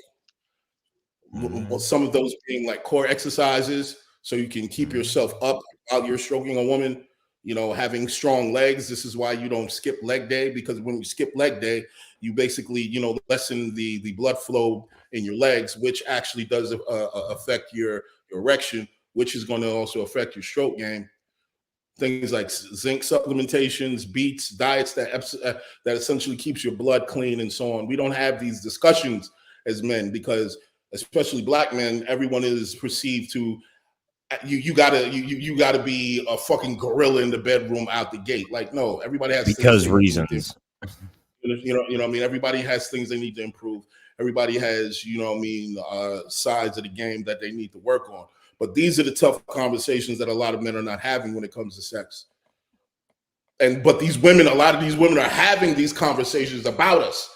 Some of those being like core exercises, so you can keep yourself up while you're stroking a woman. Having strong legs. This is why you don't skip leg day, because when you skip leg day, you basically, lessen the blood flow in your legs, which actually does affect your erection, which is going to also affect your stroke game. Things like zinc supplementations, beets, diets that essentially keeps your blood clean and so on. We don't have these discussions as men because, especially black men, everyone is perceived to you gotta be a fucking gorilla in the bedroom out the gate. Like, no, everybody has because reasons. Everybody has things they need to improve. Everybody has, sides of the game that they need to work on. But these are the tough conversations that a lot of men are not having when it comes to sex. But a lot of these women are having these conversations about us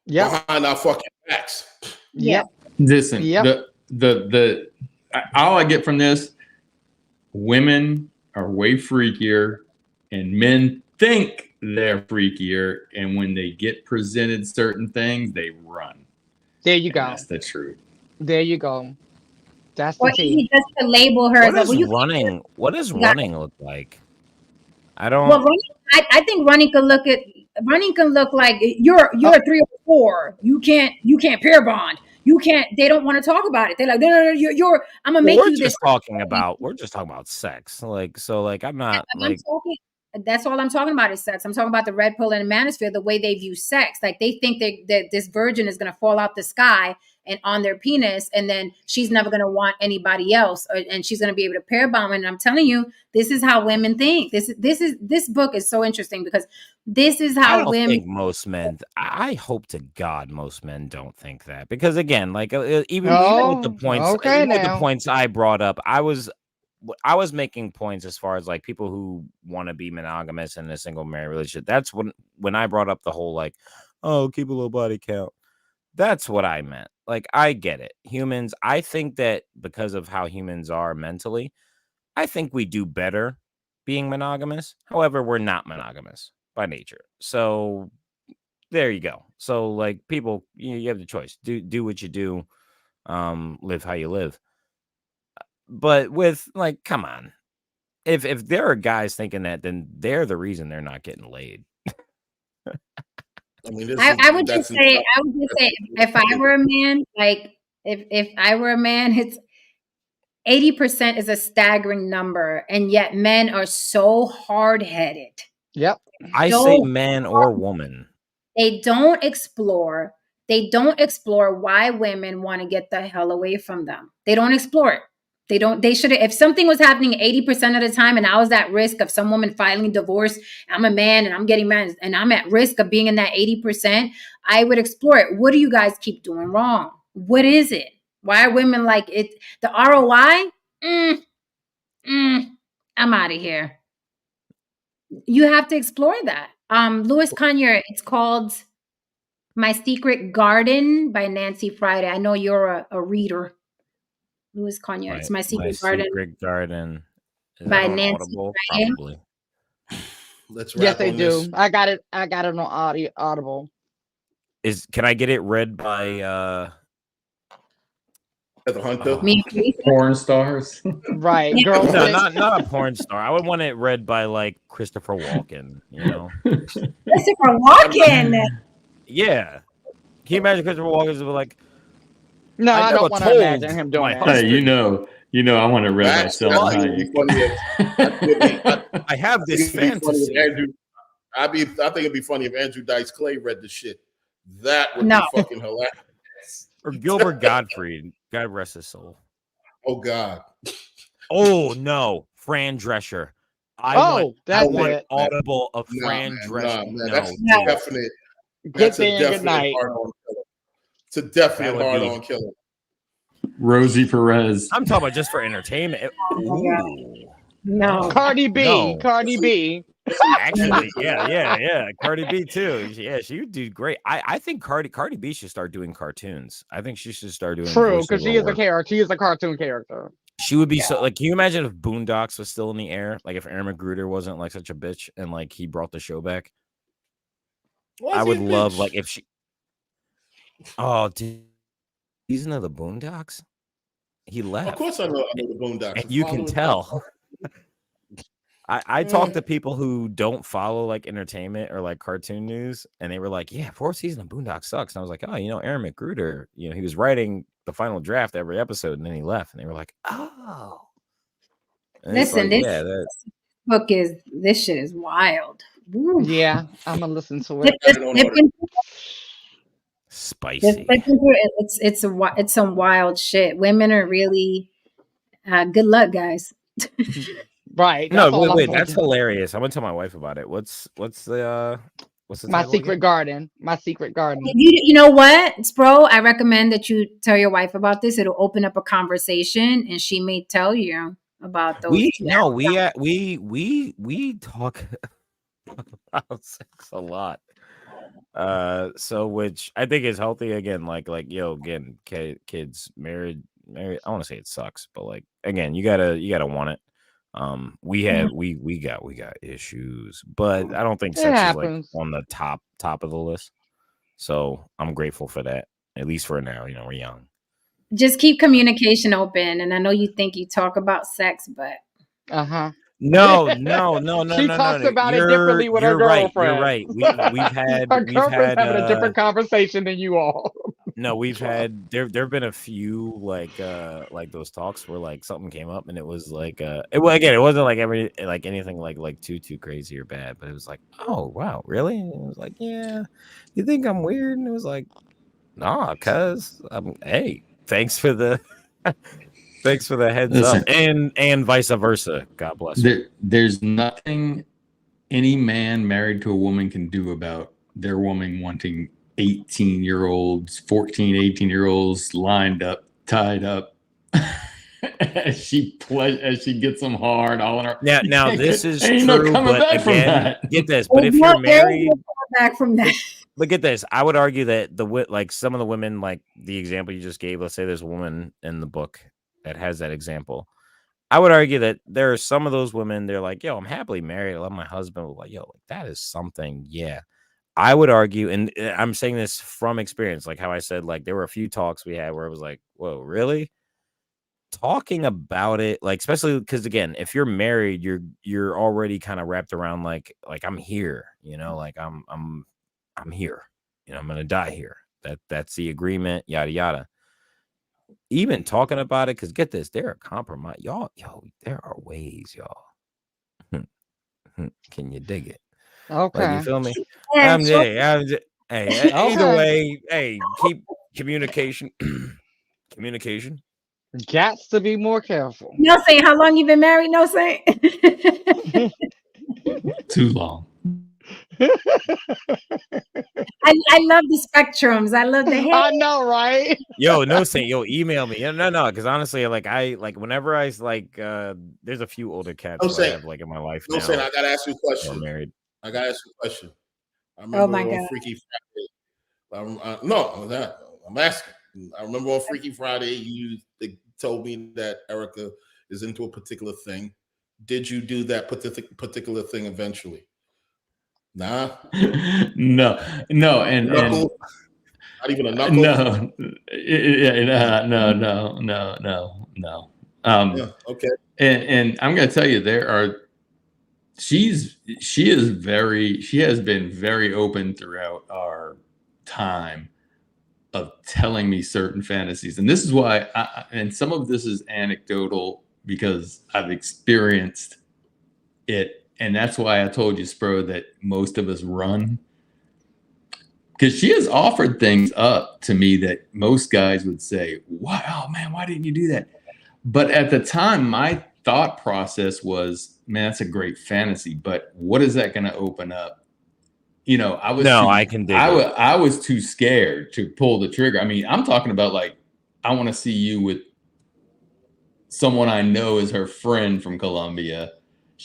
behind our fucking backs. Yep. Listen, yep. All I get from this, women are way freakier and men think they're freakier. And when they get presented certain things, they run. There you go. That's the truth. There you go. That's the tea. Just to label her. What does running look like? I don't. Well, I think running can look like you're a 3 or 4. You can't pair bond. You can't. They don't want to talk about it. They're like, no. You're. I'm gonna make you this. We're just talking about sex. I'm not. That's all I'm talking about is sex. I'm talking about the red pill and the manosphere, the way they view sex. Like they think that this virgin is going to fall out the sky and on their penis, and then she's never going to want anybody else, and she's going to be able to pair bond. And I'm telling you, this is how women think. This book is so interesting because this is how women think. Most men, I hope to God, most men don't think that, because again, even with the points, the points I brought up, I was I was making points as far as like people who want to be monogamous in a single married relationship. That's when I brought up the whole like, oh, keep a low body count. That's what I meant. Like, I get it. Humans, I think that because of how humans are mentally, I think we do better being monogamous. However, we're not monogamous by nature. So there you go. So like people, you have the choice. Do what you do, live how you live. But with like, come on. If there are guys thinking that, then they're the reason they're not getting laid. I mean, I would just say, if I were a man, like if I were a man, it's 80% is a staggering number, and yet men are so hard-headed. Yep. I say man or woman. They don't explore. They don't explore why women want to get the hell away from them. They don't explore it. They should have, if something was happening 80% of the time and I was at risk of some woman filing divorce, I'm a man and I'm getting married and I'm at risk of being in that 80%, I would explore it. What do you guys keep doing wrong? What is it? Why are women like it? The ROI? I'm out of here. You have to explore that. Louis Conyer, it's called My Secret Garden by Nancy Friday. I know you're a reader. Louis Conyer. It's My Secret Garden. Secret Garden. Is by that on Nancy Audible? Friday? Probably. Let's wrap Yes, they on do. this. I got it on Audible. Can I get it read by The Hunter. Me, Porn stars. Right, Yeah. girl. no, not a porn star. I would want it read by like Christopher Walken, you know? Christopher Walken. Yeah. Can you imagine Christopher Walken like, No, I never don't want to told imagine him doing my that. Hey, you know, I want to read by That's Selma gonna be Hayek. funny. I have this fantasy. I think it'd be funny if Andrew Dice Clay read the shit. That would No. be fucking hilarious. Or Gilbert Gottfried. God rest his soul. Oh God. Oh no, Fran Drescher. I want it. Audible of Fran Drescher. Man, No, that's No. definite. Get That's a there and good definite night. hard-on killer. It's a definite That would be- hard-on killer. Rosie Perez. I'm talking about just for entertainment. Ooh. No. Cardi B. No. Cardi B. Actually, yeah. Cardi B too. Yeah, she would do great. I think Cardi B should start doing cartoons. I think she should start doing True, because she voiceover is a work. character. She is a cartoon character. She would be so like. Can you imagine if Boondocks was still in the air? Like if Aaron McGruder wasn't like such a bitch and like he brought the show back. I would love like if she. Oh, dude, season of the Boondocks. He left. Of course, I know the Boondocks. And you can tell. I talk to people who don't follow like entertainment or like cartoon news, and they were like, "Yeah, fourth season of Boondocks sucks." And I was like, "Oh, Aaron McGruder, he was writing the final draft every episode, and then he left." And they were like, "Oh." And Listen, like, this book this shit is wild. Woo. Yeah, I'm gonna listen to it. Spicy. It's some wild shit. Women are really good luck, guys. Right. No, wait, that's hilarious. I'm gonna tell my wife about it. What's the My Secret Garden. My Secret Garden. You know what, bro? I recommend that you tell your wife about this. It'll open up a conversation, and she may tell you about those. We talk about sex a lot. So which I think is healthy. Again, like again, kids married. I want to say it sucks, but like again, you gotta want it. We got issues, but I don't think sex is like on the top of the list. So I'm grateful for that, at least for now. We're young. Just keep communication open, and I know you think you talk about sex, but No. She talks about it differently with her girlfriend. You're right. We've had her girlfriend's having a different conversation than you all. No, we've had there've been a few like those talks where like something came up and it was like it wasn't like anything like too crazy or bad, but it was like, oh wow, really? And it was like, yeah, you think I'm weird? And it was like, nah, cuz hey, thanks for the heads up, and vice versa. God bless. There's nothing any man married to a woman can do about their woman wanting 18-year-olds, 14, 18-year-olds lined up, tied up. as she gets them hard all in her. Now this is ain't true, no coming but back from again, that. get this. But if you're married, back from that. But get this, I would argue that like some of the women, like the example you just gave, let's say there's a woman in the book that has that example. I would argue that there are some of those women, they're like, yo, I'm happily married. I love my husband. Like, yo, that is something. Yeah. I would argue, and I'm saying this from experience, like how I said, like there were a few talks we had where it was like, whoa, really? Talking about it, like especially because again, if you're married, you're already kind of wrapped around like I'm here, like I'm here, I'm gonna die here. That's the agreement, yada yada. Even talking about it, because get this, there are compromise, y'all. There are ways, y'all. Can you dig it? Okay. Like, you feel me? Yeah, Hey, either way, hey, keep communication. Communication. Got to be more careful. No saying how long you been married? No saying. Too long. I love the spectrums. I love the. I know, right? Yo, no saying. Yo, email me. No. Because honestly, like whenever I there's a few older cats I have like in my life now. Saying I gotta ask you a question. Married. I gotta ask you a question. I remember on God. Freaky Friday. I'm asking. I remember on Freaky Friday you told me that Erica is into a particular thing. Did you do that particular thing eventually? Nah. No, and not even a knuckle. No, no. Yeah, okay. And I'm gonna tell you, she has been very open throughout our time of telling me certain fantasies, and this is why and some of this is anecdotal because I've experienced it, and that's why I told you, Spro, that most of us run, because she has offered things up to me that most guys would say, wow, man, why didn't you do that? But at the time, my thought process was, man, that's a great fantasy, but what is that going to open up? I was too scared to pull the trigger. I mean, I'm talking about like, I want to see you with someone I know is her friend from Colombia.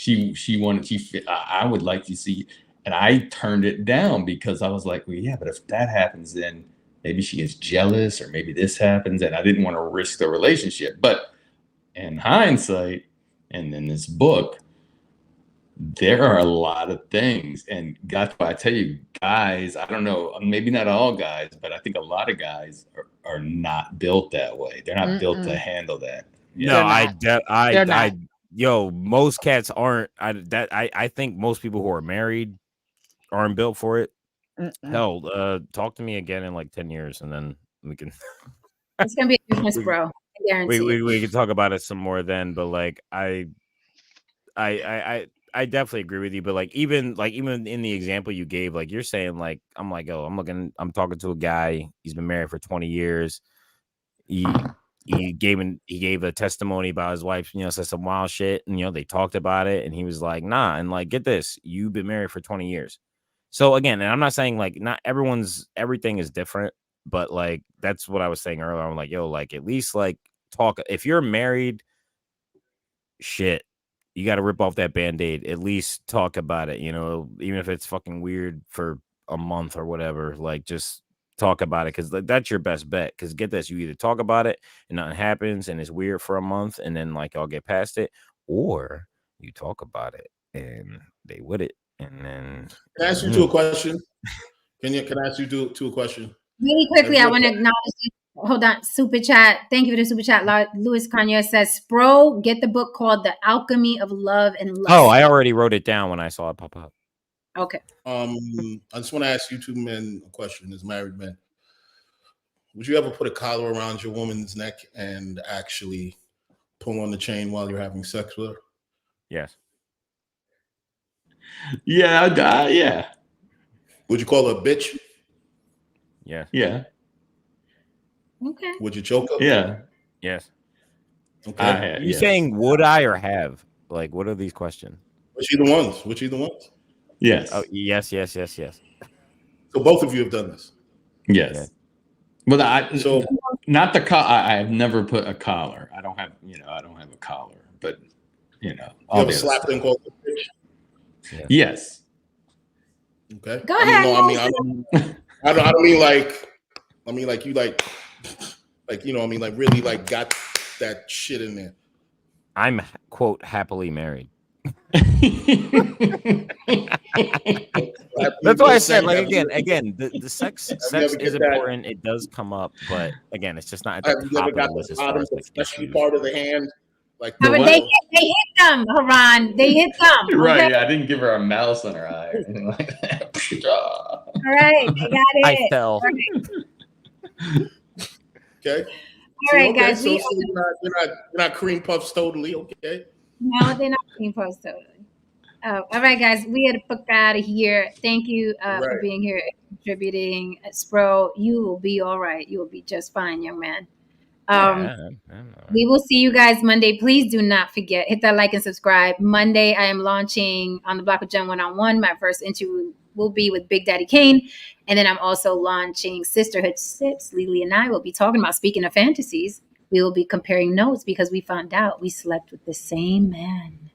I would like to see, and I turned it down because I was like, well, yeah, but if that happens, then maybe she is jealous or maybe this happens, and I didn't want to risk the relationship. But in hindsight, and in this book, there are a lot of things, and that's why I tell you, guys, I don't know, maybe not all guys, but I think a lot of guys are not built that way. They're not built to handle that. No, most cats aren't. I think most people who are married aren't built for it. Hell, talk to me again in like 10 years, and then we can. It's gonna be a difference, bro. I guarantee. We can talk about it some more then, but like I definitely agree with you, but like even in the example you gave, like you're saying, like I'm like, oh, I'm talking to a guy. He's been married for 20 years. He gave a testimony about his wife, said some wild shit, and they talked about it, and he was like, nah, and like, get this, you've been married for 20 years. So again, and I'm not saying like not everything is different, but like that's what I was saying earlier. I'm like, yo, like at least like talk. If you're married, shit, you got to rip off that Band-Aid. At least talk about it, even if it's fucking weird for a month or whatever. Like, just talk about it, because that's your best bet. Because get this, you either talk about it and nothing happens and it's weird for a month and then like y'all get past it, or you talk about it and they with it. And then can I ask you a question? Can I ask you a question? Really quickly, I want to acknowledge. Hold on, super chat. Thank you for the super chat. Louis Kanye says, "Spro, get the book called The Alchemy of Love and Lust." Oh, I already wrote it down when I saw it pop up. Okay. I just want to ask you two men a question, as married men. Would you ever put a collar around your woman's neck and actually pull on the chain while you're having sex with her? Yes. Yeah, yeah. Would you call her a bitch? Yeah. Yeah. Okay. Would you choke her? Yeah. Yes. Okay. You saying would I or have? Like, what are these questions? Which either ones? Yes. Oh, yes. So both of you have done this. Yes. Yeah. Well, Not the collar. I have never put a collar. I don't have a collar, but all the slap thing called the pitch. Yeah. Yes. Okay. Go ahead. I don't mean like. I mean like you like like really like got that shit in there. I'm quote happily married. That's why I said, like, again, the sex is important. It does come up, but again, it's just not at the top of the list as far as like issues. Part of the hand, like but they hit them, Haran. They hit them. Okay? Right? Yeah, I didn't give her a mouse on her eye or anything like that. All right, they got it. I fell. Okay. All right, guys. So you're not cream puffs totally, okay? No, they're not cream puffs totally. All right, guys. We had to fuck out of here. Thank you for being here and contributing. Spro, you will be all right. You will be just fine, young man. We will see you guys Monday. Please do not forget, hit that like and subscribe. Monday, I am launching On the Block with Jen 1-on-1. My first interview will be with Big Daddy Kane. And then I'm also launching Sisterhood Sips. Lily and I will be talking about, speaking of fantasies, we will be comparing notes because we found out we slept with the same man.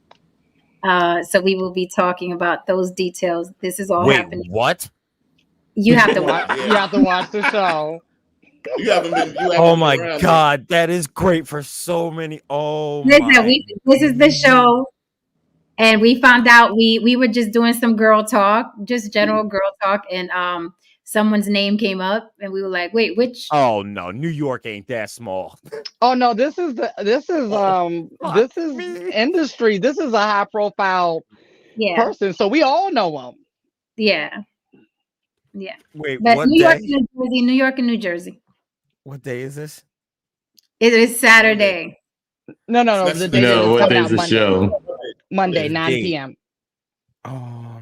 So we will be talking about those details. This is all happening. What? You have to watch. You have to watch the show. Oh my God, that is great for so many. This is the show, and we found out we were just doing some girl talk, just general girl talk, and someone's name came up, and we were like, "Wait, which?" Oh no, New York ain't that small. Oh no, this is industry. This is a high profile person, so we all know him. Yeah. Wait, but what New day? York, New York, and New Jersey. What day is this? It is Saturday. No. The day what day is the show? Monday, 9 p.m. Oh,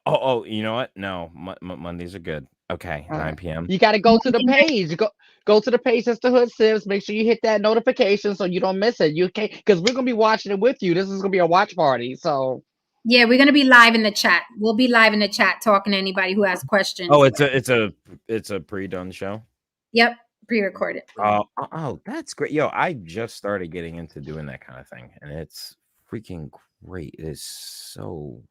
Oh, you know what? No, Mondays are good. Okay, 9 p.m. You got to go to the page. Go to the page, Sisterhood Sips. Make sure you hit that notification so you don't miss it. You okay? Because we're gonna be watching it with you. This is gonna be a watch party. So yeah, we're gonna be live in the chat. We'll be live in the chat talking to anybody who has questions. Oh, it's a pre-done show. Yep, pre-recorded. Oh, that's great. Yo, I just started getting into doing that kind of thing, and it's freaking great. It is so.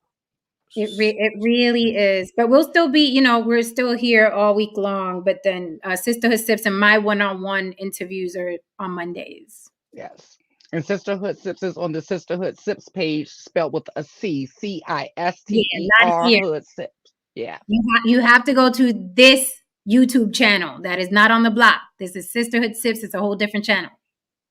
It really is. But we'll still be, we're still here all week long. But then Sisterhood Sips and my one-on-one interviews are on Mondays. Yes. And Sisterhood Sips is on the Sisterhood Sips page, spelled with a C, C-I-S-T-E-R, Hood Sips. Yeah. You have to go to this YouTube channel that is not on the block. This is Sisterhood Sips. It's a whole different channel.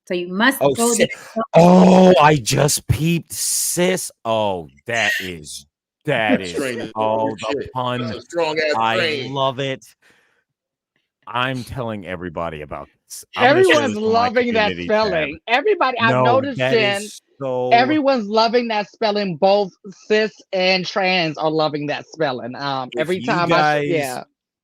So you must go there. Oh, I just peeped, sis. Oh, that is the pun. I love it. I'm telling everybody about this. Everyone's loving that spelling. Everybody, I've noticed, Jen, everyone's loving that spelling. Both cis and trans are loving that spelling. Every time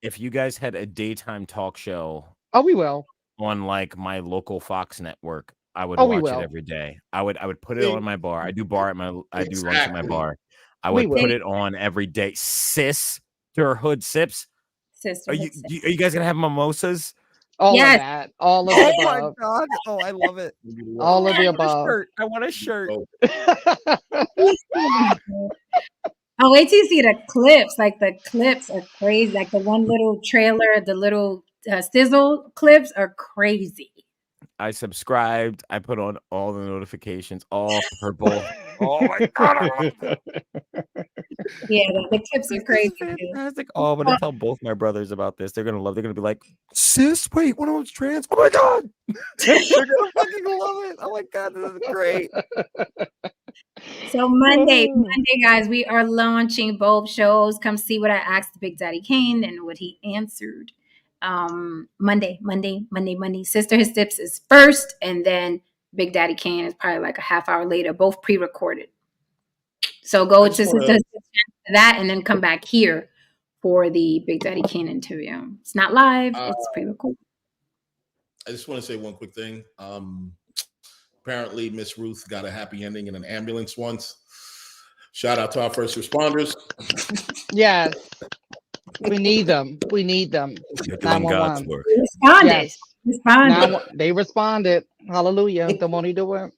if you guys had a daytime talk show, we will on like my local Fox network, I would watch it every day. I would put it on my bar. I do lunch at my bar. I would put it on every day. Sisterhood Sips. Are you guys gonna have mimosas? All of that. All of the above. Oh my God. Oh, I love it. All of the above. I want a shirt. Oh, wait till you see the clips. Like the clips are crazy. Like the one little trailer, the little sizzle clips are crazy. I subscribed. I put on all the notifications, all purple. Oh my God. I love it. Yeah, the clips are crazy. Fantastic. Oh, I'm gonna tell both my brothers about this. They're gonna be like, sis, wait, one of them's trans. Oh my God. They're gonna fucking love it. Oh my God, this is great. So Monday, guys, we are launching both shows. Come see what I asked Big Daddy Kane and what he answered. Monday. Sisterhood Sips is first, and then Big Daddy Kane is probably like a half hour later, both pre-recorded. So go to Sisterhood Sips for that, and then come back here for the Big Daddy Kane interview. It's not live; it's pre-recorded. I just want to say one quick thing. Apparently, Miss Ruth got a happy ending in an ambulance once. Shout out to our first responders. Yes. We need them. You're doing God's work. Responded. Responded. Now they responded. Hallelujah. The money do it.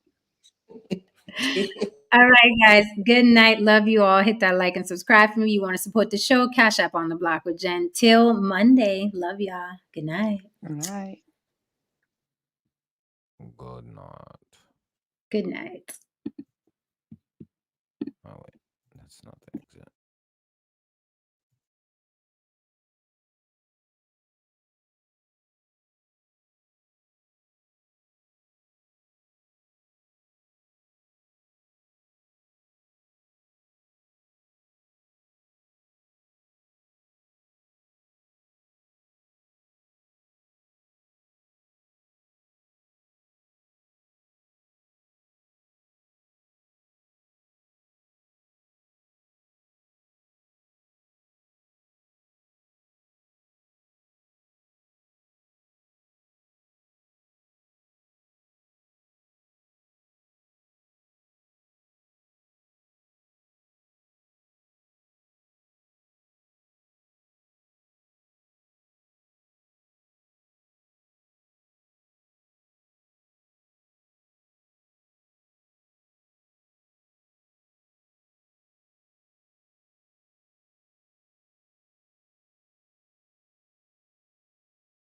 All right, guys. Good night. Love you all. Hit that like and subscribe for me. You want to support the show? Cash App on the block with Jen. Till Monday. Love y'all. Good night. All right. Good night. Good night.